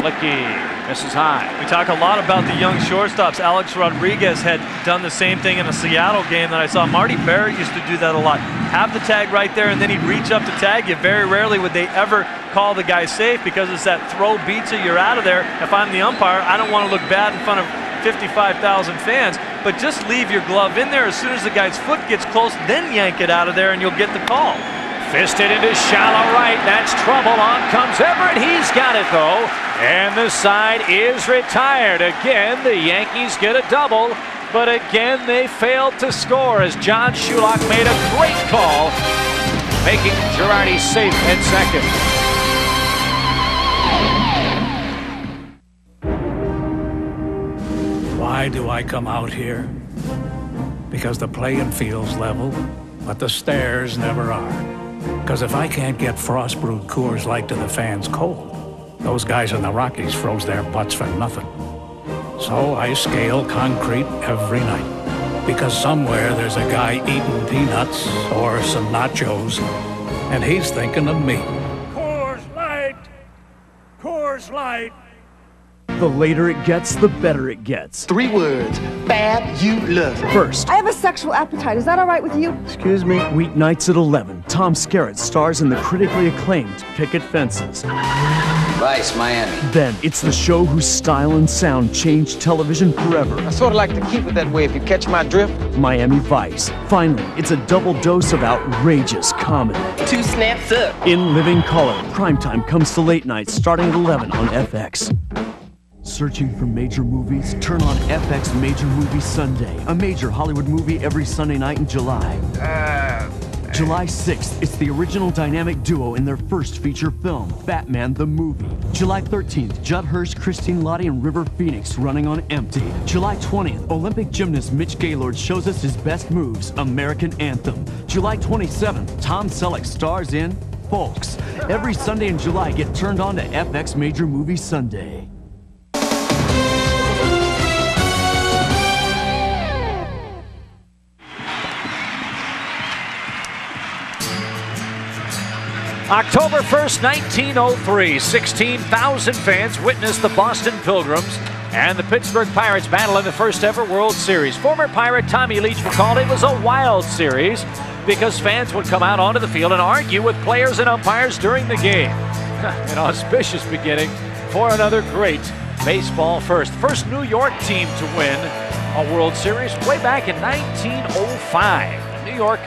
E: Licky misses high.
F: We talk a lot about the young shortstops. Alex Rodriguez had done the same thing in a Seattle game that I saw. Marty Barrett used to do that a lot. Have the tag right there, and then he'd reach up to tag you. Very rarely would they ever call the guy safe because it's that throw beats you, you're out of there. If I'm the umpire, I don't want to look bad in front of 55,000 fans, but just leave your glove in there. As soon as the guy's foot gets close, then yank it out of there and you'll get the call.
E: Fisted into shallow right. That's trouble. On comes Everett. He's got it, though. And the side is retired. Again, the Yankees get a double, but again, they failed to score as John Shulock made a great call, making Girardi safe at second.
A: Why do I come out here? Because the playing field's level, but the stairs never are. Because if I can't get frost-brewed Coors Light to the fans cold, those guys in the Rockies froze their butts for nothing. So I scale concrete every night. Because somewhere there's a guy eating peanuts or some nachos, and he's thinking of me.
V: Coors Light! Coors Light!
L: The later it gets, the better it gets.
U: 3 words. Fabulous.
L: First.
T: I have a sexual appetite. Is that all right with you?
L: Excuse me. Weeknights at 11. Tom Skerritt stars in the critically acclaimed Picket Fences.
N: Vice, Miami.
L: Then, it's the show whose style and sound changed television forever.
N: I sort of like to keep it that way if you catch my drift.
L: Miami Vice. Finally, it's a double dose of outrageous comedy.
N: 2 snaps up.
L: In living color, primetime comes to late night starting at 11 on FX. Searching for major movies? Turn on FX Major Movie Sunday, a major Hollywood movie every Sunday night in July. July 6th, it's the original dynamic duo in their first feature film, Batman the Movie. July 13th, Judd Hirsch, Christine Lottie, and River Phoenix running on empty. July 20th, Olympic gymnast Mitch Gaylord shows us his best moves, American Anthem. July 27th, Tom Selleck stars in Folks. Every Sunday in July, get turned on to FX Major Movie Sunday.
E: October 1st, 1903, 16,000 fans witnessed the Boston Pilgrims and the Pittsburgh Pirates battle in the first ever World Series. Former Pirate Tommy Leach recalled it was a wild series because fans would come out onto the field and argue with players and umpires during the game. An auspicious beginning for another great baseball first. First New York team to win a World Series way back in 1905. The New York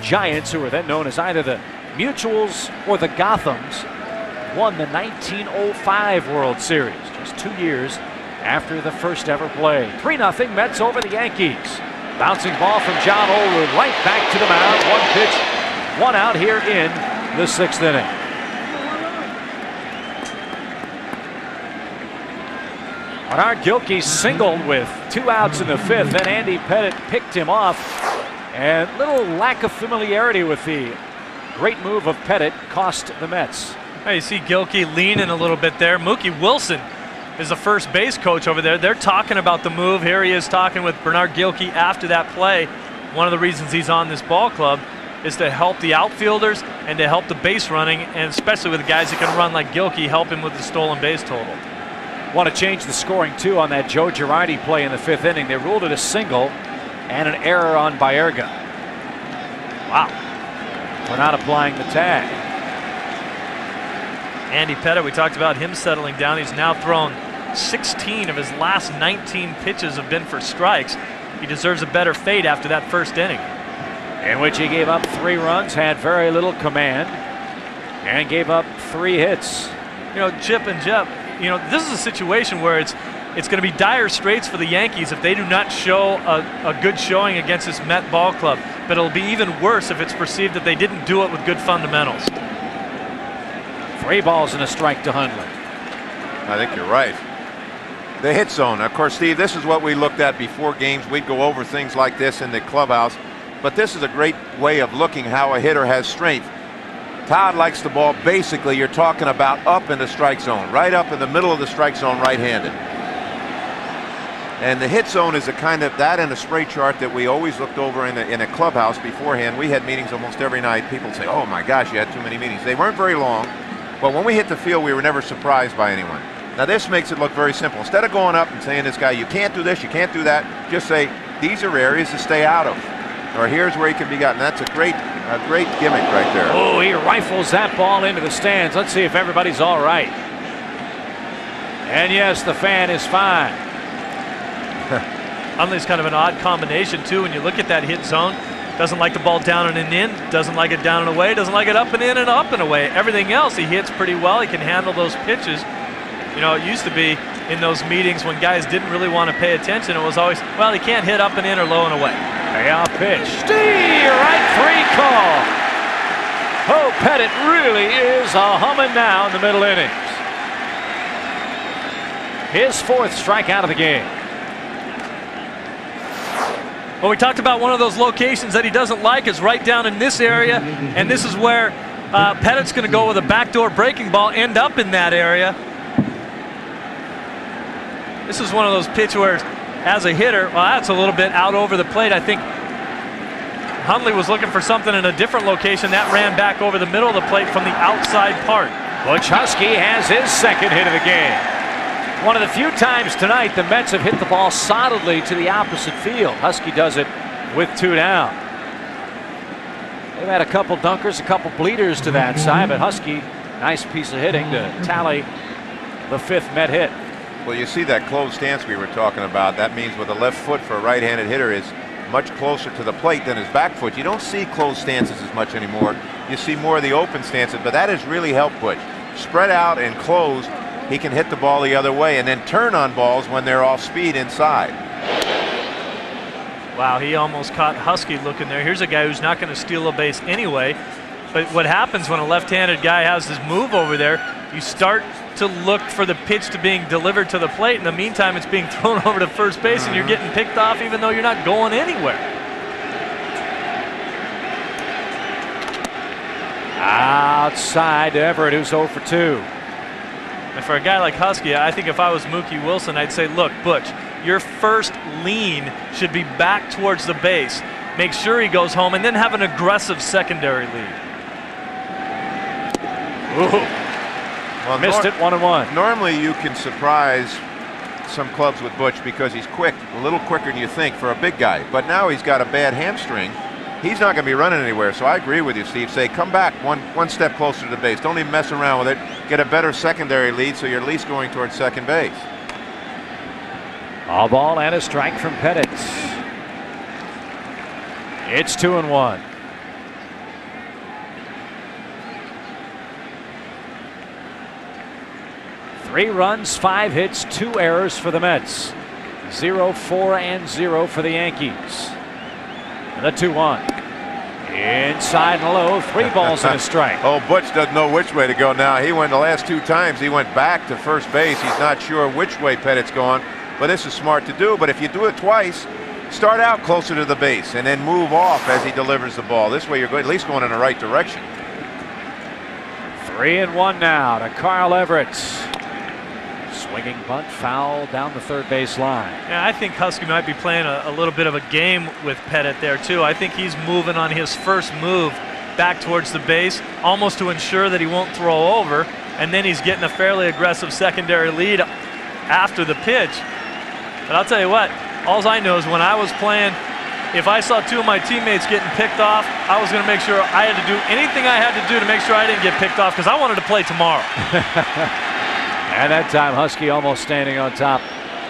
E: Giants, who were then known as either the Mutuals or the Gothams, won the 1905 World Series, just 2 years after the first ever play. 3-0 Mets over the Yankees. Bouncing ball from John Olerud right back to the mound. 1 pitch, 1 out here in the 6th inning. Bernard Gilkey singled with 2 outs in the 5th. Then Andy Pettit picked him off. And little lack of familiarity with the great move of Pettit cost the Mets.
F: Hey, you see Gilkey leaning a little bit there. Mookie Wilson is the first base coach over there. They're talking about the move. Here he is talking with Bernard Gilkey after that play. One of the reasons he's on this ball club is to help the outfielders and to help the base running, and especially with guys that can run like Gilkey, help him with the stolen base total.
E: Want to change the scoring too on that Joe Girardi play in the 5th inning. They ruled it a single and an error on Baerga. Wow. We're not applying the tag.
F: Andy Pettit, we talked about him settling down. He's now thrown 16 of his last 19 pitches have been for strikes. He deserves a better fate after that first inning,
E: in which he gave up 3 runs, had very little command, and gave up 3 hits.
F: You know, Chip and Jeff, you know, this is a situation where it's going to be dire straits for the Yankees if they do not show a good showing against this Met ball club. But it'll be even worse if it's perceived that they didn't do it with good fundamentals.
E: 3 balls and a strike to Hundley.
B: I think you're right. The hit zone. Of course, Steve, this is what we looked at before games. We'd go over things like this in the clubhouse. But this is a great way of looking how a hitter has strength. Todd likes the ball. Basically, you're talking about up in the strike zone, right up in the middle of the strike zone, right-handed. And the hit zone is a kind of that and a spray chart that we always looked over in a clubhouse beforehand. We had meetings almost every night. People say, oh my gosh, you had too many meetings. They weren't very long, but when we hit the field, we were never surprised by anyone. Now this makes it look very simple. Instead of going up and saying this guy, you can't do this, you can't do that, just say, these are areas to stay out of. Or here's where he can be gotten. That's a great gimmick right there.
E: Oh, he rifles that ball into the stands. Let's see if everybody's all right. And yes, the fan is fine.
F: Hundley's kind of an odd combination too when you look at that hit zone. Doesn't like the ball down and in, doesn't like it down and away, doesn't like it up and in and up and away. Everything else he hits pretty well. He can handle those pitches. You know, it used to be in those meetings when guys didn't really want to pay attention. It was always, well, he can't hit up and in or low and away.
E: Payoff pitch. Right 3 call. Oh, Pettit really is a humming now in the middle innings. His 4th strikeout of the game.
F: Well, we talked about one of those locations that he doesn't like is right down in this area, and this is where Pettit's going to go with a backdoor breaking ball, end up in that area. This is one of those pitches where, as a hitter, well, that's a little bit out over the plate. I think Hundley was looking for something in a different location. That ran back over the middle of the plate from the outside part.
E: Butch Husky has his 2nd hit of the game. One of the few times tonight the Mets have hit the ball solidly to the opposite field. Husky does it with 2 down. They've had a couple dunkers, a couple bleeders to that side, but Husky, nice piece of hitting to tally the 5th Met hit.
B: Well, you see that closed stance we were talking about. That means with a left foot for a right-handed hitter is much closer to the plate than his back foot. You don't see closed stances as much anymore. You see more of the open stances, but that has really helped Butch. Spread out and closed, he can hit the ball the other way and then turn on balls when they're off speed inside.
F: Wow, he almost caught Husky looking there. Here's a guy who's not going to steal a base anyway. But what happens when a left-handed guy has his move over there, you start to look for the pitch to being delivered to the plate. In the meantime, it's being thrown over to first base and you're getting picked off even though you're not going anywhere.
E: Outside to Everett, who's 0 for 2.
F: And for a guy like Husky, I think if I was Mookie Wilson, I'd say, look, Butch, your first lean should be back towards the base. Make sure he goes home and then have an aggressive secondary lead.
B: Well,
E: missed it, 1-1.
B: Normally you can surprise some clubs with Butch because he's quick, a little quicker than you think for a big guy. But now he's got a bad hamstring. He's not going to be running anywhere. So I agree with you, Steve. Say, come back one step closer to the base. Don't even mess around with it. Get a better secondary lead so you're at least going towards second base.
E: All ball and a strike from Pettit. It's 2-1. Three runs, 5 hits, 2 errors for the Mets. 0-4-0 for the Yankees. And the 2-1. Inside and low, 3 balls and a strike.
B: Oh, Butch doesn't know which way to go now. He went the last 2 times. He went back to first base. He's not sure which way Pettit's going, but this is smart to do. But if you do it twice, start out closer to the base and then move off as he delivers the ball. This way you're at least going in the right direction.
E: 3-1 now to Carl Everett. Swinging bunt, foul down the third base line.
F: Yeah, I think Husky might be playing a little bit of a game with Pettit there too. I think he's moving on his first move back towards the base, almost to ensure that he won't throw over, and then he's getting a fairly aggressive secondary lead after the pitch. But I'll tell you what, all I know is when I was playing, if I saw 2 of my teammates getting picked off, I was going to make sure I had to do anything I had to do to make sure I didn't get picked off because I wanted to play tomorrow.
E: And that time, Husky almost standing on top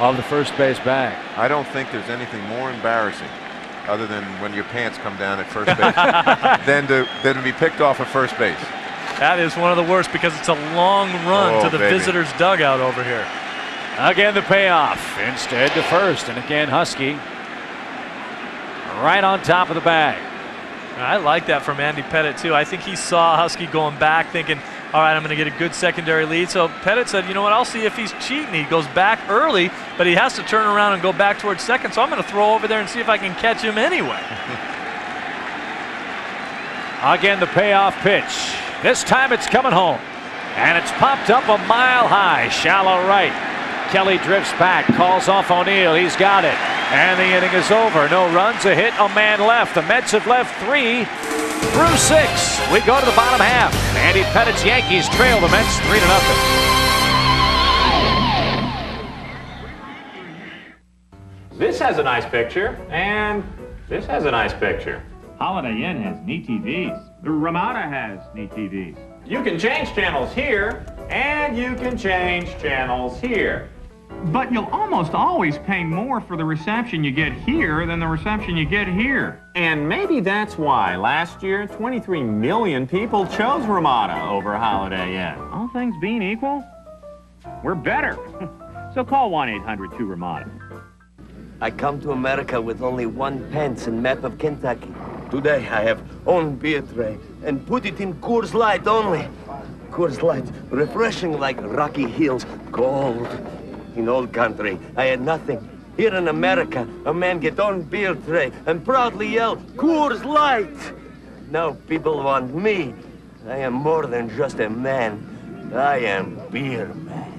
E: of the first base bag.
B: I don't think there's anything more embarrassing, other than when your pants come down at first base, than to be picked off at first base.
F: That is one of the worst because it's a long run to the visitors' dugout over here.
E: Again, the payoff. Instead to first, and again, Husky right on top of the bag.
F: I like that from Andy Pettit, too. I think he saw Husky going back thinking, all right, I'm going to get a good secondary lead. So Pettit said, you know what, I'll see if he's cheating. He goes back early, but he has to turn around and go back towards second. So I'm going to throw over there and see if I can catch him anyway.
E: Again, the payoff pitch. This time it's coming home. And it's popped up a mile high, shallow right. Kelly drifts back, calls off O'Neill. He's got it. And the inning is over. No runs, a hit, a man left. The Mets have left 3 through 6. We go to the bottom half. Andy Pettit's Yankees trail the Mets 3-0.
G: This has a nice picture, and this has a nice picture.
P: Holiday Inn has neat TVs. Ramada has neat TVs.
G: You can change channels here, and you can change channels here.
P: But you'll almost always pay more for the reception you get here than the reception you get here.
G: And maybe that's why last year 23 million people chose Ramada over Holiday Inn.
P: All things being equal, we're better. So call 1-800-2-RAMADA.
Q: I come to America with only 1 pence and map of Kentucky. Today I have own beer tray and put it in Coors Light only. Coors Light, refreshing like Rocky Hills, cold. In old country, I had nothing. Here in America, a man get on beer tray and proudly yell, Coors Light! Now people want me. I am more than just a man. I am beer man.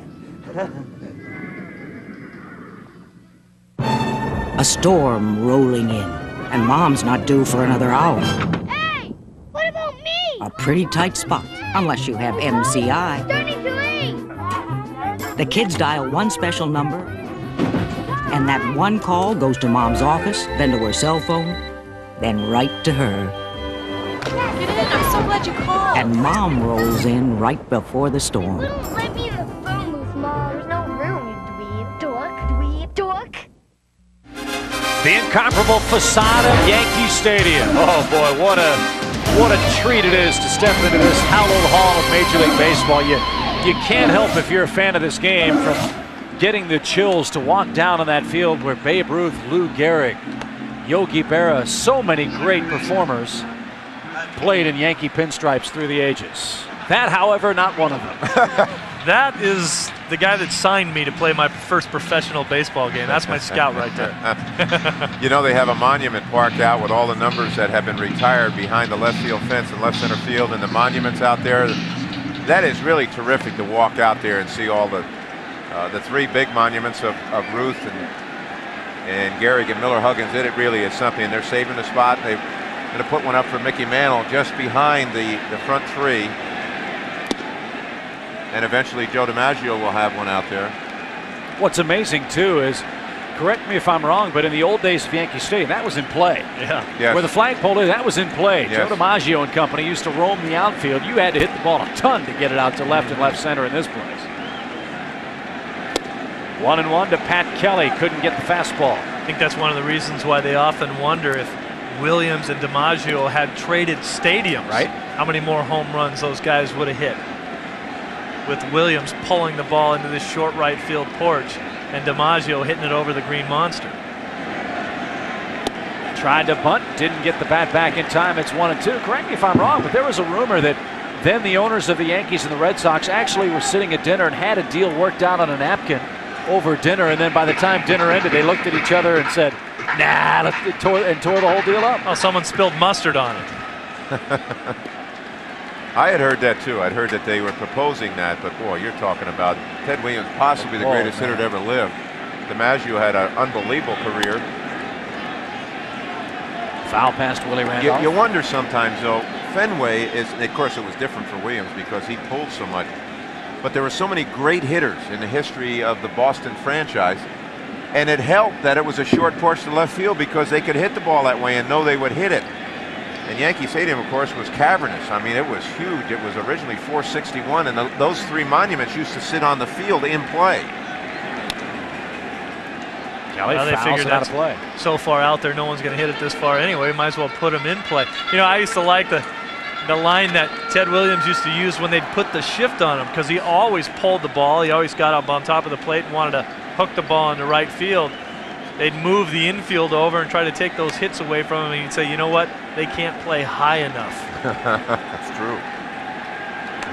W: A storm rolling in, and Mom's not due for another hour.
X: Hey, what about me?
W: A pretty tight spot, unless you have MCI.
X: Starting to rain.
W: The kids dial one special number, and that one call goes to Mom's office, then to her cell phone, then right to her.
X: Get in, I'm so glad you called.
W: And Mom rolls in right before the storm.
X: Wouldn't let me in the phone booth, Mom. There's no room, you dweeb. Dork.
E: The incomparable facade of Yankee Stadium. Oh boy, what a treat it is to step into this hallowed hall of Major League Baseball. You can't help, if you're a fan of this game, from getting the chills to walk down on that field where Babe Ruth, Lou Gehrig, Yogi Berra, so many great performers played in Yankee pinstripes through the ages. That, however, not one of them.
F: That is the guy that signed me to play my first professional baseball game. That's my scout right there.
B: You know, they have a monument parked out with all the numbers that have been retired behind the left field fence and left center field, and the monuments out there. That is really terrific to walk out there and see all the 3 big monuments of Ruth and Gehrig and Miller Huggins. It really is something, and they're saving the spot. They're going to put one up for Mickey Mantle just behind the front 3. And eventually Joe DiMaggio will have one out there.
E: What's amazing, too, is, correct me if I'm wrong, but in the old days of Yankee Stadium, that was in play.
F: Yeah.
B: Yes.
E: Where the flagpole is, that was in play.
B: Yes.
E: Joe DiMaggio and company used to roam the outfield. You had to hit the ball a ton to get it out to left and left center in this place. 1-1 to Pat Kelly. Couldn't get the fastball.
F: I think that's one of the reasons why they often wonder if Williams and DiMaggio had traded stadiums.
E: Right.
F: How many more home runs those guys would have hit. With Williams pulling the ball into this short right field porch and DiMaggio hitting it over the green monster.
E: Tried to bunt, didn't get the bat back in time. It's 1-2. Correct me if I'm wrong, but there was a rumor that then the owners of the Yankees and the Red Sox actually were sitting at dinner and had a deal worked out on a napkin over dinner, and then by the time dinner ended, they looked at each other and said, nah, and tore the whole deal up.
F: Oh, someone spilled mustard on it.
B: I had heard that too. I'd heard that they were proposing that, but boy, you're talking about Ted Williams, possibly the greatest hitter to ever live. DiMaggio had an unbelievable career.
E: Foul past Willie Randolph.
B: You wonder sometimes, though, Fenway is, of course, it was different for Williams because he pulled so much. But there were so many great hitters in the history of the Boston franchise, and it helped that it was a short porch to left field because they could hit the ball that way and know they would hit it. And Yankee Stadium, of course, was cavernous. I mean, it was huge. It was originally 461, and those three monuments used to sit on the field in play.
E: Kelly
F: they
E: fouls
F: figured
E: it out of play.
F: So far out there, no one's going to hit it this far anyway. Might as well put him in play. You know, I used to like the line that Ted Williams used to use when they'd put the shift on him, because he always pulled the ball. He always got up on top of the plate and wanted to hook the ball into right field. They'd move the infield over and try to take those hits away from him, and he'd say, you know what, they can't play high enough.
B: That's true.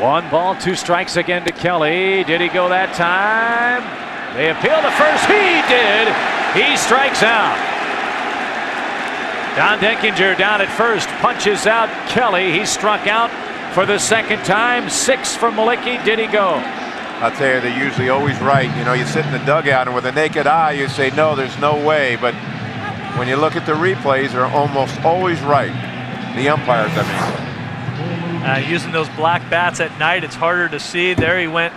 E: 1 ball, 2 strikes again to Kelly. Did he go that time? They appeal to first. He did. He strikes out. Don Denkinger down at first, punches out Kelly. He struck out for the second time. 6 for Malicki. Did he go?
B: I'll tell you, they're usually always right. You know, you sit in the dugout and with a naked eye, you say, no, there's no way. But when you look at the replays, they're almost always right. The umpires, I mean.
F: Using those black bats at night, it's harder to see. There he went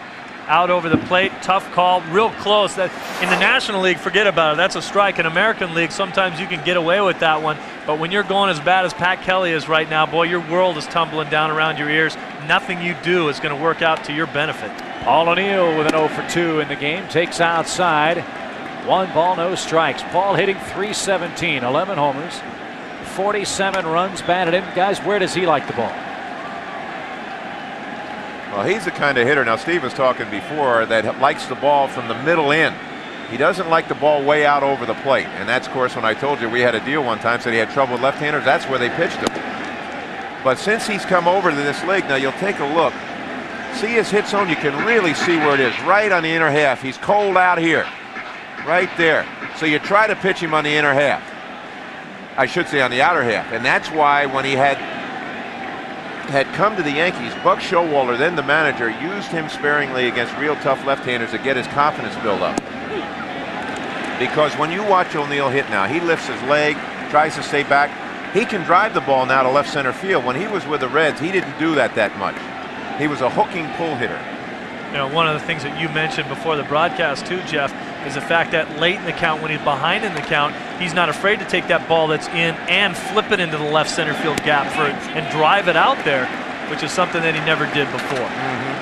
F: out over the plate. Tough call, real close. That in the National League, forget about it. That's a strike. In American League, sometimes you can get away with that one. But when you're going as bad as Pat Kelly is right now, boy, your world is tumbling down around your ears. Nothing you do is going to work out to your benefit.
E: Paul O'Neill with an 0 for 2 in the game. Takes outside. 1 ball, no strikes. Paul hitting .317, 11 homers, 47 runs batted in. Guys, where does he like the ball?
B: Well, he's the kind of hitter, now Steve was talking before, that likes the ball from the middle in. He doesn't like the ball way out over the plate. And that's, of course, when I told you we had a deal one time, said he had trouble with left-handers, that's where they pitched him. But since he's come over to this league, now you'll take a look. See his hit zone, you can really see where it is, right on the inner half. He's cold out here, right there. So you try to pitch him on the inner half. I should say on the outer half. And that's why when he had come to the Yankees, Buck Showalter, then the manager, used him sparingly against real tough left-handers to get his confidence built up. Because when you watch O'Neill hit now, he lifts his leg, tries to stay back. He can drive the ball now to left center field. When he was with the Reds, he didn't do that much. He was a hooking pull hitter.
F: You know, one of the things that you mentioned before the broadcast too, Jeff, is the fact that late in the count, when he's behind in the count, he's not afraid to take that ball that's in and flip it into the left center field gap and drive it out there, which is something that he never did before,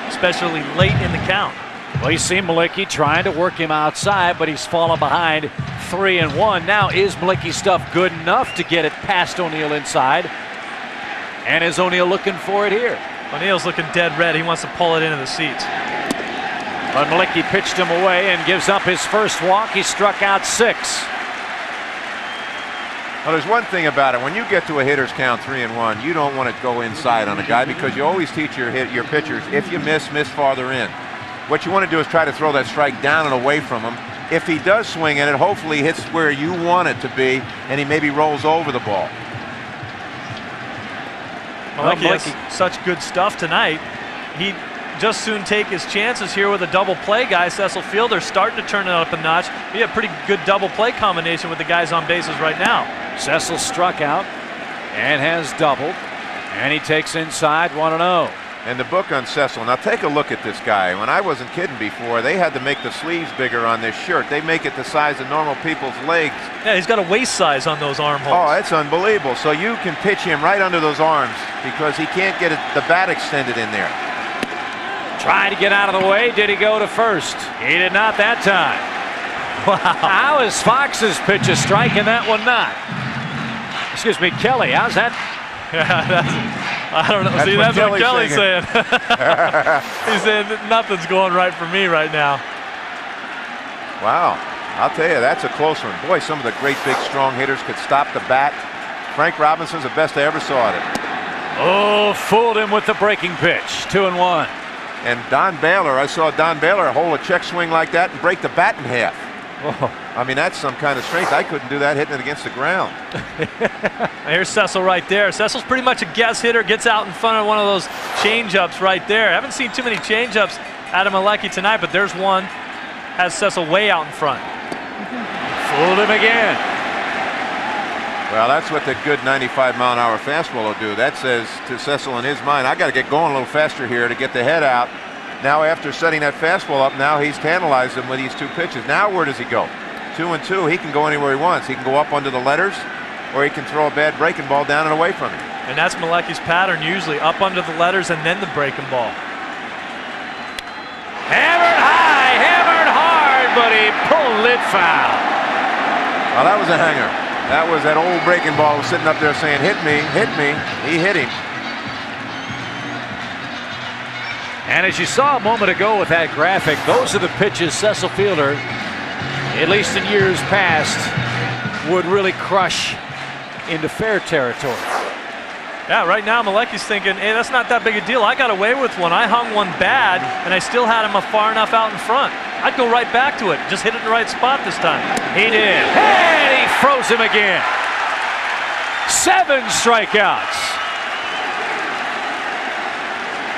F: especially late in the count.
E: Well, you see Malicki trying to work him outside, but he's fallen behind 3-1. Now, is Malicki's stuff good enough to get it past O'Neill inside? And is O'Neill looking for it here?
F: O'Neill's looking dead red. He wants to pull it into the seats.
E: But Malicki pitched him away and gives up his first walk. He struck out 6.
B: Well, there's one thing about it. When you get to a hitter's count 3-1, you don't want to go inside on a guy because you always teach your pitchers, if you miss farther in. What you want to do is try to throw that strike down and away from him. If he does swing at it, hopefully he hits where you want it to be, and he maybe rolls over the ball.
F: Malicki has such good stuff tonight. He just soon take his chances here with a double play guy. Cecil Fielder starting to turn it up a notch. He had a pretty good double play combination with the guys on bases right now.
E: Cecil struck out and has doubled, and he takes inside 1-0.
B: And the book on Cecil. Now take a look at this guy. When I wasn't kidding before, they had to make the sleeves bigger on this shirt. They make it the size of normal people's legs.
F: Yeah, he's got a waist size on those armholes.
B: Oh, that's unbelievable. So you can pitch him right under those arms because he can't get the bat extended in there.
E: Trying to get out of the way. Did he go to first? He did not that time.
F: Wow.
E: How is Fox's pitch a strike and that one not? Excuse me, Kelly, how's that?
F: I don't know. See, that's what Kelly's saying. He's saying that nothing's going right for me right now.
B: Wow. I'll tell you, that's a close one. Boy, some of the great big strong hitters could stop the bat. Frank Robinson's the best I ever saw at it.
E: Oh, fooled him with the breaking pitch. 2-1.
B: And Don Baylor, I saw Don Baylor hold a check swing like that and break the bat in half.
E: Oh.
B: I mean, that's some kind of strength. I couldn't do that hitting it against the ground.
F: Here's Cecil right there. Cecil's pretty much a guess hitter, gets out in front of one of those change-ups right there. I haven't seen too many change-ups out of Malecki tonight, but there's one. Has Cecil way out in front.
E: Fooled him again.
B: Well, that's what the good 95-mile-an-hour fastball will do. That says to Cecil in his mind, I got to get going a little faster here to get the head out. Now, after setting that fastball up, now he's tantalized him with these two pitches. Now, where does he go? 2-2. He can go anywhere he wants. He can go up under the letters, or he can throw a bad breaking ball down and away from him.
F: And that's Malecki's pattern usually, up under the letters and then the breaking ball.
E: Hammered high, hammered hard, but he pulled it foul.
B: Well, that was a hanger. That was that old breaking ball sitting up there saying, hit me, hit me. He hit him.
E: And as you saw a moment ago with that graphic, those are the pitches Cecil Fielder, at least in years past, would really crush into fair territory.
F: Yeah, right now Malecki's thinking, hey, that's not that big a deal. I got away with one. I hung one bad, and I still had him far enough out in front. I'd go right back to it. Just hit it in the right spot this time.
E: He did. And he froze him again. 7 strikeouts.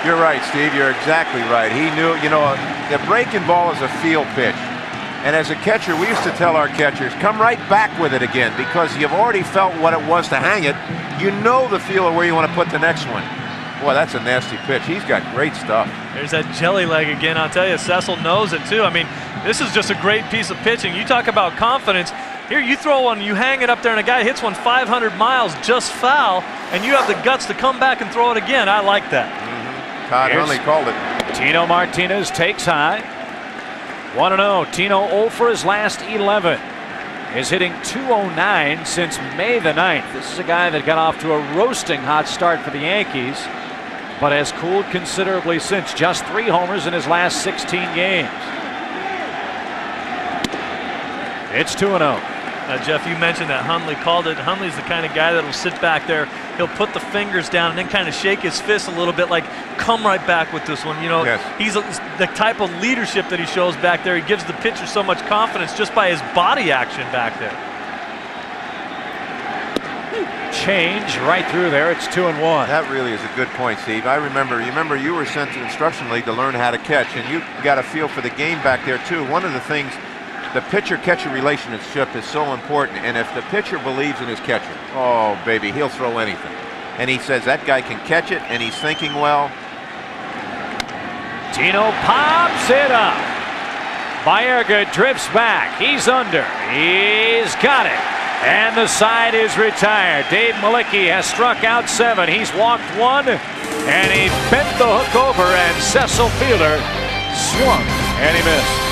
B: You're right, Steve. You're exactly right. He knew, you know, the breaking ball is a field pitch. And as a catcher, we used to tell our catchers, come right back with it again, because you've already felt what it was to hang it. You know the feel of where you want to put the next one. Boy, that's a nasty pitch. He's got great stuff.
F: There's that jelly leg again. I'll tell you, Cecil knows it too. I mean, this is just a great piece of pitching. You talk about confidence. Here, you throw one, you hang it up there, and a guy hits one 500 miles just foul, and you have the guts to come back and throw it again. I like that.
B: Todd Hundley called it.
E: Tino Martinez takes high. 1-0. Tino 0 for his last 11. Is hitting .209 since May the 9th. This is a guy that got off to a roasting hot start for the Yankees, but has cooled considerably since. Just 3 homers in his last 16 games. It's 2-0.
F: Jeff, you mentioned that Hundley called it. Hundley's the kind of guy that will sit back there. He'll put the fingers down and then kind of shake his fist a little bit like, come right back with this one. You know,
B: yes.
F: He's the type of leadership that he shows back there. He gives the pitcher so much confidence just by his body action back there.
E: Change right through there. It's 2-1.
B: That really is a good point, Steve. I remember, you were sent to Instruction League to learn how to catch, and you got a feel for the game back there, too. One of the things, the pitcher-catcher relationship is so important, and if the pitcher believes in his catcher, oh, baby, he'll throw anything. And he says that guy can catch it, and he's thinking well.
E: Tino pops it up. Baerga drifts back. He's under. He's got it. And the side is retired. Dave Malecki has struck out 7. He's walked 1, and he bent the hook over, and Cecil Fielder swung, and he missed.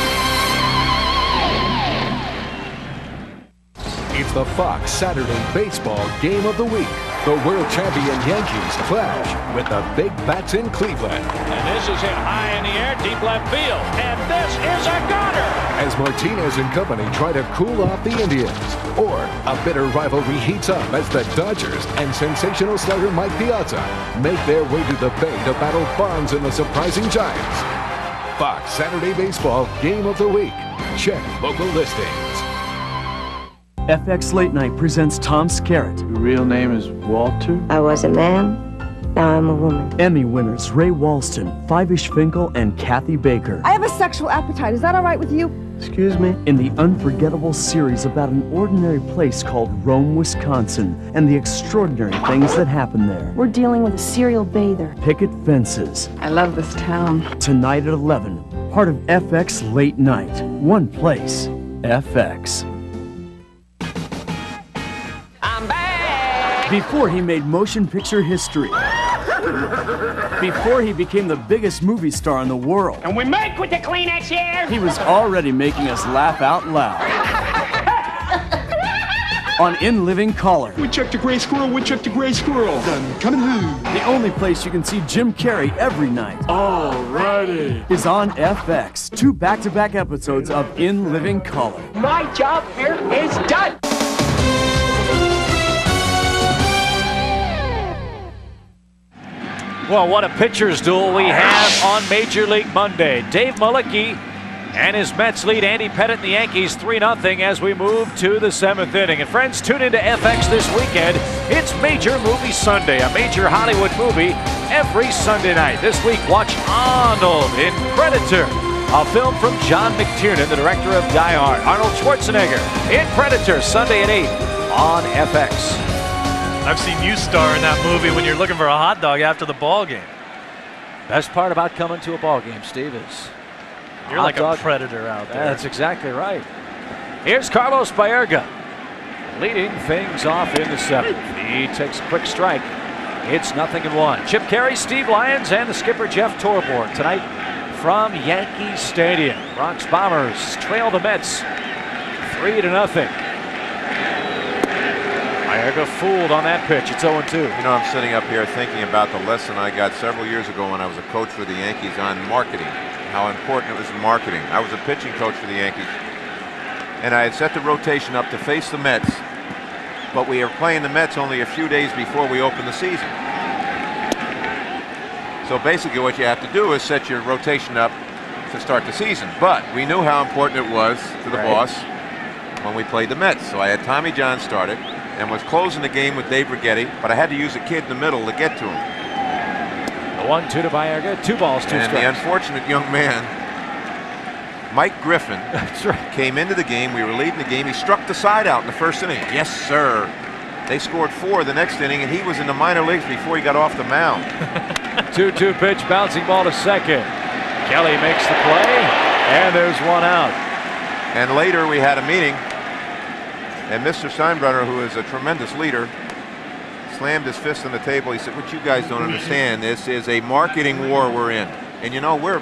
O: It's the Fox Saturday Baseball Game of the Week. The world champion Yankees clash with the Big Bats in Cleveland.
E: And this is hit high in the air, deep left field. And this is a goner.
O: As Martinez and company try to cool off the Indians. Or a bitter rivalry heats up as the Dodgers and sensational slugger Mike Piazza make their way to the Bay to battle Bonds and the surprising Giants. Fox Saturday Baseball Game of the Week. Check local listings.
L: FX Late Night presents Tom Skerritt.
U: Your real name is Walter?
H: I was a man, now I'm a woman.
L: Emmy winners Ray Walston, Five-ish Finkel, and Kathy Baker.
T: I have a sexual appetite. Is that all right with you?
L: Excuse me? In the unforgettable series about an ordinary place called Rome, Wisconsin, and the extraordinary things that happen there.
T: We're dealing with a serial bather.
L: Picket fences.
T: I love this town.
L: Tonight at 11, part of FX Late Night. One place, FX.
N: I'm back!
L: Before he made motion picture history. Before he became the biggest movie star in the world.
V: And we make with the Kleenex here!
L: He was already making us laugh out loud. On In Living Color.
U: Woodchuck the gray squirrel, Woodchuck the gray squirrel. Done coming home.
L: The only place you can see Jim Carrey every night.
U: Alrighty.
L: Is on FX. 2 back-to-back episodes of In Living Color.
V: My job here is done!
E: Well, what a pitcher's duel we have on Major League Monday. Dave Malicki and his Mets lead Andy Pettitte and the Yankees 3-0 as we move to the 7th inning. And friends, tune into FX this weekend. It's Major Movie Sunday, a major Hollywood movie every Sunday night. This week, watch Arnold in Predator, a film from John McTiernan, the director of Die Hard. Arnold Schwarzenegger in Predator, Sunday at 8 on FX.
F: I've seen you star in that movie when you're looking for a hot dog after the ball game.
E: Best part about coming to a ball game, Steve, is
F: you're like a predator out there.
E: That's exactly right. Here's Carlos Baerga leading things off in the 7th. He takes a quick strike. It's 0-1. Chip Carey, Steve Lyons, and the skipper Jeff Torborg tonight from Yankee Stadium. Bronx Bombers trail the Mets 3-0. Baerga fooled on that pitch. It's 0-2.
B: You know, I'm sitting up here thinking about the lesson I got several years ago when I was a coach for the Yankees on marketing, how important it was in marketing. I was a pitching coach for the Yankees, and I had set the rotation up to face the Mets, but we were playing the Mets only a few days before we opened the season. So basically what you have to do is set your rotation up to start the season. But we knew how important it was to the boss when we played the Mets. So I had Tommy John started and was closing the game with Dave Righetti, but I had to use a kid in the middle to get to him.
E: The 1-2 to Baerga, 2 balls, 2 strikes.
B: And the unfortunate young man, Mike Griffin, came into the game. We were leading the game. He struck the side out in the 1st inning. Yes, sir. They scored 4 the next inning, and he was in the minor leagues before he got off the mound.
E: 2-2 pitch, bouncing ball to second. Kelly makes the play, and there's 1 out.
B: And later we had a meeting, and Mr. Steinbrenner, who is a tremendous leader, slammed his fist on the table. He said, "What you guys don't understand, this is a marketing war we're in. And you know, we're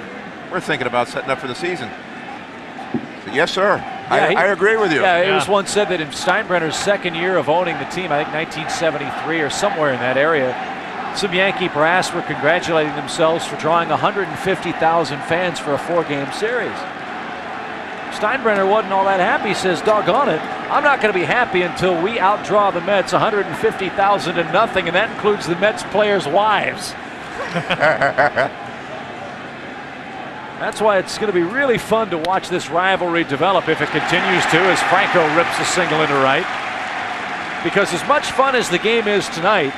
B: thinking about setting up for the season." I said, "Yes, sir.
E: Yeah,
B: I agree with you."
E: Yeah, it was once said that in Steinbrenner's 2nd year of owning the team, I think 1973 or somewhere in that area, some Yankee brass were congratulating themselves for drawing 150,000 fans for a 4-game series. Steinbrenner wasn't all that happy. He says, "Doggone it, I'm not going to be happy until we outdraw the Mets 150,000 to nothing, and that includes the Mets players' wives." That's why it's going to be really fun to watch this rivalry develop if it continues to, as Franco rips a single into right. Because as much fun as the game is tonight,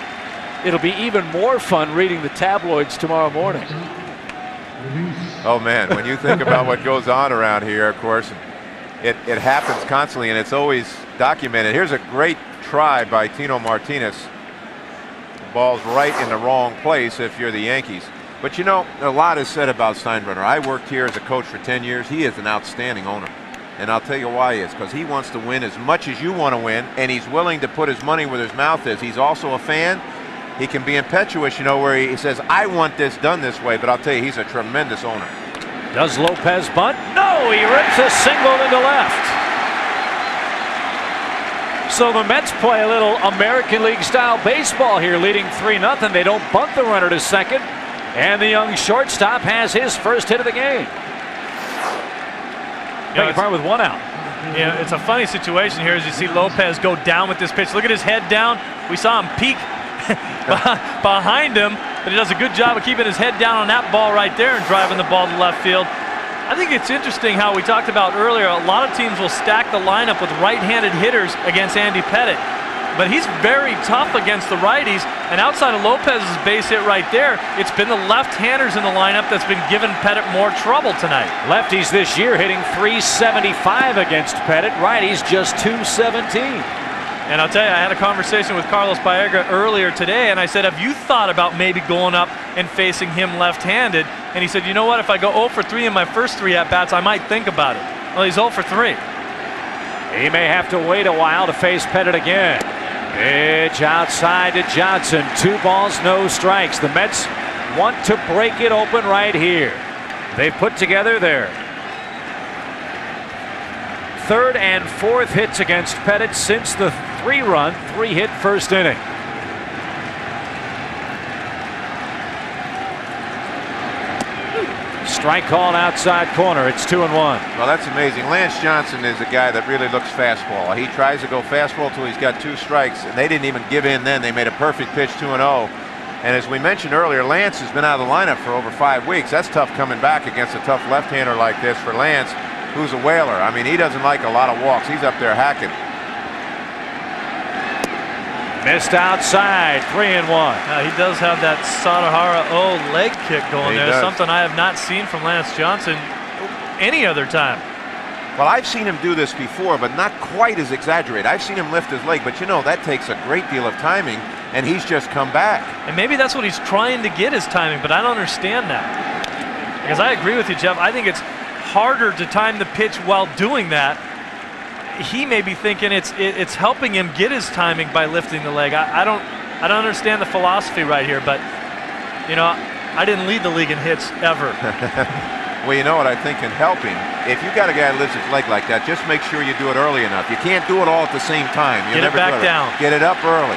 E: it'll be even more fun reading the tabloids tomorrow morning.
B: Oh man, when you think about what goes on around here, of course, it happens constantly and it's always documented. Here's a great try by Tino Martinez. The ball's right in the wrong place if you're the Yankees. But you know, a lot is said about Steinbrenner. I worked here as a coach for 10 years. He is an outstanding owner. And I'll tell you why he is, because he wants to win as much as you want to win, and he's willing to put his money where his mouth is. He's also a fan. He can be impetuous, you know, where he says, "I want this done this way," but I'll tell you, he's a tremendous owner.
E: Does Lopez bunt? No, he rips a single into left. So the Mets play a little American League style baseball here, leading 3-0. They don't bunt the runner to second, and the young shortstop has his first hit of the game. With 1 out.
F: Yeah, it's a funny situation here as you see Lopez go down with this pitch. Look at his head down. We saw him peek behind him, but he does a good job of keeping his head down on that ball right there and driving the ball to left field. I think it's interesting how we talked about earlier, a lot of teams will stack the lineup with right-handed hitters against Andy Pettitte. but he's very tough against the righties. And outside of Lopez's base hit right there, it's been the left-handers in the lineup that's been giving Pettit more trouble tonight.
E: Lefties this year hitting .375 against Pettit. Righties just .217.
F: And I'll tell you, I had a conversation with Carlos Baerga earlier today, and I said, have you thought about maybe going up and facing him left-handed? And he said, you know what, if I go 0 for 3 in my first 3 at-bats, I might think about it. Well, he's 0 for 3.
E: He may have to wait a while to face Pettit again. Pitch outside to Johnson. 2 balls, no strikes. The Mets want to break it open right here. They've put together their 3rd and 4th hits against Pettit since the 3-run, 3-hit first inning. Strike called outside corner. It's 2-1.
B: Well, that's amazing. Lance Johnson is a guy that really looks fastball. He tries to go fastball till he's got 2 strikes, and they didn't even give in then. They made a perfect pitch, 2-0. And as we mentioned earlier, Lance has been out of the lineup for over 5 weeks. That's tough coming back against a tough left-hander like this for Lance, who's a whaler. I mean, he doesn't like a lot of walks. He's up there hacking.
E: Missed outside, 3-1.
F: He does have that Sadahara leg kick going there.
B: Does.
F: Something I have not seen from Lance Johnson any other time.
B: Well, I've seen him do this before, but not quite as exaggerated. I've seen him lift his leg, but you know, that takes a great deal of timing, and he's just come back.
F: And maybe that's what he's trying to get, his timing, but I don't understand that. Because I agree with you, Jeff. I think it's harder to time the pitch while doing that. He may be thinking it's helping him get his timing by lifting the leg. I don't understand the philosophy right here, but you know, I didn't lead the league in hits ever.
B: Well, you know what I think can help him? If you got a guy that lifts his leg like that, just make sure you do it early enough. You can't do it all at the same time.
F: Get it back down.
B: Get it up early.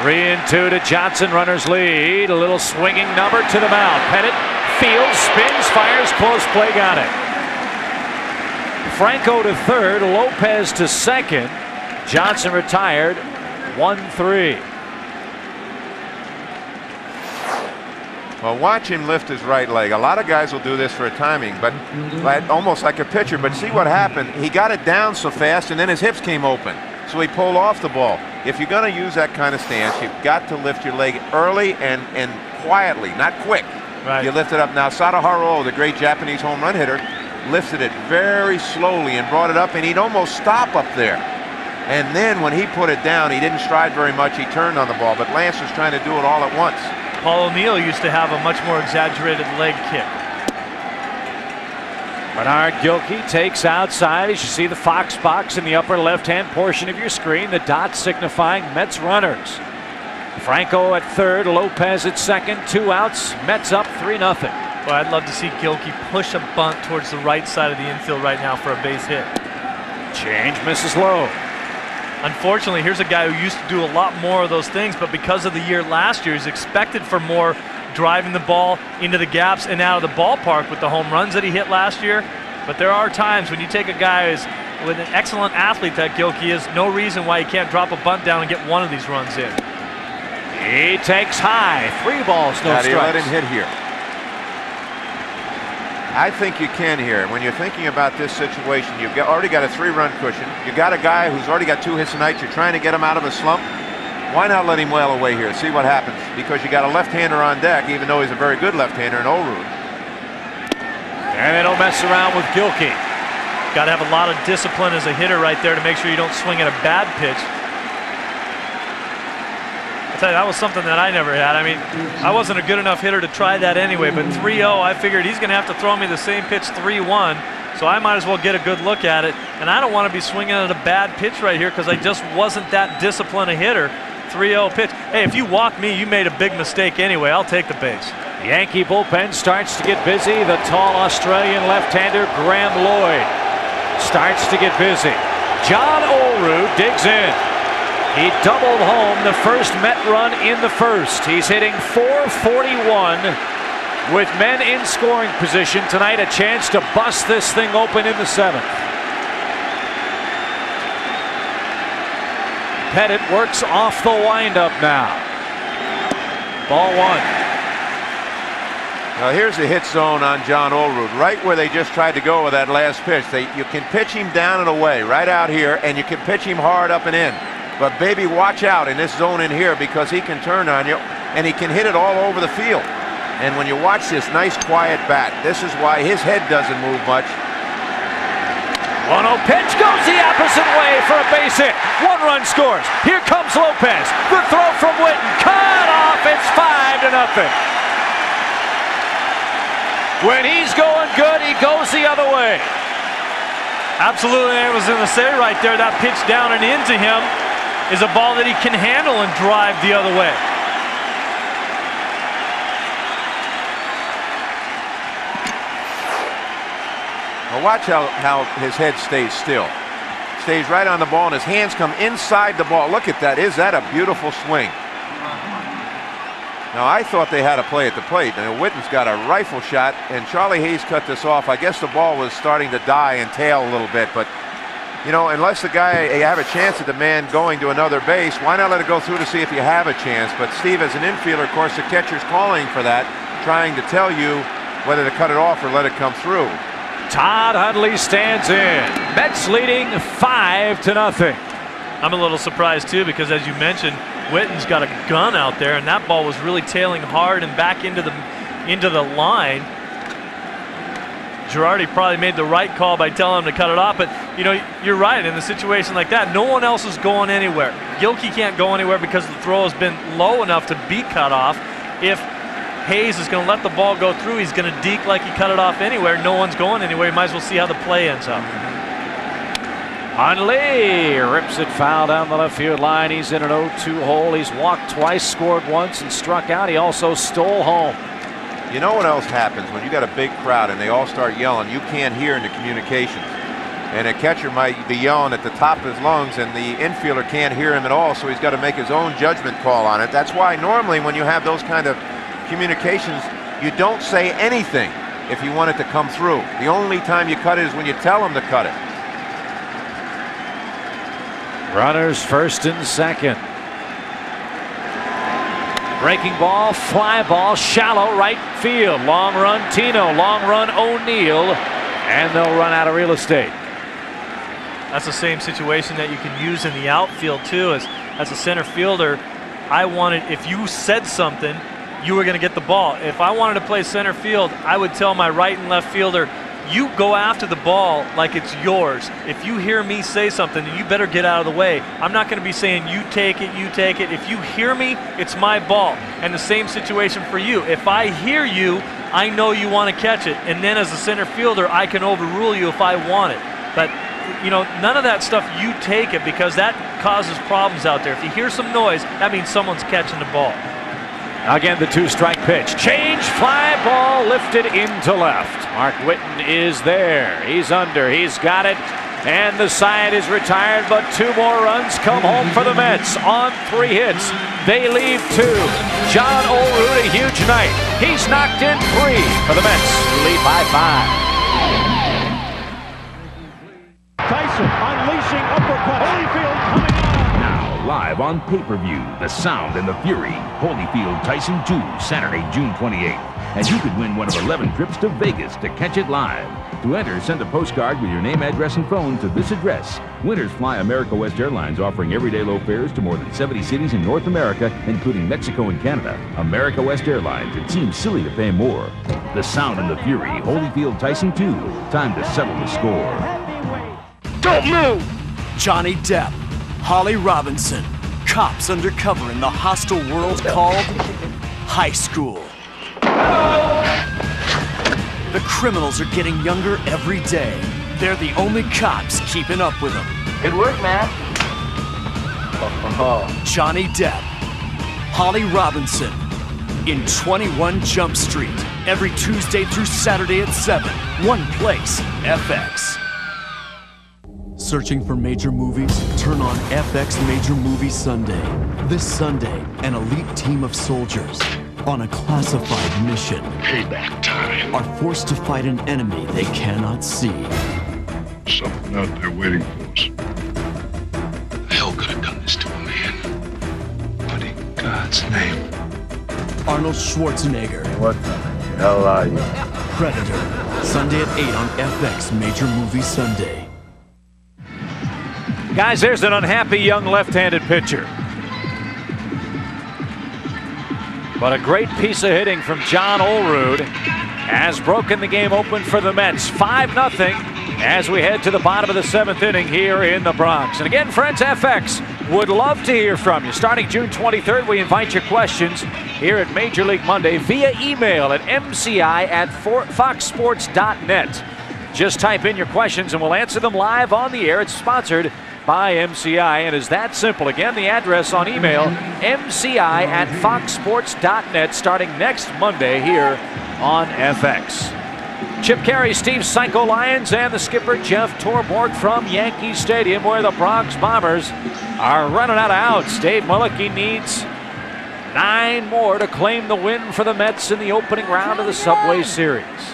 E: 3-2 to Johnson. Runners lead. A little swinging number to the mound. Pettit fields, spins, fires, close play, got it. Franco to 3rd, Lopez to 2nd. Johnson retired, 1-3.
B: Well, watch him lift his right leg. A lot of guys will do this for a timing, but almost like a pitcher. But see what happened? He got it down so fast, and then his hips came open. So he pulled off the ball. If you're going to use that kind of stance, you've got to lift your leg early and quietly, not quick.
F: Right.
B: You lift it up. Now, Sadahara, the great Japanese home run hitter, lifted it very slowly and brought it up, and he'd almost stop up there. And then when he put it down, he didn't stride very much. He turned on the ball, but Lance was trying to do it all at once.
F: Paul O'Neill used to have a much more exaggerated leg kick.
E: Bernard Gilkey takes outside. As you see the Fox box in the upper left-hand portion of your screen, the dot signifying Mets runners. Franco at 3rd, Lopez at 2nd, 2 outs. Mets up 3-0.
F: Well, I'd love to see Gilkey push a bunt towards the right side of the infield right now for a base hit.
E: Change misses low.
F: Unfortunately, here's a guy who used to do a lot more of those things, but because of the year last year, he's expected for more, driving the ball into the gaps and out of the ballpark with the home runs that he hit last year. But there are times when you take a guy who's with an excellent athlete that Gilkey is, no reason why he can't drop a bunt down and get one of these runs in.
E: He takes high. 3 balls, no strikes.
B: Let him hit here. I think you can here. When you're thinking about this situation, you've already got a 3-run cushion. You got a guy who's already got 2 hits tonight. You're trying to get him out of a slump. Why not let him wail away here? See what happens. Because you got a left-hander on deck, even though he's a very good left-hander in Olrud.
E: And they don't mess around with Gilkey.
F: Got to have a lot of discipline as a hitter right there to make sure you don't swing at a bad pitch. I'll tell you, that was something that I never had. I mean, I wasn't a good enough hitter to try that anyway, but 3-0, I figured he's going to have to throw me the same pitch 3-1, so I might as well get a good look at it. And I don't want to be swinging at a bad pitch right here because I just wasn't that disciplined a hitter. 3-0 pitch. Hey, if you walk me, you made a big mistake anyway. I'll take the base.
E: The Yankee bullpen starts to get busy. The tall Australian left-hander Graham Lloyd starts to get busy. John Olrud digs in. He doubled home the first Met run in the first. He's hitting .441 with men in scoring position tonight. A chance to bust this thing open in the 7th. Pettit works off the windup now. Ball 1.
B: Now here's the hit zone on John Olrud, right where they just tried to go with that last pitch. You can pitch him down and away, right out here, and you can pitch him hard up and in. But baby, watch out in this zone in here because he can turn on you and he can hit it all over the field. And when you watch this nice quiet bat, this is why his head doesn't move much.
E: 1-0 pitch goes the opposite way for a base hit. 1 run scores. Here comes Lopez. The throw from Witten. Cut off. It's 5-0. When he's going good, he goes the other way.
F: Absolutely, I was going to say right there, that pitch down and into him is a ball that he can handle and drive the other way.
B: Well, watch how his head stays still. Stays right on the ball, and his hands come inside the ball. Look at that. Is that a beautiful swing? Now, I thought they had a play at the plate, and Witten's got a rifle shot, and Charlie Hayes cut this off. I guess the ball was starting to die and tail a little bit, but, you know, unless the guy, you have a chance at the man going to another base, why not let it go through to see if you have a chance? But Steve, as an infielder, of course, the catcher's calling for that, trying to tell you whether to cut it off or let it come through.
E: Todd Hundley stands in. Mets leading 5-0.
F: I'm a little surprised too because, as you mentioned, Witten's got a gun out there, and that ball was really tailing hard and back into the line. Girardi probably made the right call by telling him to cut it off, but you know, you're right. In a situation like that, no one else is going anywhere. Gilkey can't go anywhere because the throw has been low enough to be cut off. If Hayes is going to let the ball go through, he's going to deke like he cut it off anywhere. No one's going anywhere. You might as well see how the play ends up.
E: Hundley rips it foul down the left field line. He's in an 0-2 hole. He's walked twice, scored once, and struck out. He also stole home.
B: You know what else happens when you got a big crowd and they all start yelling? You can't hear in the communications. And a catcher might be yelling at the top of his lungs, and the infielder can't hear him at all, so he's got to make his own judgment call on it. That's why normally when you have those kind of communications, you don't say anything if you want it to come through. The only time you cut it is when you tell them to cut it.
E: Runners first and second. Breaking ball, fly ball, shallow right field. Long run Tino, long run O'Neill, and they'll run out of real estate.
F: That's the same situation that you can use in the outfield too. As a center fielder, I wanted, if you said something, you were going to get the ball. If I wanted to play center field, I would tell my right and left fielder, you go after the ball like it's yours. If you hear me say something, you better get out of the way. I'm not going to be saying you take it, you take it. If you hear me, it's my ball. And the same situation for you. If I hear you, I know you want to catch it. And then as a center fielder, I can overrule you if I want it. But, you know, none of that stuff, you take it, because that causes problems out there. If you hear some noise, that means someone's catching the ball.
E: Again, the 2-strike pitch. Change, fly ball lifted into left. Mark Witten is there. He's under. He's got it. And the side is retired, but 2 more runs come home for the Mets on 3 hits. They leave 2. John Olerud, a huge night. He's knocked in 3 for the Mets, who lead by 5.
V: Tyson unleashing uppercut. Holyfield coming on.
D: Now, live on pay-per-view, the sound and the fury. Holyfield Tyson 2, Saturday, June 28th. And you could win one of 11 trips to Vegas to catch it live. To enter, send a postcard with your name, address, and phone to this address. Winners fly America West Airlines, offering everyday low fares to more than 70 cities in North America, including Mexico and Canada. America West Airlines. It seems silly to pay more. The sound and the fury. Holyfield Tyson 2. Time to settle the score.
L: Don't move! Johnny Depp, Holly Robinson, cops undercover in the hostile world called high school. The criminals are getting younger every day. They're the only cops keeping up with them.
N: Good work, man.
L: Johnny Depp, Holly Robinson, in 21 Jump Street, every Tuesday through Saturday at 7. One place, FX. Searching for major movies? Turn on FX Major Movie Sunday. This Sunday, an elite team of soldiers on a classified mission.
I: Payback time.
L: Are forced to fight an enemy they cannot see.
I: Something out there waiting for us. The hell could have done this to a man? But in God's name.
L: Arnold Schwarzenegger.
I: What the hell are you?
L: Predator. Sunday at 8 on FX Major Movie Sunday.
E: Guys, there's an unhappy young left-handed pitcher. But a great piece of hitting from John Olerud has broken the game open for the Mets. 5-0 as we head to the bottom of the 7th inning here in the Bronx. And again, friends, FX would love to hear from you. Starting June 23rd, we invite your questions here at Major League Monday via email at mci@foxsports.net. Just type in your questions and we'll answer them live on the air. It's sponsored by MCI and is that simple. Again, the address on email, mci@foxsports.net, starting next Monday here on FX. Chip Carey, Steve Psycho Lyons, and the skipper Jeff Torborg from Yankee Stadium, where the Bronx Bombers are running out of outs. Dave Mullicky needs 9 more to claim the win for the Mets in the opening round of the Subway Series.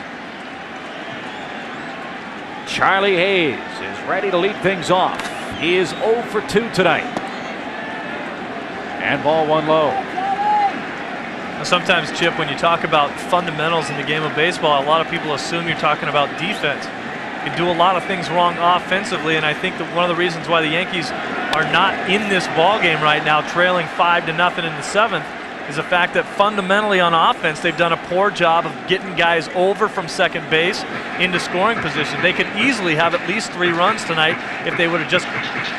E: Charlie Hayes is ready to lead things off. He is 0 for 2 tonight. And ball 1 low.
F: Sometimes, Chip, when you talk about fundamentals in the game of baseball, a lot of people assume you're talking about defense. You can do a lot of things wrong offensively, and I think that one of the reasons why the Yankees are not in this ball game right now, trailing 5-0 in the 7th, is the fact that fundamentally on offense, they've done a poor job of getting guys over from second base into scoring position. They could easily have at least 3 runs tonight if they would have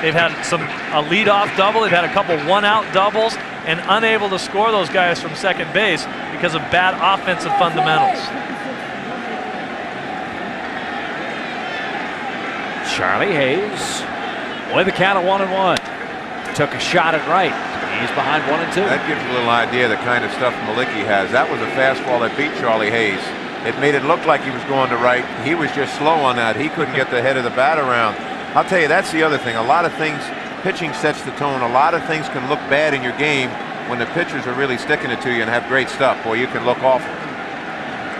F: they've had a leadoff double, they've had a couple one-out doubles, and unable to score those guys from second base because of bad offensive fundamentals.
E: Charlie Hayes with a count of 1-1. Took a shot at right. He's behind 1-2.
B: That gives you a little idea of the kind of stuff Mullicky has. That was a fastball that beat Charlie Hayes. It made it look like he was going to right. He was just slow on that. He couldn't get the head of the bat around. I'll tell you, that's the other thing. A lot of things, pitching sets the tone. A lot of things can look bad in your game when the pitchers are really sticking it to you and have great stuff. Boy, you can look awful.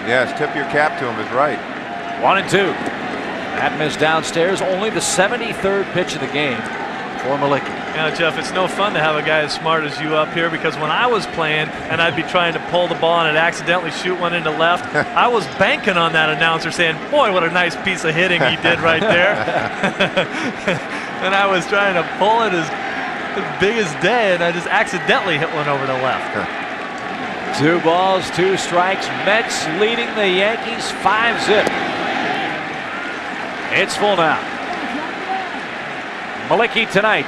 B: Yes, tip your cap to him is right.
E: 1-2. That missed downstairs. Only the 73rd pitch of the game for Mullicky.
F: You know, Jeff, it's no fun to have a guy as smart as you up here, because when I was playing and I'd be trying to pull the ball and I'd accidentally shoot one into left, I was banking on that announcer saying, boy, what a nice piece of hitting he did right there. And I was trying to pull it as big as day, and I just accidentally hit one over the left.
E: 2 balls, 2 strikes. Mets leading the Yankees 5-0. It's full now. Mullicky tonight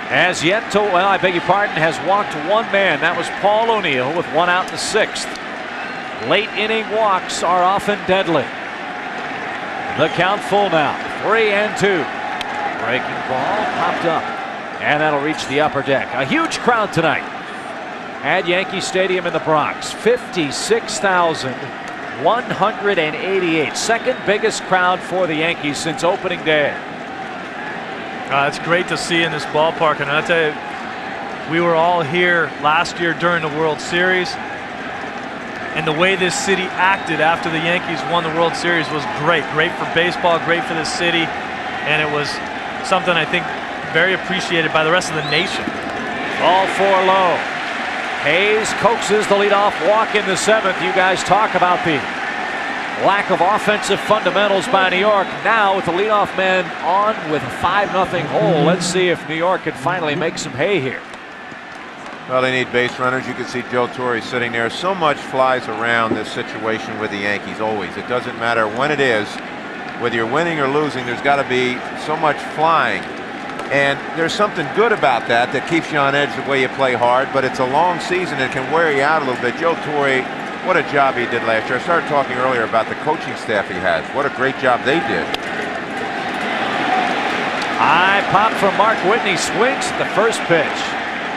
E: has yet to, well, I beg your pardon, has walked 1 man. That was Paul O'Neill with 1 out in the 6th. Late inning walks are often deadly. The count full now. 3-2. Breaking ball popped up, and that'll reach the upper deck. A huge crowd tonight at Yankee Stadium in the Bronx. 56,188. Second biggest crowd for the Yankees since opening day.
F: It's great to see in this ballpark, and I'll tell you, we were all here last year during the World Series, and the way this city acted after the Yankees won the World Series was great. Great for baseball, great for the city, and it was something I think very appreciated by the rest of the nation.
E: Ball 4 low. Hayes coaxes the leadoff walk in the 7th. You guys talk about the lack of offensive fundamentals by New York. Now with the leadoff man on with a 5-0 hole. Let's see if New York can finally make some hay here.
B: Well, they need base runners. You can see Joe Torre sitting there. So much flies around this situation with the Yankees always. It doesn't matter when it is. Whether you're winning or losing, there's got to be so much flying. And there's something good about that keeps you on edge the way you play hard, but it's a long season. It can wear you out a little bit. Joe Torre, what a job he did last year. I started talking earlier about the coaching staff he has. What a great job they did.
E: High pop from Mark Whitney. Swings at the first pitch.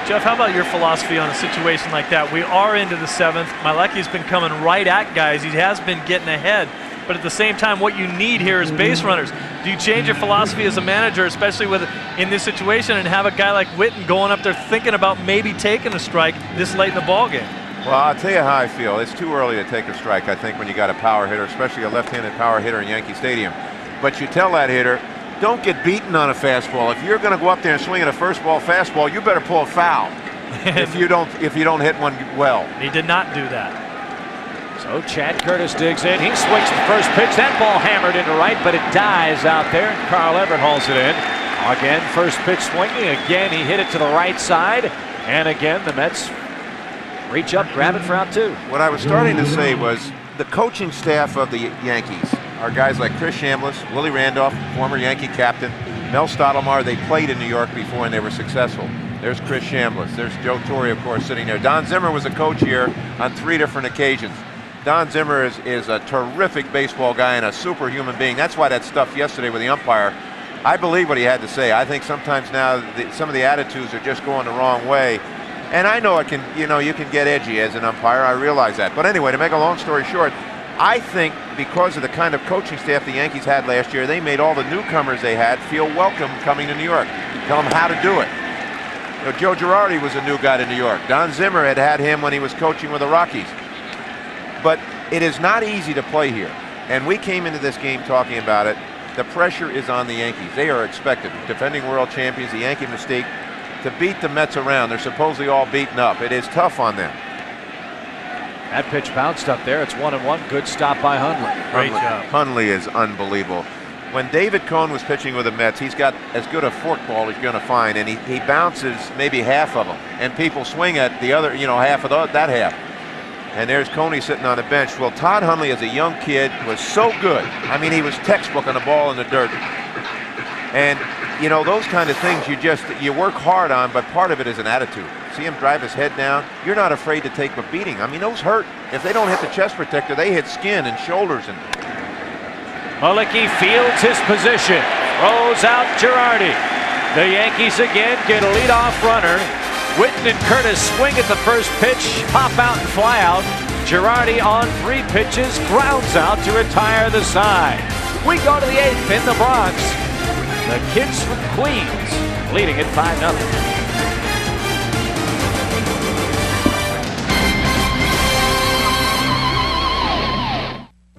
F: Jeff, how about your philosophy on a situation like that? We are into the 7th. Mullicky's been coming right at guys. He has been getting ahead. But at the same time, what you need here is base runners. Do you change your philosophy as a manager, especially in this situation, and have a guy like Whitten going up there thinking about maybe taking a strike this late in the ballgame?
B: Well, I'll tell you how I feel. It's too early to take a strike, I think, when you got a power hitter, especially a left-handed power hitter in Yankee Stadium. But you tell that hitter, don't get beaten on a fastball. If you're going to go up there and swing at a first ball fastball, you better pull a foul. if you don't hit one well.
F: He did not do that.
E: So Chad Curtis digs in. He swings the first pitch. That ball hammered into right, but it dies out there, and Carl Everett hauls it in. Again, first pitch swinging. Again, he hit it to the right side. And again, the Mets reach up, grab it for out 2.
B: What I was starting to say was the coaching staff of the Yankees are guys like Chris Chambliss, Willie Randolph, former Yankee captain, Mel Stottlemyre. They played in New York before and they were successful. There's Chris Chambliss. There's Joe Torre, of course, sitting there. Don Zimmer was a coach here on 3 different occasions. Don Zimmer is a terrific baseball guy and a superhuman being. That's why that stuff yesterday with the umpire, I believe what he had to say. I think sometimes now some of the attitudes are just going the wrong way. And I know it can, you can get edgy as an umpire. I realize that. But anyway, to make a long story short, I think because of the kind of coaching staff the Yankees had last year, they made all the newcomers they had feel welcome coming to New York. Tell them how to do it. Joe Girardi was a new guy to New York. Don Zimmer had him when he was coaching with the Rockies. But it is not easy to play here. And we came into this game talking about it. The pressure is on the Yankees. They are expected, defending world champions, the Yankee mystique, to beat the Mets around. They're supposedly all beaten up. It is tough on them.
E: That pitch bounced up there. It's 1-1. Good stop by Hundley.
F: Great job.
B: Hundley is unbelievable. When David Cohn was pitching with the Mets, he's got as good a forkball as you're going to find, and he bounces maybe half of them, and people swing at the other, half of that half. And there's Coney sitting on the bench. Well, Todd Hundley, as a young kid, was so good. I mean, he was textbook on the ball in the dirt. And, those kind of things you work hard on, but part of it is an attitude. See him drive his head down. You're not afraid to take a beating. I mean, those hurt. If they don't hit the chest protector, they hit skin and shoulders. And
E: Malicki fields his position. Throws out Girardi. The Yankees again get a leadoff runner. Witten and Curtis swing at the first pitch, pop out and fly out. Girardi on 3 pitches, grounds out to retire the side. We go to the 8th in the Bronx. The kids from Queens leading it 5-0.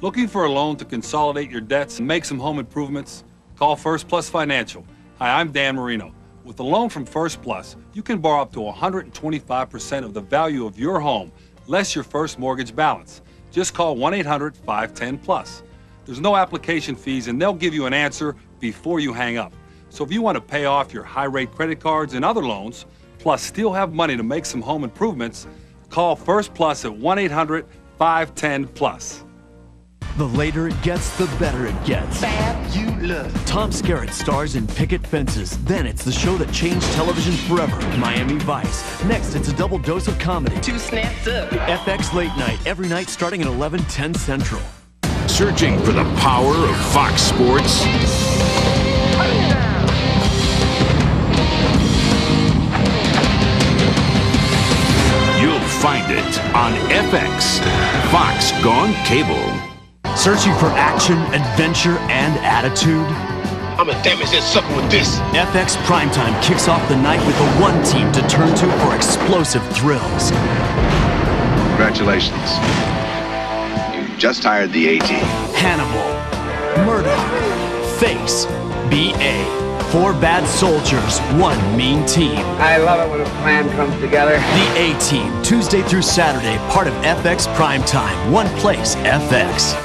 C: Looking for a loan to consolidate your debts and make some home improvements? Call First Plus Financial. Hi, I'm Dan Marino. With a loan from First Plus, you can borrow up to 125% of the value of your home, less your first mortgage balance. Just call 1-800-510-PLUS. There's no application fees, and they'll give you an answer before you hang up. So if you want to pay off your high-rate credit cards and other loans, plus still have money to make some home improvements, call First Plus at 1-800-510-PLUS.
L: The later it gets, the better it gets. Fabulous. Tom Skerritt stars in Picket Fences. Then it's the show that changed television forever, Miami Vice. Next, it's a double dose of comedy.
N: 2 snaps up.
L: FX Late Night, every night starting at 11/10 Central.
D: Searching for the power of Fox Sports? You'll find it on FX, Fox Gone Cable.
L: Searching for action, adventure, and attitude?
I: I'm a damage that sucker with this.
L: FX Primetime kicks off the night with the one team to turn to for explosive thrills.
I: Congratulations. You just hired the A-Team.
L: Hannibal, Murdoch, Face, BA. 4 bad soldiers, 1 mean team.
N: I love it when a plan comes together.
L: The A-Team, Tuesday through Saturday, part of FX Primetime. One place, FX.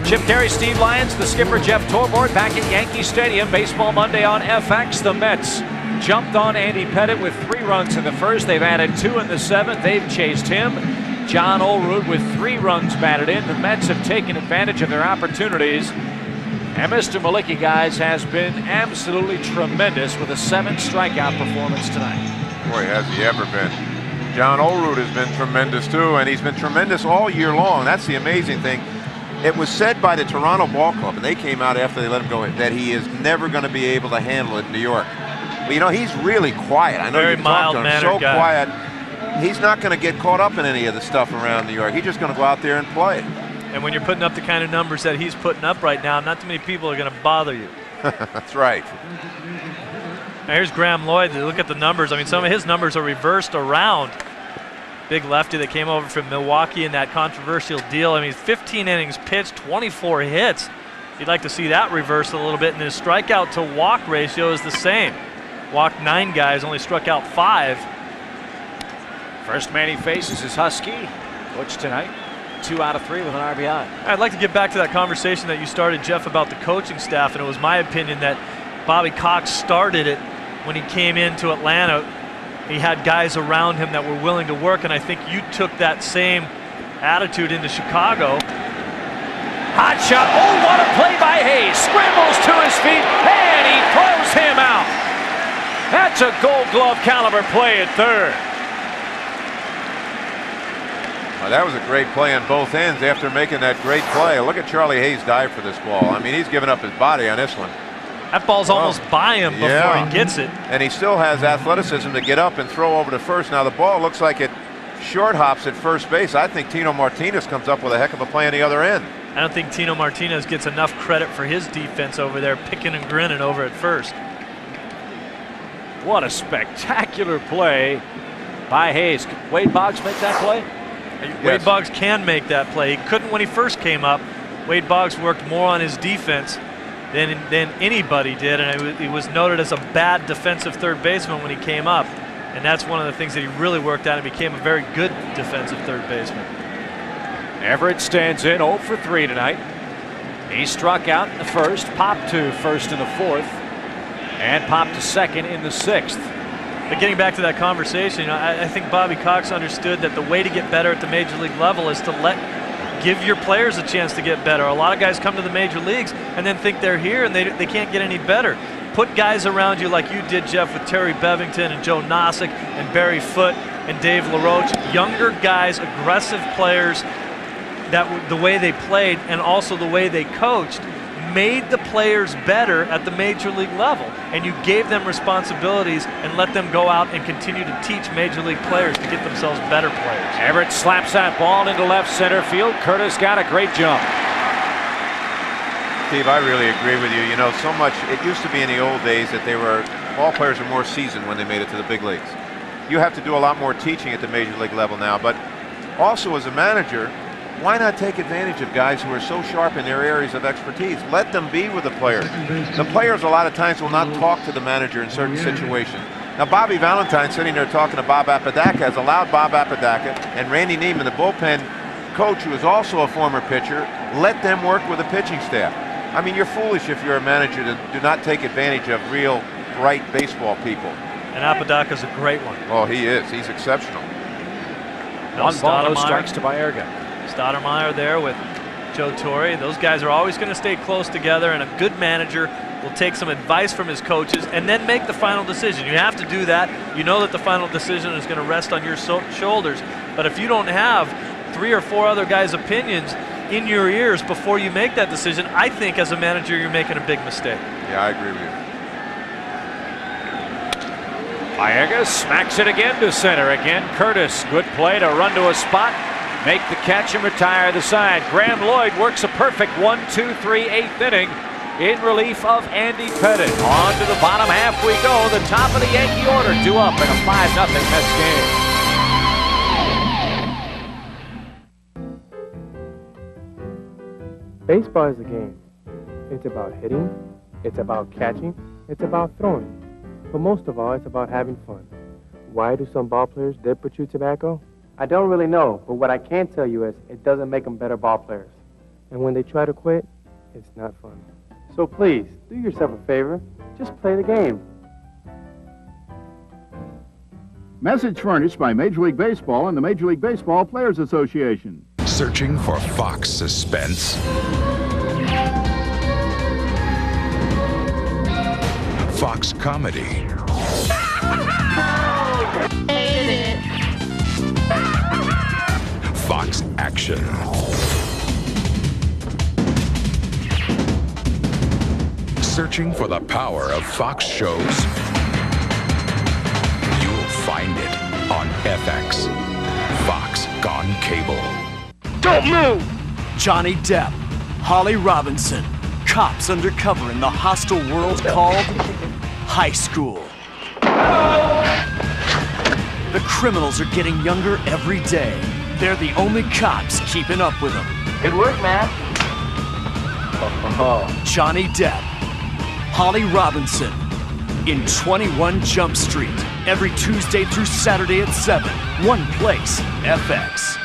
E: Chip Terry, Steve Lyons, the skipper Jeff Torborg back at Yankee Stadium. Baseball Monday on FX. The Mets jumped on Andy Pettitte with 3 runs in the first. They've added 2 in the 7th. They've chased him. John Olerud with 3 runs batted in. The Mets have taken advantage of their opportunities. And Mr. Malicki, guys, has been absolutely tremendous with a 7 strikeout performance tonight.
B: Boy, has he ever been. John Olerud has been tremendous too, and he's been tremendous all year long. That's the amazing thing. It was said by the Toronto Ball Club, and they came out after they let him go, that he is never going to be able to handle it in New York. But he's really quiet. I know
F: very
B: you talk to him. So
F: guy.
B: quiet. He's not going to get caught up in any of the stuff around New York. He's just going to go out there and play.
F: And when you're putting up the kind of numbers that he's putting up right now, not too many people are going to bother you.
B: That's right.
F: Now here's Graham Lloyd. Look at the numbers. I mean, some of his numbers are reversed around. Big lefty that came over from Milwaukee in that controversial deal. I mean, 15 innings pitched, 24 hits. You'd like to see that reversed a little bit, and his strikeout to walk ratio is the same. Walked 9 guys, only struck out 5.
E: First man he faces is Husky. Butch tonight, 2 out of 3 with an RBI.
F: I'd like to get back to that conversation that you started, Jeff, about the coaching staff, and it was my opinion that Bobby Cox started it when he came into Atlanta. He had guys around him that were willing to work, and I think you took that same attitude into Chicago.
E: Hot shot. Oh, what a play by Hayes. Scrambles to his feet, and he throws him out. That's a Gold Glove caliber play at third.
B: Well, that was a great play on both ends after making that great play. Look at Charlie Hayes dive for this ball. I mean, he's given up his body on this one.
F: That ball's almost by him before he gets it.
B: And he still has athleticism to get up and throw over to first. Now the ball looks like it short hops at first base. I think Tino Martinez comes up with a heck of a play on the other end.
F: I don't think Tino Martinez gets enough credit for his defense over there, picking and grinning over at first.
E: What a spectacular play by Hayes. Wade Boggs make that play?
F: Yes. Wade Boggs can make that play. He couldn't when he first came up. Wade Boggs worked more on his defense than anybody did, and he was noted as a bad defensive third baseman when he came up. And that's one of the things that he really worked on and became a very good defensive third baseman.
E: Everett stands in 0 for 3 tonight. He struck out in the first, popped to first in the fourth, and popped to second in the sixth.
F: But getting back to that conversation, you know, I think Bobby Cox understood that the way to get better at the major league level is to give your players a chance to get better. A lot of guys come to the major leagues and then think they're here and they can't get any better. Put guys around you like you did, Jeff, with Terry Bevington and Joe Nosek and Barry Foote and Dave LaRoche. Younger guys, aggressive players, that the way they played and also the way they coached made the players better at the major league level, and you gave them responsibilities and let them go out and continue to teach major league players to get themselves better players.
E: Everett slaps that ball into left center field. Curtis got a great jump.
B: Steve, I really agree with you. You know, so much, it used to be in the old days that ball players were more seasoned when they made it to the big leagues. You have to do a lot more teaching at the major league level now, but also as a manager, why not take advantage of guys who are so sharp in their areas of expertise? Let them be with the players. The players a lot of times will not talk to the manager in certain situations. Now, Bobby Valentine sitting there talking to Bob Apodaca has allowed Bob Apodaca and Randy Neiman, the bullpen coach, who is also a former pitcher, let them work with the pitching staff. I mean, you're foolish if you're a manager to do not take advantage of real, bright baseball people.
F: And Apodaca's a great one.
B: Oh, he is. He's exceptional.
E: One ball, no strikes to Baerga.
F: Stoudemire there with Joe Torre. Those guys are always going to stay close together, and a good manager will take some advice from his coaches and then make the final decision. You have to do that. You know that the final decision is going to rest on your shoulders. But if you don't have 3 or 4 other guys' opinions in your ears before you make that decision, I think as a manager you're making a big mistake.
B: Yeah, I agree with you.
E: Baerga smacks it again to center. Again, Curtis. Good play to run to a spot, make the catch and retire the side. Graham Lloyd works a perfect 1, 2, 3, 8th inning in relief of Andy Pettit. On to the bottom half we go. The top of the Yankee order, 2 up in a 5-0 Mets
J: game. Baseball is a game. It's about hitting, it's about catching, it's about throwing. But most of all, it's about having fun. Why do some ball players dip or chew tobacco? I don't really know, but what I can tell you is it doesn't make them better ball players. And when they try to quit, it's not fun. So please, do yourself a favor, just play the game.
M: Message furnished by Major League Baseball and the Major League Baseball Players Association.
R: Searching for Fox suspense? Fox comedy? Fox action? Searching for the power of Fox shows? You'll find it on FX. Fox Gone Cable.
L: Don't move! Johnny Depp, Holly Robinson, cops undercover in the hostile world called high school. The criminals are getting younger every day. They're the only cops keeping up with them.
Q: Good work, man.
L: Johnny Depp, Holly Robinson, in 21 Jump Street, every Tuesday through Saturday at 7. One place, FX.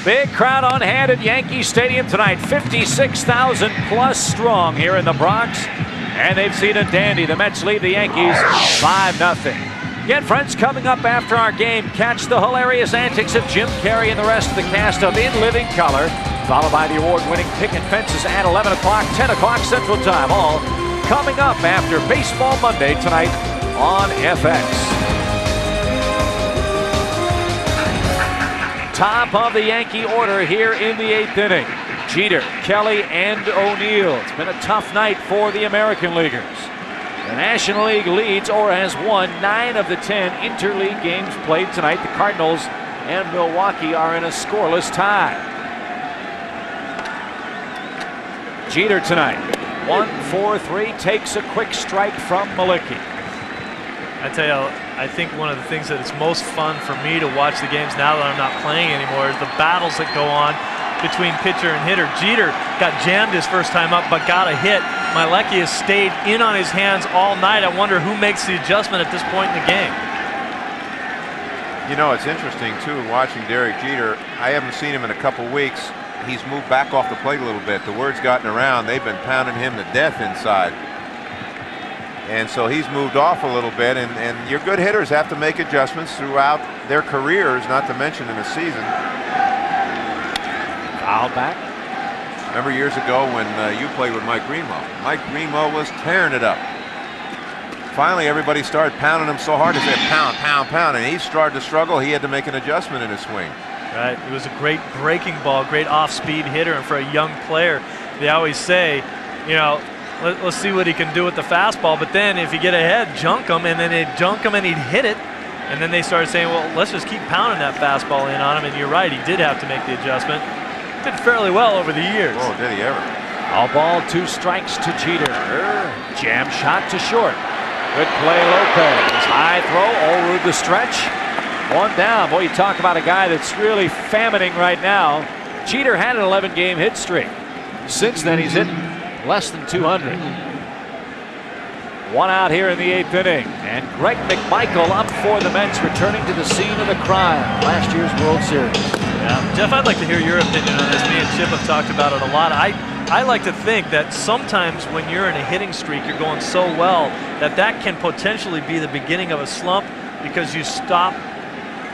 E: Big crowd on hand at Yankee Stadium tonight. 56,000 plus strong here in the Bronx. And they've seen a dandy. The Mets lead the Yankees 5-0. Again, friends, coming up after our game, catch the hilarious antics of Jim Carrey and the rest of the cast of In Living Color, followed by the award-winning Picket Fences at 11 o'clock, 10 o'clock Central Time. All coming up after Baseball Monday tonight on FX. Top of the Yankee order here in the 8th inning. Jeter, Kelly, and O'Neill. It's been a tough night for the American Leaguers. The National League leads or has won 9 of the 10 interleague games played tonight. The Cardinals and Milwaukee are in a scoreless tie. Jeter tonight, 1-4-3, takes a quick strike from Malicki.
F: I tell you, I think one of the things that is most fun for me to watch the games now that I'm not playing anymore is the battles that go on between pitcher and hitter. Jeter got jammed his first time up but got a hit. Malecki has stayed in on his hands all night. I wonder who makes the adjustment at this point in the game.
B: You know, it's interesting too watching Derek Jeter. I haven't seen him in a couple weeks. He's moved back off the plate a little bit. The word's gotten around. They've been pounding him to death inside. And so he's moved off a little bit, and your good hitters have to make adjustments throughout their careers, not to mention in a season.
E: Foul back.
B: Remember years ago when you played with Mike Greenwell? Mike Greenwell was tearing it up. Finally, everybody started pounding him so hard, they said pound, pound, pound, and he started to struggle. He had to make an adjustment in his swing.
F: Right, it was a great breaking ball, great off-speed hitter, and for a young player, they always say, you know, let's see what he can do with the fastball, but then if you get ahead, junk him, and then they'd junk him and he'd hit it, and then they started saying, well, let's just keep pounding that fastball in on him, and you're right, he did have to make the adjustment. Did fairly well over the years.
B: Oh, did he ever?
E: All ball, 2 strikes to Jeter. Jam shot to short. Good play, Lopez. High throw, Olerud the stretch. 1 down. Boy, you talk about a guy that's really famining right now. Jeter had an 11-game hit streak. Since then, he's hit less than 200. 1 out here in the 8th inning. And Greg McMichael up for the Mets, returning to the scene of the crime. Last year's World Series.
F: Yeah. Jeff, I'd like to hear your opinion on this. Me and Chip have talked about it a lot. I like to think that sometimes when you're in a hitting streak, you're going so well that can potentially be the beginning of a slump because you stop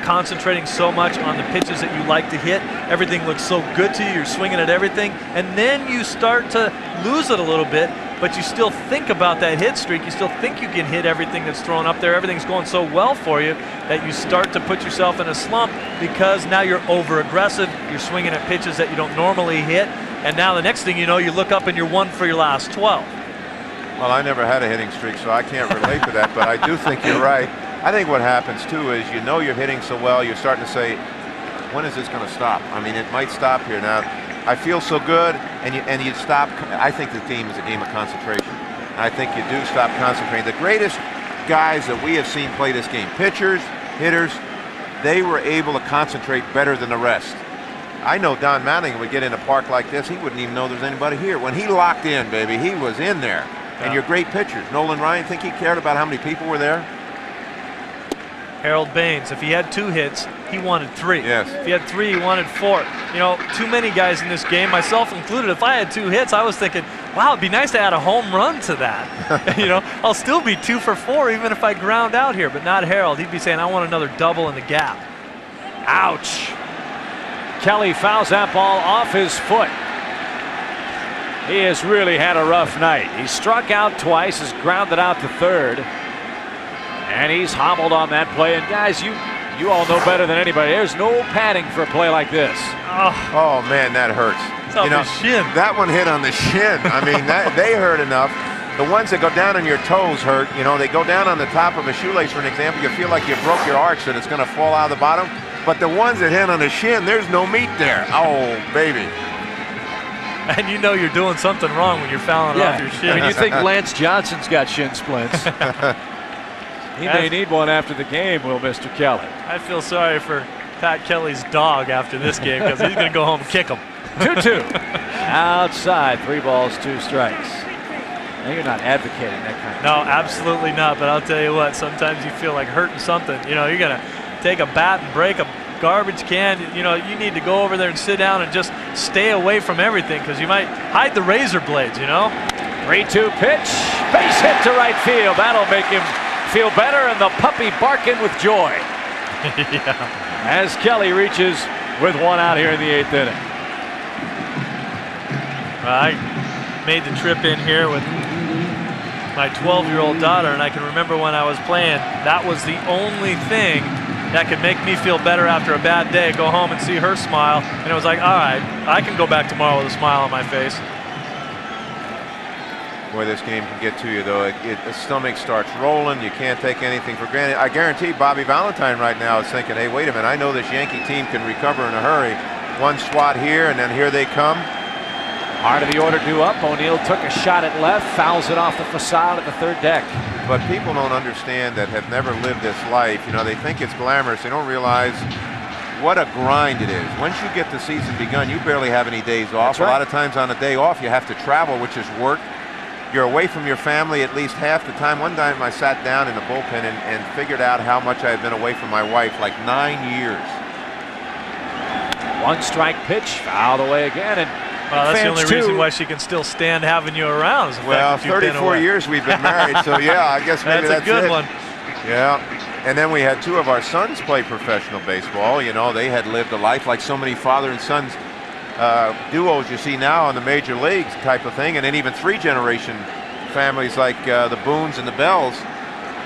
F: concentrating so much on the pitches that you like to hit. Everything looks so good to you. You're swinging at everything. And then you start to lose it a little bit, but you still think about that hit streak. You still think you can hit everything that's thrown up there. Everything's going so well for you that you start to put yourself in a slump because now you're over-aggressive. You're swinging at pitches that you don't normally hit. And now the next thing you know, you look up and you're 1 for your last 12.
B: Well, I never had a hitting streak, so I can't relate to that, but I do think you're right. I think what happens, too, is you know you're hitting so well, you're starting to say, when is this going to stop? I mean, it might stop here. Now, I feel so good, and you stop. I think the game is a game of concentration. I think you do stop concentrating. The greatest guys that we have seen play this game, pitchers, hitters, they were able to concentrate better than the rest. I know Don Manning would get in a park like this, he wouldn't even know there's anybody here. When he locked in, baby, he was in there. And your great pitchers, Nolan Ryan, think he cared about how many people were there?
F: Harold Baines, if he had 2 hits, he wanted 3.
B: Yes.
F: If he had 3, he wanted 4. You know, too many guys in this game, myself included. If I had 2 hits, I was thinking, wow, it'd be nice to add a home run to that. You know, I'll still be 2 for 4 even if I ground out here, but not Harold. He'd be saying, I want another double in the gap.
E: Ouch. Kelly fouls that ball off his foot. He has really had a rough night. He struck out twice, has grounded out to third. And he's hobbled on that play. And guys, you all know better than anybody. There's no padding for a play like this.
B: Oh man, that hurts.
F: It's off his shin.
B: That one hit on the shin. I mean, they hurt enough. The ones that go down on your toes hurt. You know, they go down on the top of a shoelace, for an example. You feel like you broke your arch and it's going to fall out of the bottom. But the ones that hit on the shin, there's no meat there. Oh, baby.
F: And you know you're doing something wrong when you're fouling off your shin.
E: I mean, you think Lance Johnson's got shin splints. He may need one after the game, will Mr. Kelly.
F: I feel sorry for Pat Kelly's dog after this game because he's going to go home and kick him.
E: 2-2. Outside, 3 balls, 2 strikes. Now you're not advocating that kind of
F: No, absolutely not. But I'll tell you what, sometimes you feel like hurting something. You know, you're going to take a bat and break a garbage can. You know, you need to go over there and sit down and just stay away from everything because you might hide the razor blades, you know?
E: 3-2 pitch. Base hit to right field. That'll make him feel better, and the puppy barking with joy.
F: Yeah.
E: As Kelly reaches with 1 out here in the 8th inning.
F: I made the trip in here with my 12-year-old daughter, and I can remember when I was playing, that was the only thing that could make me feel better after a bad day. Go home and see her smile, and it was like, all right, I can go back tomorrow with a smile on my face.
B: Boy, this game can get to you, though. The stomach starts rolling. You can't take anything for granted. I guarantee Bobby Valentine right now is thinking, hey, wait a minute, I know this Yankee team can recover in a hurry. One swat here, and then here they come.
E: Heart of the order due up. O'Neill took a shot at left, fouls it off the facade at the 3rd deck.
B: But people don't understand that, have never lived this life. You know, they think it's glamorous. They don't realize what a grind it is. Once you get the season begun, you barely have any days off.
E: Right.
B: A lot of times on a day off, you have to travel, which is work. You're away from your family at least half the time. One time I sat down in the bullpen and figured out how much I had been away from my wife, like 9 years.
E: 1 strike pitch, fouled away again, and
F: well, that's the only reason why she can still stand having you around. Is the
B: well,
F: fact that
B: 34 years we've been married, so yeah, I guess maybe that's
F: a good
B: it.
F: one.
B: Yeah, and then we had 2 of our sons play professional baseball. You know, they had lived a life like so many father and sons duos you see now in the major leagues type of thing, and then even 3-generation families like the Boones and the Bells.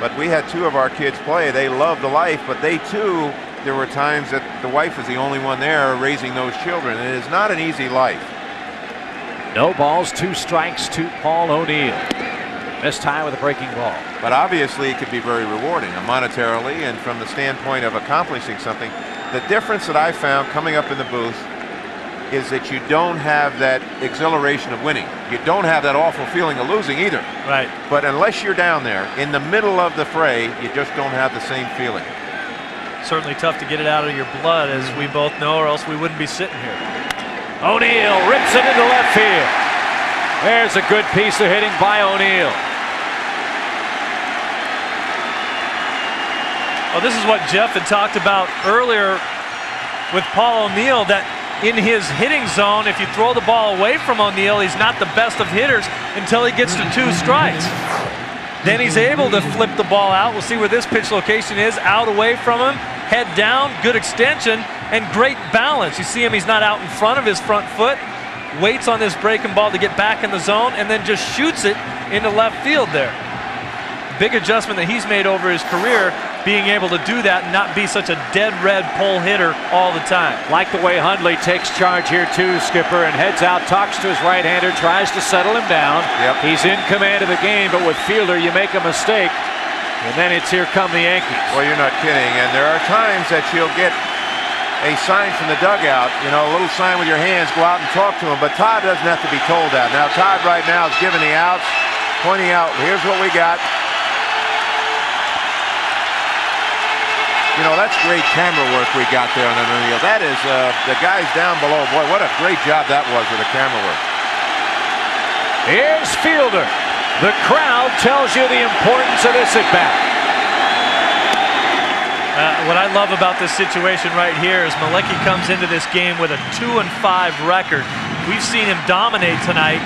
B: But we had 2 of our kids play. They loved the life, but they too, there were times that the wife was the only one there raising those children, and it is not an easy life.
E: No balls, 2 strikes to Paul O'Neill. Missed high with a breaking ball.
B: But obviously it could be very rewarding monetarily and from the standpoint of accomplishing something. The difference that I found coming up in the booth is that you don't have that exhilaration of winning. You don't have that awful feeling of losing either.
F: Right.
B: But unless you're down there in the middle of the fray, you just don't have the same feeling.
F: Certainly tough to get it out of your blood, as we both know, or else we wouldn't be sitting here.
E: O'Neill rips it into left field. There's a good piece of hitting by O'Neill.
F: Well, this is what Jeff had talked about earlier with Paul O'Neill, that in his hitting zone, if you throw the ball away from O'Neill, he's not the best of hitters until he gets to 2 strikes. Then he's able to flip the ball out. We'll see where this pitch location is. Out away from him, head down, good extension, and great balance. You see him, he's not out in front of his front foot. Waits on this breaking ball to get back in the zone, and then just shoots it into left field there. Big adjustment that he's made over his career, being able to do that and not be such a dead red pull hitter all the time.
E: Like the way Hundley takes charge here too, Skipper, and heads out, talks to his right-hander, tries to settle him down.
B: Yep.
E: He's in command of the game, but with Fielder, you make a mistake, and then it's here come the Yankees.
B: Well, you're not kidding, and there are times that you'll get a sign from the dugout, you know, a little sign with your hands, go out and talk to him, but Todd doesn't have to be told that. Now, Todd right now is giving the outs, pointing out, here's what we got. You know, that's great camera work we got there on O'Neill. That is, the guys down below, boy, what a great job that was with the camera work.
E: Here's Fielder. The crowd tells you the importance of this at-bat.
F: What I love about this situation right here is Malecki comes into this game with a 2-5 record. We've seen him dominate tonight,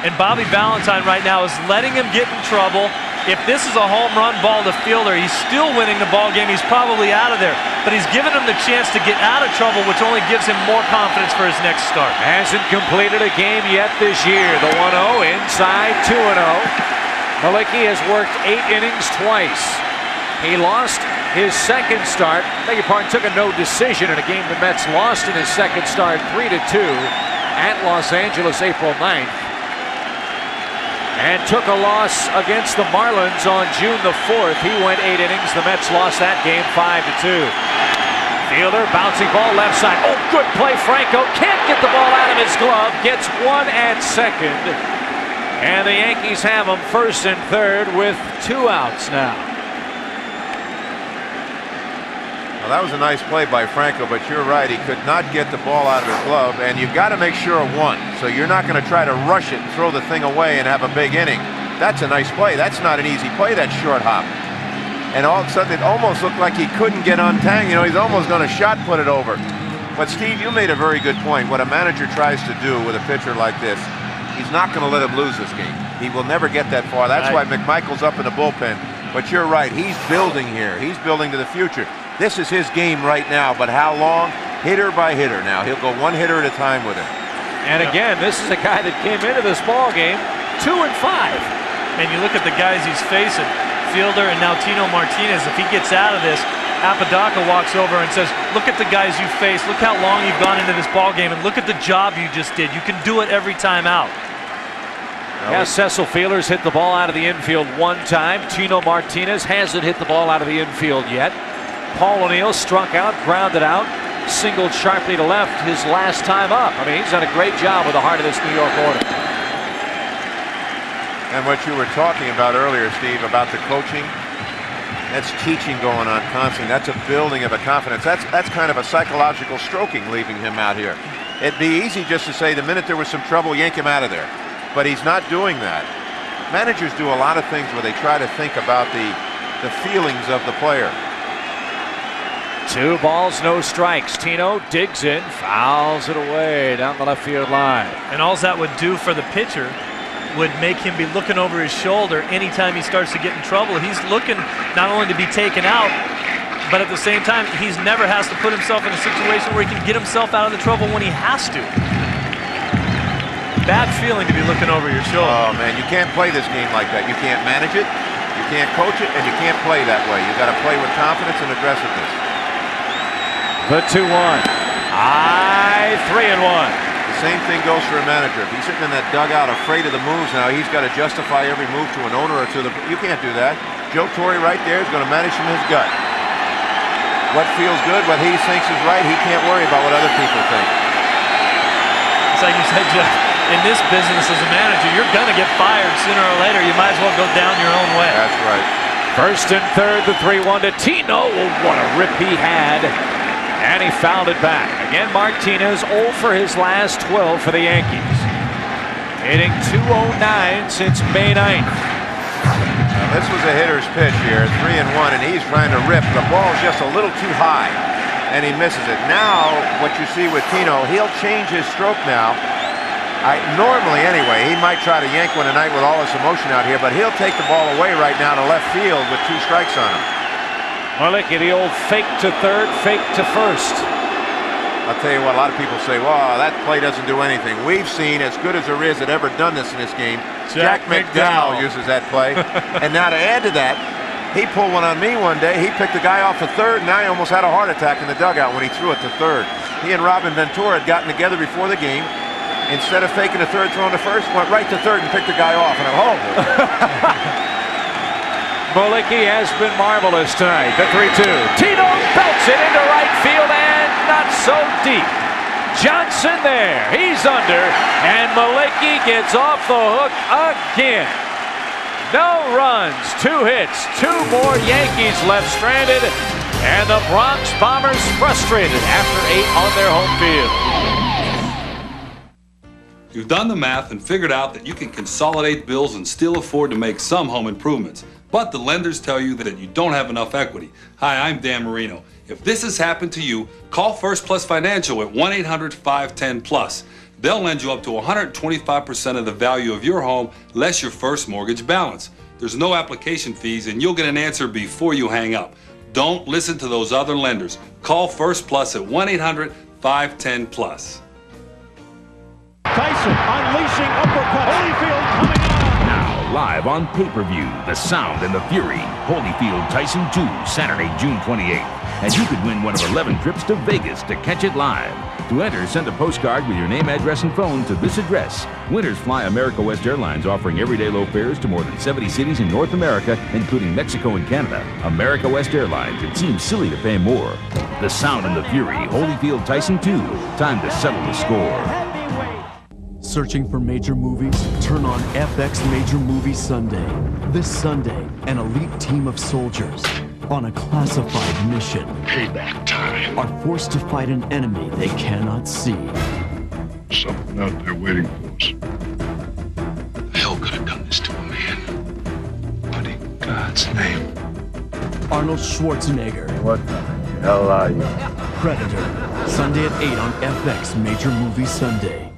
F: and Bobby Valentine right now is letting him get in trouble. If this is a home run ball to Fielder, he's still winning the ball game. He's probably out of there, but he's given him the chance to get out of trouble, which only gives him more confidence for his next start.
E: Hasn't completed a game yet this year. The 1-0 inside 2-0. Malecki has worked 8 innings twice. He lost his second start, beg your pardon, took a no decision in a game the Mets lost in his second start 3-2 at Los Angeles April 9th. And took a loss against the Marlins on June the 4th. He went 8 innings. The Mets lost that game 5-2. Fielder, bouncing ball left side. Oh, good play, Franco. Can't get the ball out of his glove. Gets 1 at second. And the Yankees have him first and third with 2 outs now.
B: Well, that was a nice play by Franco, but you're right. He could not get the ball out of his glove, and you've got to make sure of one. So you're not going to try to rush it and throw the thing away and have a big inning. That's a nice play. That's not an easy play, that short hop. And all of a sudden, it almost looked like he couldn't get untangled. You know, he's almost going to shot put it over. But, Steve, you made a very good point. What a manager tries to do with a pitcher like this, he's not going to let him lose this game. He will never get that far. That's why McMichael's up in the bullpen. But you're right. He's building here. He's building to the future. This is his game right now, but how long? Hitter by hitter now. He'll go one hitter at a time with him.
E: And again, this is a guy that came into this ball game 2-5.
F: And you look at the guys he's facing, Fielder and now Tino Martinez. If he gets out of this, Apodaca walks over and says, look at the guys you face. Look how long you've gone into this ball game, and look at the job you just did. You can do it every time out.
E: Yeah, Cecil Fielder's hit the ball out of the infield one time. Tino Martinez hasn't hit the ball out of the infield yet. Paul O'Neill struck out, grounded out, singled sharply to left his last time up. I mean, he's done a great job with the heart of this New York order.
B: And what you were talking about earlier, Steve, about the coaching, that's teaching going on constantly. That's a building of a confidence. That's kind of a psychological stroking leaving him out here. It'd be easy just to say the minute there was some trouble, yank him out of there. But he's not doing that. Managers do a lot of things where they try to think about the feelings of the player.
E: 2 balls, no strikes. Tino digs in, fouls it away down the left field line.
F: And all that would do for the pitcher would make him be looking over his shoulder anytime he starts to get in trouble. He's looking not only to be taken out, but at the same time, he's never has to put himself in a situation where he can get himself out of the trouble when he has to. Bad feeling to be looking over your shoulder.
B: Oh, man, you can't play this game like that. You can't manage it, you can't coach it, and you can't play that way. You got to play with confidence and aggressiveness.
E: The 2-1. 3-1.
B: The same thing goes for a manager. If he's sitting in that dugout afraid of the moves now, he's got to justify every move to an owner or to the... You can't do that. Joe Torre right there is going to manage from his gut. What feels good, what he thinks is right, he can't worry about what other people think.
F: It's like you said, Jeff, in this business as a manager, you're going to get fired sooner or later. You might as well go down your own way.
B: That's right.
E: First and third, the 3-1 to Tino. Oh, what a rip he had. And he fouled it back. Again, Martinez 0 for his last 12 for the Yankees. Hitting .209 since May 9th.
B: Now, this was a hitter's pitch here, 3-1, and he's trying to rip. The ball's just a little too high, and he misses it. Now, what you see with Tino, he'll change his stroke now. Normally, anyway, he might try to yank one tonight with all this emotion out here, but he'll take the ball away right now to left field with 2 strikes on him.
E: Malicki, the old fake to third, fake to first.
B: I'll tell you what, a lot of people say, well, that play doesn't do anything. We've seen, as good as there is that ever done this in this game, Jack McDowell uses that play. And now to add to that, he pulled one on me one day. He picked the guy off the third, and I almost had a heart attack in the dugout when he threw it to third. He and Robin Ventura had gotten together before the game. Instead of faking the third, throwing to first, went right to third and picked the guy off. And I'm, oh.
E: Malicki has been marvelous tonight. The 3-2. Tino belts it into right field and not so deep. Johnson there. He's under. And Malicki gets off the hook again. No runs, 2 hits, 2 more Yankees left stranded. And the Bronx Bombers frustrated after 8 on their home field.
C: You've done the math and figured out that you can consolidate bills and still afford to make some home improvements. But the lenders tell you that you don't have enough equity. Hi, I'm Dan Marino. If this has happened to you, call First Plus Financial at 1-800-510-PLUS. They'll lend you up to 125% of the value of your home, less your first mortgage balance. There's no application fees, and you'll get an answer before you hang up. Don't listen to those other lenders. Call First Plus at 1-800-510-PLUS.
V: Tyson unleashing uppercut. Holyfield coming on.
D: Now, live on pay-per-view, the sound and the fury. Holyfield Tyson 2, Saturday, June 28th. And you could win one of 11 trips to Vegas to catch it live. To enter, send a postcard with your name, address, and phone to this address. Winners fly America West Airlines, offering everyday low fares to more than 70 cities in North America, including Mexico and Canada. America West Airlines, it seems silly to pay more. The sound and the fury. Holyfield Tyson 2. Time to settle the score.
L: Searching for major movies? Turn on FX Major Movie Sunday. This Sunday, an elite team of soldiers on a classified mission,
I: Payback time.
L: are forced to fight an enemy they cannot see.
I: Something out there waiting for us. The hell could have done this to a man? But in God's name.
L: Arnold Schwarzenegger.
J: What the hell are you?
L: Predator. Sunday at 8 on FX Major Movie Sunday.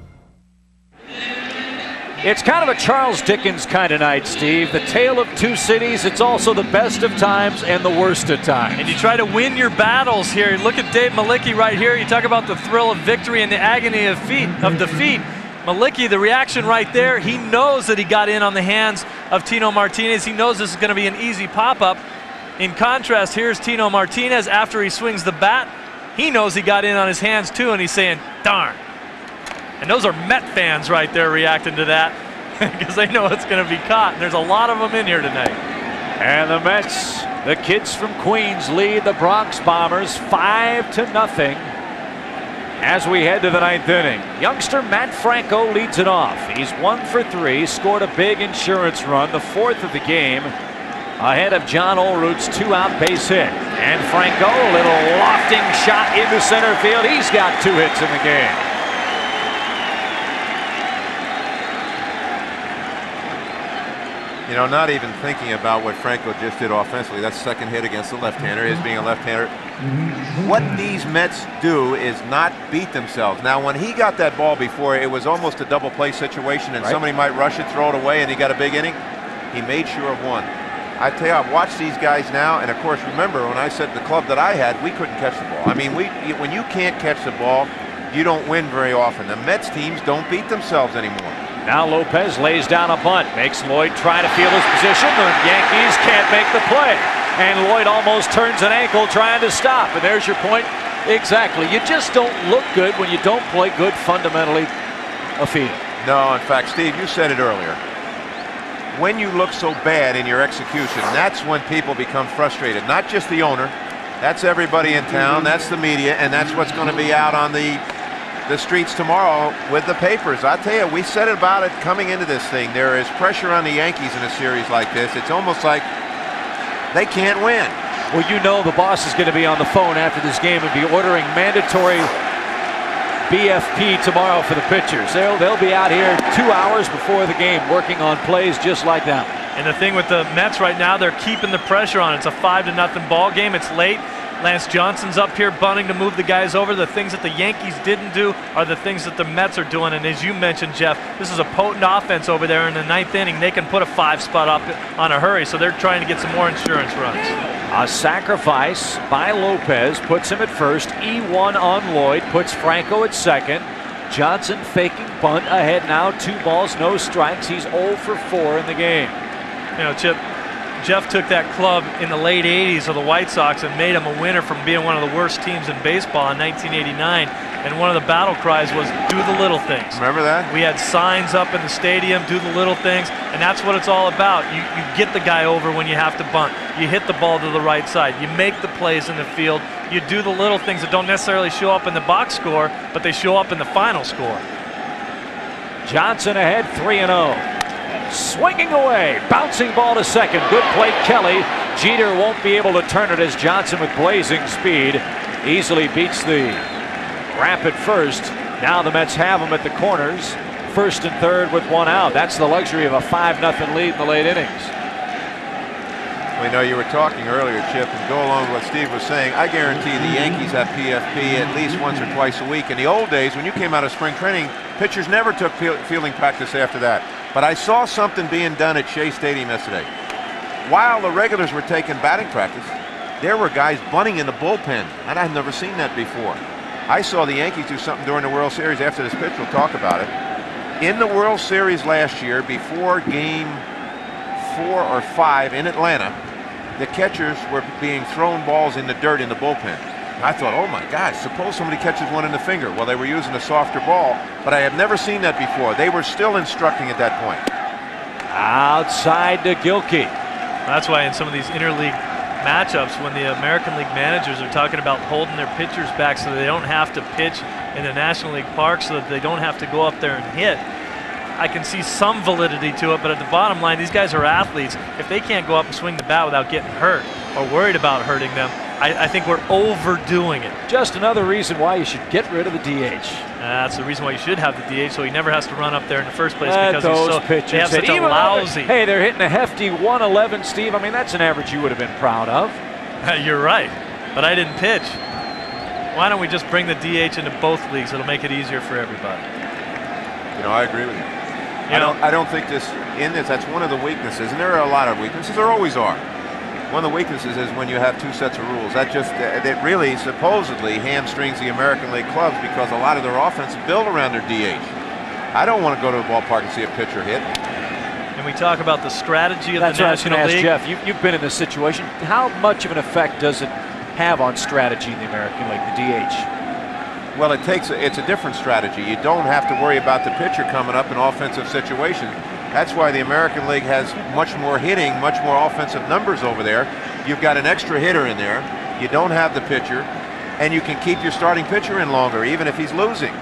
E: It's kind of a Charles Dickens kind of night, Steve. The tale of two cities. It's also the best of times and the worst of times.
F: And you try to win your battles here. Look at Dave Malicki right here. You talk about the thrill of victory and the agony of defeat. Malicki, the reaction right there, he knows that he got in on the hands of Tino Martinez. He knows this is going to be an easy pop-up. In contrast, here's Tino Martinez after he swings the bat. He knows he got in on his hands too, and he's saying, darn. And those are Met fans right there reacting to that because they know it's going to be caught. And there's a lot of them in here tonight.
E: And the Mets, the kids from Queens, lead the Bronx Bombers 5-0 as we head to the 9th inning. Youngster Matt Franco leads it off. He's 1 for 3, scored a big insurance run, the 4th of the game, ahead of John Olerud's 2-out base hit. And Franco, a little lofting shot into center field. He's got 2 hits in the game.
B: You know, not even thinking about what Franco just did offensively. That's second hit against the left-hander, his being a left-hander. What these Mets do is not beat themselves. Now, when he got that ball before, it was almost a double play situation, and somebody might rush it, throw it away, and he got a big inning. He made sure of one. I tell you, I've watched these guys now, and of course, remember when I said the club that I had, we couldn't catch the ball. I mean, when you can't catch the ball, you don't win very often. The Mets teams don't beat themselves anymore.
E: Now Lopez lays down a bunt, makes Lloyd try to feel his position. The Yankees can't make the play. And Lloyd almost turns an ankle trying to stop. And there's your point. Exactly. You just don't look good when you don't play good fundamentally a field.
B: No, in fact, Steve, you said it earlier. When you look so bad in your execution, that's when people become frustrated. Not just the owner. That's everybody in town. That's the media. And that's what's going to be out on the streets tomorrow with the papers. I tell you, we said about it coming into this thing. There is pressure on the Yankees in a series like this. It's almost like they can't win.
E: Well, you know the boss is going to be on the phone after this game and be ordering mandatory BFP tomorrow for the pitchers. They'll be out here 2 hours before the game working on plays just like that.
F: And the thing with the Mets right now, they're keeping the pressure on. It's a 5-0 ball game. It's late. Lance Johnson's up here bunting to move the guys over. The things that the Yankees didn't do are the things that the Mets are doing. And as you mentioned, Jeff, this is a potent offense over there in the 9th inning. They can put a 5-spot up on a hurry, so they're trying to get some more insurance runs.
E: A sacrifice by Lopez puts him at first. E1 on Lloyd puts Franco at second. Johnson faking bunt ahead now. 2 balls, no strikes. He's 0 for 4 in the game.
F: You know, Chip, Jeff took that club in the late 80s of the White Sox and made them a winner from being one of the worst teams in baseball in 1989. And one of the battle cries was, do the little things.
B: Remember that?
F: We had signs up in the stadium, do the little things, and that's what it's all about. You get the guy over when you have to bunt. You hit the ball to the right side. You make the plays in the field. You do the little things that don't necessarily show up in the box score, but they show up in the final score.
E: Johnson ahead 3-0. Swinging away, bouncing ball to second. Good play, Kelly. Jeter won't be able to turn it as Johnson with blazing speed easily beats the rapid first. Now the Mets have him at the corners, first and third with 1 out. That's the luxury of a 5-0 lead in the late innings.
B: We know you were talking earlier, Chip, and go along with what Steve was saying. I guarantee the Yankees have PFP at least once or twice a week. In the old days, when you came out of spring training, pitchers never took fielding practice after that. But I saw something being done at Shea Stadium yesterday. While the regulars were taking batting practice, there were guys bunting in the bullpen, and I've never seen that before. I saw the Yankees do something during the World Series. After this pitch, we'll talk about it. In the World Series last year, before game 4 or 5 in Atlanta, the catchers were being thrown balls in the dirt in the bullpen. I thought, oh my God, suppose somebody catches one in the finger. Well, they were using a softer ball, but I have never seen that before. They were still instructing at that point.
E: Outside to Gilkey.
F: That's why in some of these interleague matchups, when the American League managers are talking about holding their pitchers back so they don't have to pitch in the National League Park, so that they don't have to go up there and hit, I can see some validity to it, but at the bottom line, these guys are athletes. If they can't go up and swing the bat without getting hurt, or worried about hurting them. I think we're overdoing it.
E: Just another reason why you should get rid of the DH.
F: That's the reason why you should have the DH, so he never has to run up there in the first place because
E: those pitchers
F: they have such a lousy.
E: Hey, they're hitting a hefty 111, Steve. I mean, that's an average you would have been proud of.
F: You're right, but I didn't pitch. Why don't we just bring the DH into both leagues? It'll make it easier for everybody.
B: You know, I agree with you. I don't think that's one of the weaknesses, and there are a lot of weaknesses. There always are. One of the weaknesses is when you have two sets of rules. That really supposedly hamstrings the American League clubs because a lot of their offense is built around their DH. I don't want to go to the ballpark and see a pitcher hit.
F: And we talk about the strategy of
E: That's
F: the
E: what I was
F: National
E: going to
F: League.
E: ask Jeff. You've been in this situation. How much of an effect does it have on strategy in the American League, the DH?
B: Well, it's a different strategy. You don't have to worry about the pitcher coming up in offensive situations. That's why the American League has much more hitting, much more offensive numbers over there. You've got an extra hitter in there. You don't have the pitcher, and you can keep your starting pitcher in longer, even if he's losing.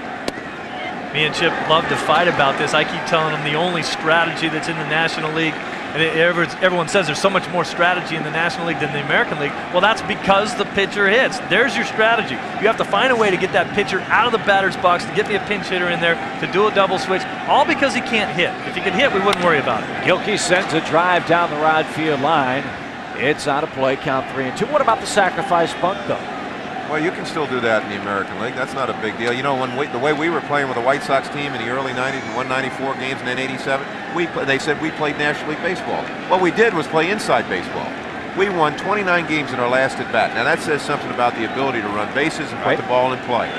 F: Me and Chip love to fight about this. I keep telling them the only strategy that's in the National League, and everyone says there's so much more strategy in the National League than the American League. Well, that's because the pitcher hits. There's your strategy. You have to find a way to get that pitcher out of the batter's box, to get me a pinch hitter in there, to do a double switch, all because he can't hit. If he could hit, we wouldn't worry about it.
E: Gilkey sends a drive down the right field line. It's out of play, count 3-2. What about the sacrifice bunt, though?
B: Well, you can still do that in the American League. That's not a big deal. You know, the way we were playing with the White Sox team in the early 90s and won 94 games and then 87, they said we played National League baseball. What we did was play inside baseball. We won 29 games in our last at-bat. Now, that says something about the ability to run bases and put the ball in play.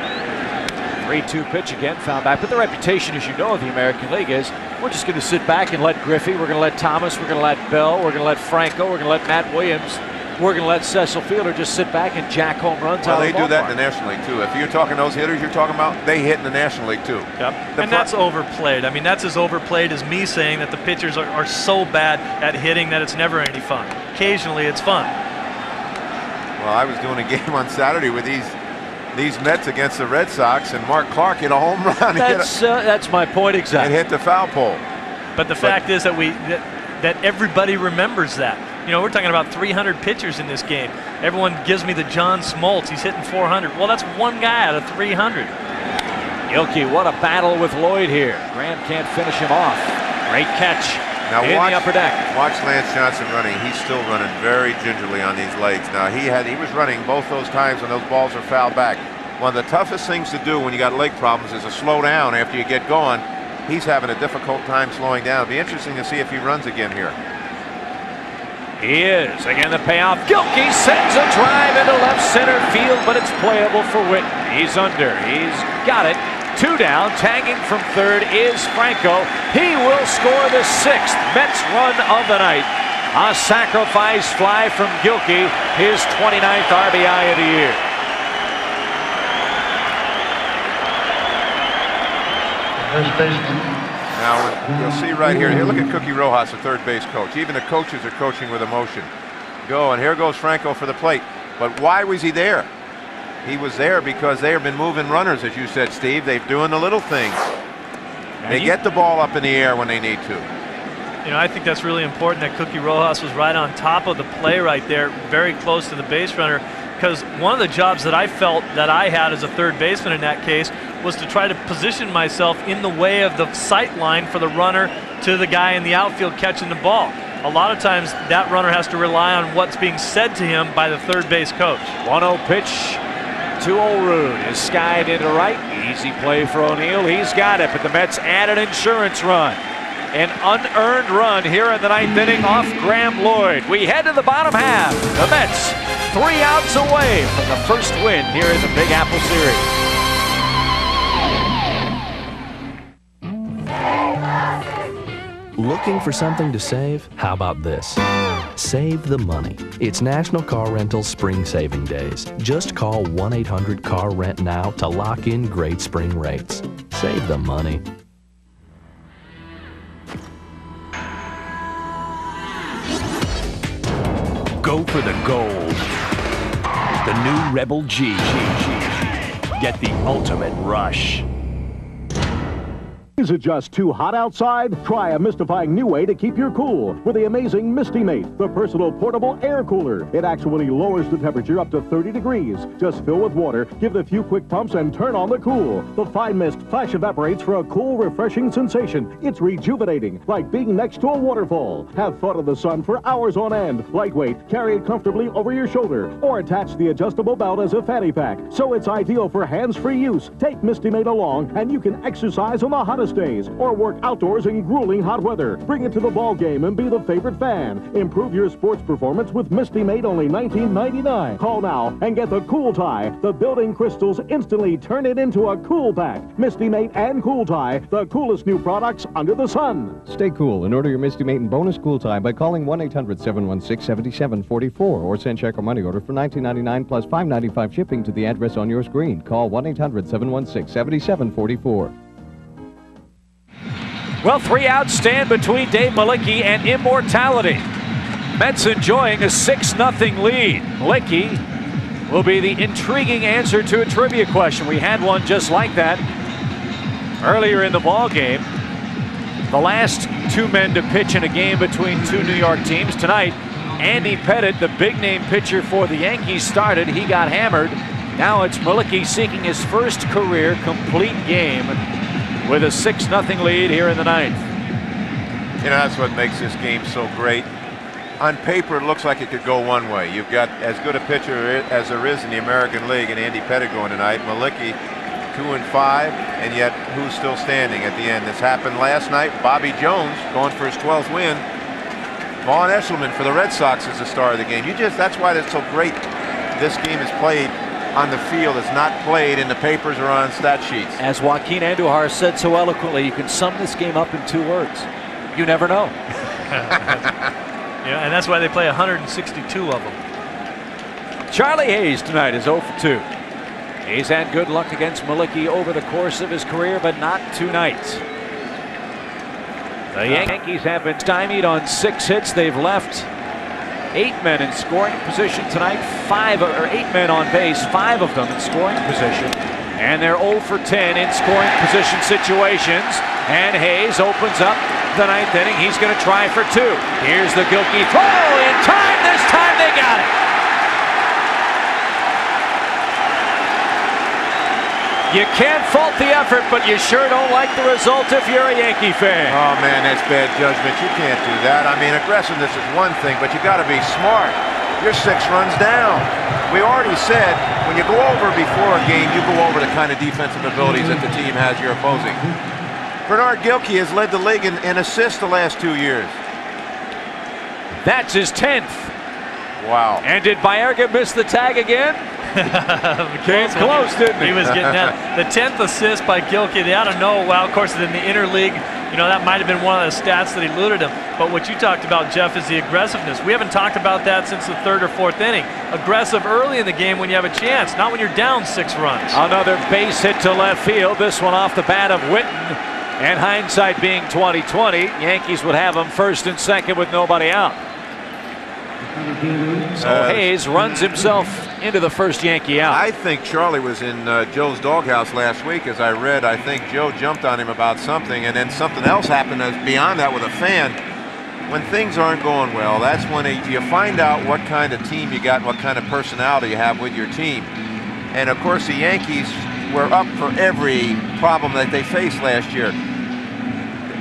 E: 3-2 pitch again, found back. But the reputation, as you know, of the American League is we're just going to sit back and let Griffey, we're going to let Thomas, we're going to let Bell, we're going to let Franco, we're going to let Matt Williams, we're going to let Cecil Fielder just sit back and jack home runs out of the ballpark.
B: They do that in the National League, too. If you're talking those hitters you're talking about, they hit in the National League, too.
F: Yep. And that's overplayed. I mean, that's as overplayed as me saying that the pitchers are so bad at hitting that it's never any fun. Occasionally, it's fun.
B: Well, I was doing a game on Saturday with these Mets against the Red Sox, and Mark Clark hit a home run.
E: That's my point exactly.
B: And hit the foul pole.
F: But the fact is that that everybody remembers that. You know, we're talking about 300 pitchers in this game. Everyone gives me the John Smoltz. He's hitting 400. Well, that's one guy out of 300.
E: Gilkey, what a battle with Lloyd here. Graham can't finish him off. Great catch
B: now
E: in the upper deck.
B: Watch Lance Johnson running. He's still running very gingerly on these legs. Now, he was running both those times when those balls are fouled back. One of the toughest things to do when you got leg problems is to slow down after you get going. He's having a difficult time slowing down. It'll be interesting to see if he runs again here.
E: He is. Again, the payoff. Gilkey sends a drive into left center field, but it's playable for Whitten. He's under. He's got it. 2 down. Tagging from third is Franco. He will score the 6th Mets run of the night. A sacrifice fly from Gilkey, his 29th RBI of the year.
I: First baseman.
B: Now, you'll see right here, look at Cookie Rojas, the third base coach. Even the coaches are coaching with emotion. Go, and here goes Franco for the plate. But why was he there? He was there because they have been moving runners, as you said, Steve. They're doing the little things. They get the ball up in the air when they need to.
F: You know, I think that's really important that Cookie Rojas was right on top of the play right there, very close to the base runner, because one of the jobs that I felt that I had as a third baseman in that case was to try to position myself in the way of the sight line for the runner to the guy in the outfield catching the ball. A lot of times that runner has to rely on what's being said to him by the third base coach.
E: 1-0 pitch to O'Roon is skied into right. Easy play for O'Neill. He's got it, but the Mets add an insurance run. An unearned run here in the 9th inning off Graham Lloyd. We head to the bottom half. The Mets 3 outs away from the first win here in the Big Apple Series.
A: Looking for something to save? How about this? Save the money. It's National Car Rental's Spring Saving Days. Just call 1-800-CAR-RENT now to lock in great spring rates. Save the money.
D: Go for the gold. The new Rebel G. Get the ultimate rush.
G: Is it just too hot outside? Try a mystifying new way to keep your cool with the amazing Misty Mate, the personal portable air cooler. It actually lowers the temperature up to 30 degrees. Just fill with water, give it a few quick pumps, and turn on the cool. The fine mist flash evaporates for a cool, refreshing sensation. It's rejuvenating, like being next to a waterfall. Have fun in the sun for hours on end. Lightweight, carry it comfortably over your shoulder, or attach the adjustable belt as a fanny pack. So it's ideal for hands-free use. Take Misty Mate along, and you can exercise on the hottest days or work outdoors in grueling hot weather. Bring it to the ball game and be the favorite fan. Improve your sports performance with Misty Mate, only $19.99. Call now and get the Cool Tie. The building crystals instantly turn it into a cool pack. Misty Mate and Cool Tie, the coolest new products under the sun.
K: Stay cool and order your Misty Mate and bonus Cool Tie by calling 1-800-716-7744 or send check or money order for $19.99 plus $5.95 shipping to the address on your screen. Call 1-800-716-7744.
E: Well, 3 outs stand between Dave Malicki and immortality. Mets enjoying a 6-0 lead. Malicki will be the intriguing answer to a trivia question. We had one just like that earlier in the ball game. The last 2 men to pitch in a game between 2 New York teams. Tonight, Andy Pettitte, the big-name pitcher for the Yankees, started. He got hammered. Now it's Malicki seeking his first career complete game with a 6-0 lead here in the 9th.
B: You know, that's what makes this game so great. On paper, it looks like it could go one way. You've got as good a pitcher as there is in the American League, and Andy Pettitte going tonight. Malicki 2-5, and yet who's still standing at the end? This happened last night. Bobby Jones going for his 12th win. Vaughn Eshelman for the Red Sox is the star of the game. That's why it's so great. This game is played on the field. It's not played in the papers or on stat sheets.
E: As Joaquin Andujar said so eloquently, you can sum this game up in 2 words. You never know.
F: Yeah, and that's why they play 162 of them.
E: Charlie Hayes tonight is 0 for 2. Hayes had good luck against Malicki over the course of his career, but not tonight. The Yankees have been stymied on 6 hits. They've left 8 men in scoring position tonight, 8 men on base, 5 of them in scoring position, and they're 0 for 10 in scoring position situations. And Hayes opens up the 9th inning. He's going to try for 2. Here's the Gilkey throw in time. This time they got it. You can't fault the effort, but you sure don't like the result if you're a Yankee fan.
B: Oh, man, that's bad judgment. You can't do that. I mean, aggressiveness is one thing, but you got to be smart. You're 6 runs down. We already said when you go over before a game, you go over the kind of defensive abilities that the team has you're opposing. Bernard Gilkey has led the league in assists the last 2 years.
E: That's his 10th.
B: Wow.
E: And did Baerga miss the tag again? Came close, didn't he?
F: He was getting that. The 10th assist by Gilkey, they ought to know. Well, of course, in the interleague, that might have been one of the stats that eluded him. But what you talked about, Jeff, is the aggressiveness. We haven't talked about that since the 3rd or 4th inning. Aggressive early in the game when you have a chance, not when you're down 6 runs.
E: Another base hit to left field. This one off the bat of Witten. And hindsight being 20/20, Yankees would have him 1st and 2nd with nobody out. So Hayes runs himself into the 1st Yankee out.
B: I think Charlie was in Joe's doghouse last week. As I read, I think Joe jumped on him about something, and then something else happened beyond that with a fan. When things aren't going well, that's when you find out what kind of team you got, what kind of personality you have with your team. And of course, the Yankees were up for every problem that they faced last year.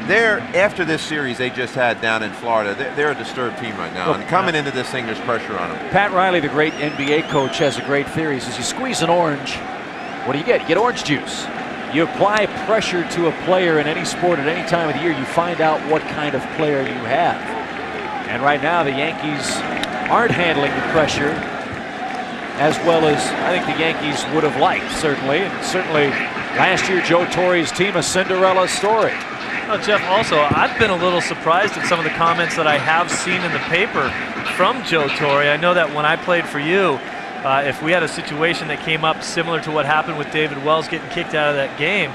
B: After this series they just had down in Florida, they're a disturbed team right now. And coming into this thing, there's pressure on them.
E: Pat Riley, the great NBA coach, has a great theory. He says you squeeze an orange, what do you get? You get orange juice. You apply pressure to a player in any sport at any time of the year, you find out what kind of player you have. And right now the Yankees aren't handling the pressure as well as I think the Yankees would have liked, certainly. And certainly last year Joe Torre's team, a Cinderella story.
F: Well, Jeff, also, I've been a little surprised at some of the comments that I have seen in the paper from Joe Torre. I know that when I played for you, if we had a situation that came up similar to what happened with David Wells getting kicked out of that game,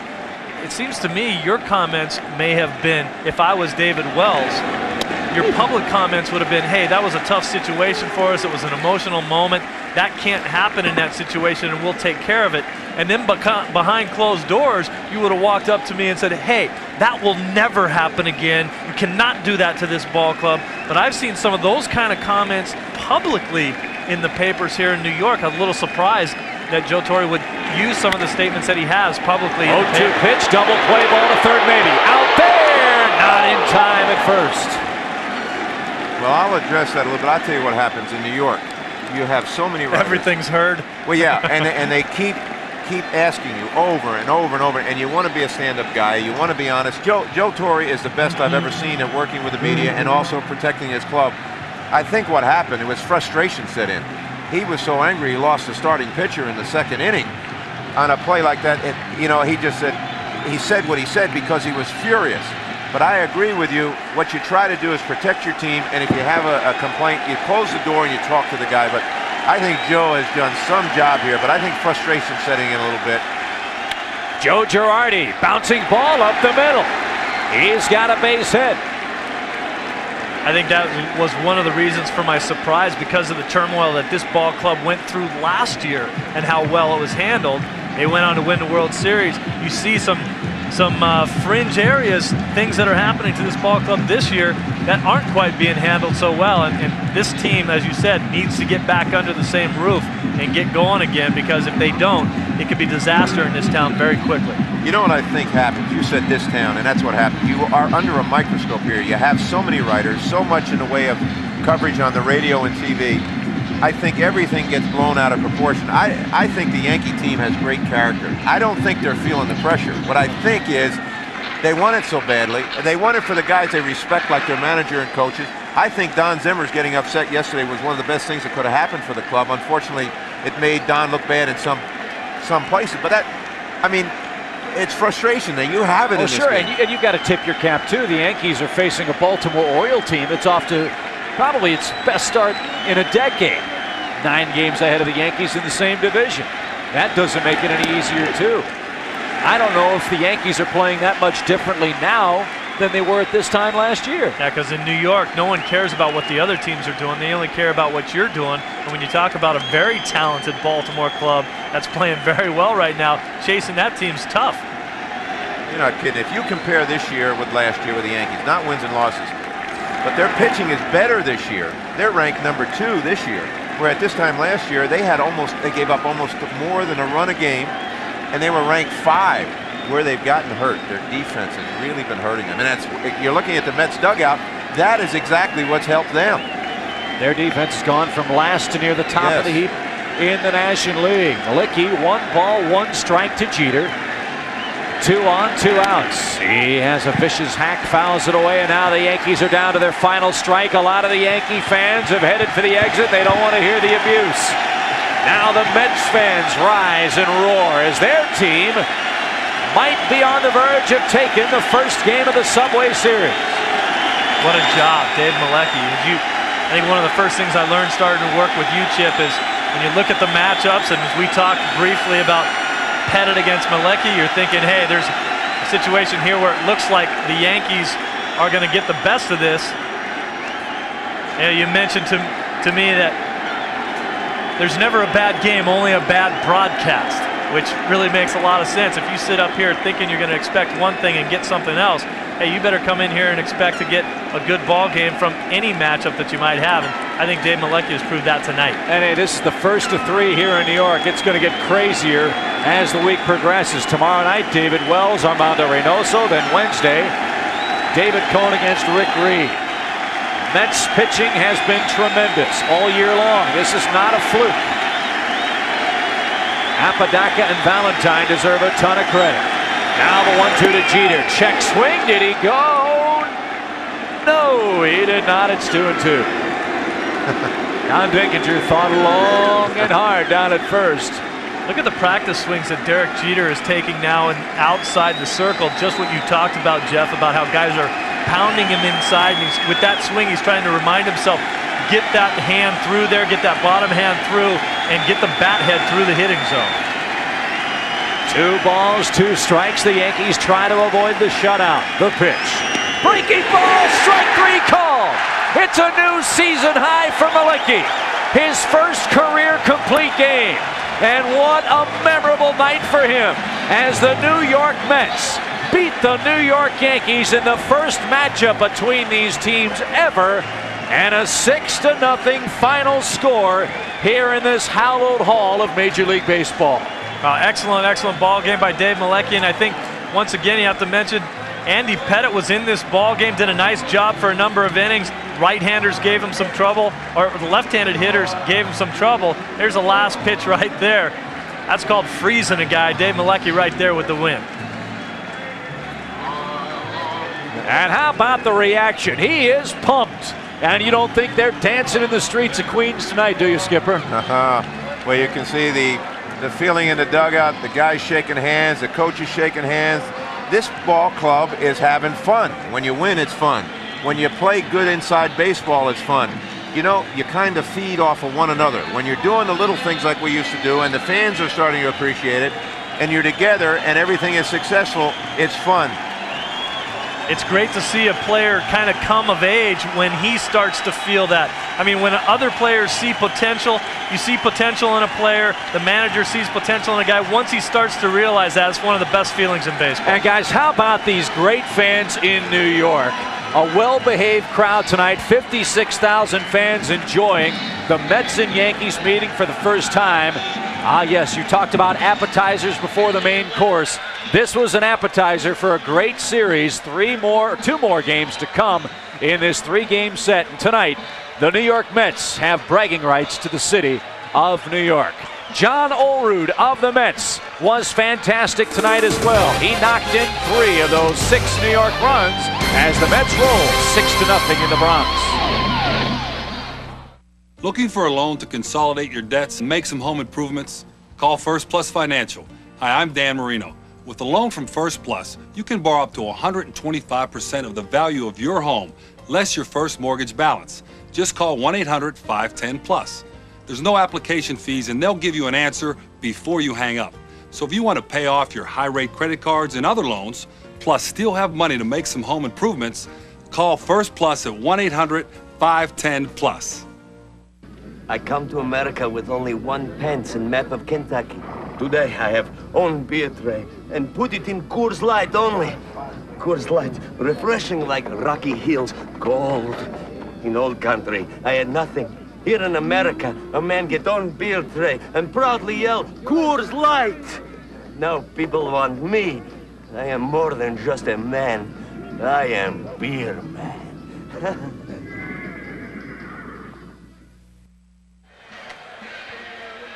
F: it seems to me your comments may have been, if I was David Wells, your public comments would have been, hey, that was a tough situation for us. It was an emotional moment. That can't happen in that situation, and we'll take care of it. And then behind closed doors, you would have walked up to me and said, hey, that will never happen again. You cannot do that to this ball club. But I've seen some of those kind of comments publicly in the papers here in New York. I'm a little surprised that Joe Torre would use some of the statements that he has publicly.
E: 0-2 pitch, double play ball to third maybe. Out there, not in time at first.
B: Well, I'll address that a little bit. I'll tell you what happens in New York. You have so many writers.
F: Everything's heard.
B: Well, yeah, and they keep asking you over and over and over, and you want to be a stand-up guy. You want to be honest. Joe Torre is the best I've ever seen at working with the media and also protecting his club. I think what happened, it was frustration set in. He was so angry he lost the starting pitcher in the second inning on a play like that. He said what he said because he was furious. But I agree with you. What you try to do is protect your team, and if you have a complaint, you close the door and you talk to the guy. But I think Joe has done some job here, but I think frustration's setting in a little bit.
E: Joe Girardi, bouncing ball up the middle. He's got a base hit.
F: I think that was one of the reasons for my surprise, because of the turmoil that this ball club went through last year and how well it was handled. They went on to win the World Series. You see some fringe areas, things that are happening to this ball club this year that aren't quite being handled so well. And this team, as you said, needs to get back under the same roof and get going again, because if they don't, it could be disaster in this town very quickly.
B: You know what I think happens? You said this town, and that's what happened. You are under a microscope here. You have so many writers, so much in the way of coverage on the radio and TV. I think everything gets blown out of proportion. I think the Yankee team has great character. I don't think they're feeling the pressure. What I think is they want it so badly. They want it for the guys they respect, like their manager and coaches. I think Don Zimmer's getting upset yesterday was one of the best things that could have happened for the club. Unfortunately, it made Don look bad in some places. But that, I mean, it's frustration that you have it in this game.
E: And you got to tip your cap too. The Yankees are facing a Baltimore Oriole team that's off to probably its best start in a decade. 9 games ahead of the Yankees in the same division. That doesn't make it any easier too. I don't know if the Yankees are playing that much differently now than they were at this time last year.
F: Yeah, because in New York, no one cares about what the other teams are doing. They only care about what you're doing. And when you talk about a very talented Baltimore club that's playing very well right now, chasing that team's tough.
B: You're not kidding. If you compare this year with last year with the Yankees, not wins and losses, but their pitching is better this year. They're ranked number 2 this year, where at this time last year they gave up almost more than a run a game, and they were ranked 5. Where they've gotten hurt, their defense has really been hurting them. And that's, you're looking at the Mets dugout, that is exactly what's helped them.
E: Their defense has gone from last to near the top of the heap in the National League. Malicki, 1 ball, 1 strike to Jeter. 2 on, 2 outs. He has a vicious hack, fouls it away, and now the Yankees are down to their final strike. A lot of the Yankee fans have headed for the exit. They don't want to hear the abuse. Now the Mets fans rise and roar as their team might be on the verge of taking the first game of the Subway Series.
F: What a job, Dave Malecki. I think one of the first things I learned starting to work with you, Chip, is when you look at the matchups, and as we talked briefly about Pettit against Malecki, you're thinking, hey, there's a situation here where it looks like the Yankees are going to get the best of this. You mentioned to me that there's never a bad game, only a bad broadcast, which really makes a lot of sense. If you sit up here thinking you're going to expect one thing and get something else, hey, you better come in here and expect to get a good ball game from any matchup that you might have. And I think Dave Malecki has proved that tonight.
E: And hey, this is the first of 3 here in New York. It's going to get crazier as the week progresses. Tomorrow night, David Wells, Armando Reynoso. Then Wednesday, David Cohn against Rick Reed. Mets pitching has been tremendous all year long. This is not a fluke. Apodaca and Valentine deserve a ton of credit. Now the 1-2 to Jeter. Check swing. Did he go? No, he did not. It's 2-2. Don Dinkinger thought long and hard down at first.
F: Look at the practice swings that Derek Jeter is taking now and outside the circle. Just what you talked about, Jeff, about how guys are pounding him inside. And with that swing, he's trying to remind himself, get that hand through there, get that bottom hand through, and get the bat head through the hitting zone.
E: 2 balls, 2 strikes. The Yankees try to avoid the shutout. The pitch. Breaking ball, strike 3 called. It's a new season high for Malecki. His first career complete game. And what a memorable night for him as the New York Mets beat the New York Yankees in the first matchup between these teams ever, and a 6-0 final score here in this hallowed hall of Major League Baseball.
F: Excellent ball game by Dave Malecki, and I think once again you have to mention Andy Pettitte was in this ball game, did a nice job for a number of innings. Right-handers gave him some trouble, or the left-handed hitters gave him some trouble. There's the last pitch right there. That's called freezing a guy. Dave Malecki right there with the win.
E: And how about the reaction? He is pumped. And you don't think they're dancing in the streets of Queens tonight, do you, Skipper?
B: Well, you can see the feeling in the dugout, the guys shaking hands, the coaches shaking hands. This ball club is having fun. When you win, it's fun. When you play good inside baseball, it's fun. You know, you kind of feed off of one another. When you're doing the little things like we used to do, and the fans are starting to appreciate it, and you're together and everything is successful, it's fun.
F: It's great to see a player kind of come of age when he starts to feel that. I mean, when other players see potential, you see potential in a player, the manager sees potential in a guy. Once he starts to realize that, it's one of the best feelings in baseball.
E: And guys, how about these great fans in New York? A well-behaved crowd tonight, 56,000 fans enjoying the Mets and Yankees meeting for the first time. Ah, yes, you talked about appetizers before the main course. This was an appetizer for a great series. Two more games to come in this 3-game set. And tonight, the New York Mets have bragging rights to the city of New York. John Olerud of the Mets was fantastic tonight as well. He knocked in 3 of those 6 New York runs as the Mets roll 6-0 in the Bronx.
C: Looking for a loan to consolidate your debts and make some home improvements? Call First Plus Financial. Hi, I'm Dan Marino. With a loan from First Plus, you can borrow up to 125% of the value of your home, less your first mortgage balance. Just call 1-800-510-PLUS. There's no application fees, and they'll give you an answer before you hang up. So if you want to pay off your high-rate credit cards and other loans, plus still have money to make some home improvements, call First Plus at 1-800-510-PLUS.
Q: I come to America with only 1 pence and map of Kentucky. Today I have own beer tray and put it in Coors Light only. Coors Light, refreshing like Rocky Hills, cold. In old country, I had nothing. Here in America, a man get on beer tray and proudly yell, Coors Light! Now people want me. I am more than just a man. I am beer man.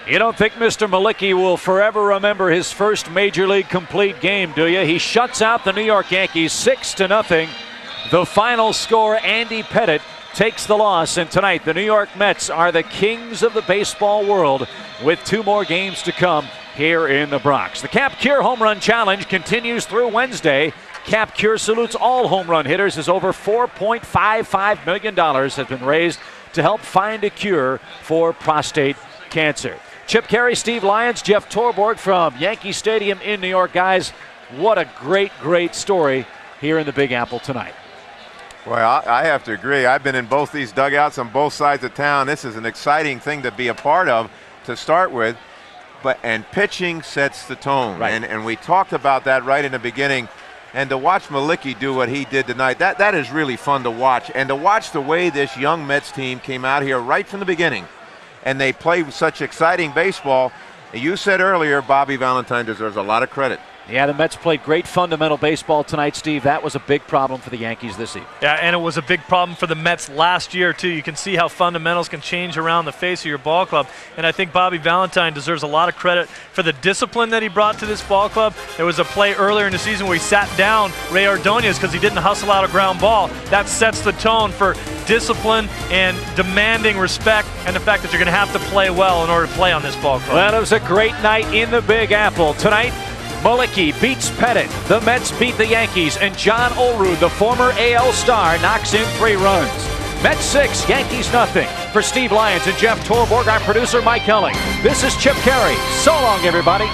E: You don't think Mr. Malecki will forever remember his first Major League complete game, do you? He shuts out the New York Yankees 6-0. The final score, Andy Pettitte takes the loss, and tonight the New York Mets are the kings of the baseball world with 2 more games to come here in the Bronx. The Cap Cure Home Run Challenge continues through Wednesday. Cap Cure salutes all home run hitters as over $4.55 million has been raised to help find a cure for prostate cancer. Chip Carey, Steve Lyons, Jeff Torborg from Yankee Stadium in New York. Guys, what a great story here in the Big Apple tonight.
B: Well, I have to agree. I've been in both these dugouts on both sides of town. This is an exciting thing to be a part of to start with. And pitching sets the tone. Right. And we talked about that right in the beginning. And to watch Malecki do what he did tonight, that is really fun to watch. And to watch the way this young Mets team came out here right from the beginning. And they played such exciting baseball. You said earlier, Bobby Valentine deserves a lot of credit.
E: Yeah, the Mets played great fundamental baseball tonight, Steve. That was a big problem for the Yankees this evening.
F: Yeah, and it was a big problem for the Mets last year, too. You can see how fundamentals can change around the face of your ball club. And I think Bobby Valentine deserves a lot of credit for the discipline that he brought to this ball club. There was a play earlier in the season where he sat down Ray Ordonez because he didn't hustle out a ground ball. That sets the tone for discipline and demanding respect and the fact that you're going to have to play well in order to play on this ball club.
E: Well, it was a great night in the Big Apple. Tonight, Malecki beats Pettitte, the Mets beat the Yankees, and John Olerud, the former AL star, knocks in 3 runs. Mets 6, Yankees nothing. For Steve Lyons and Jeff Torborg, our producer Mike Helling. This is Chip Carey. So long, everybody.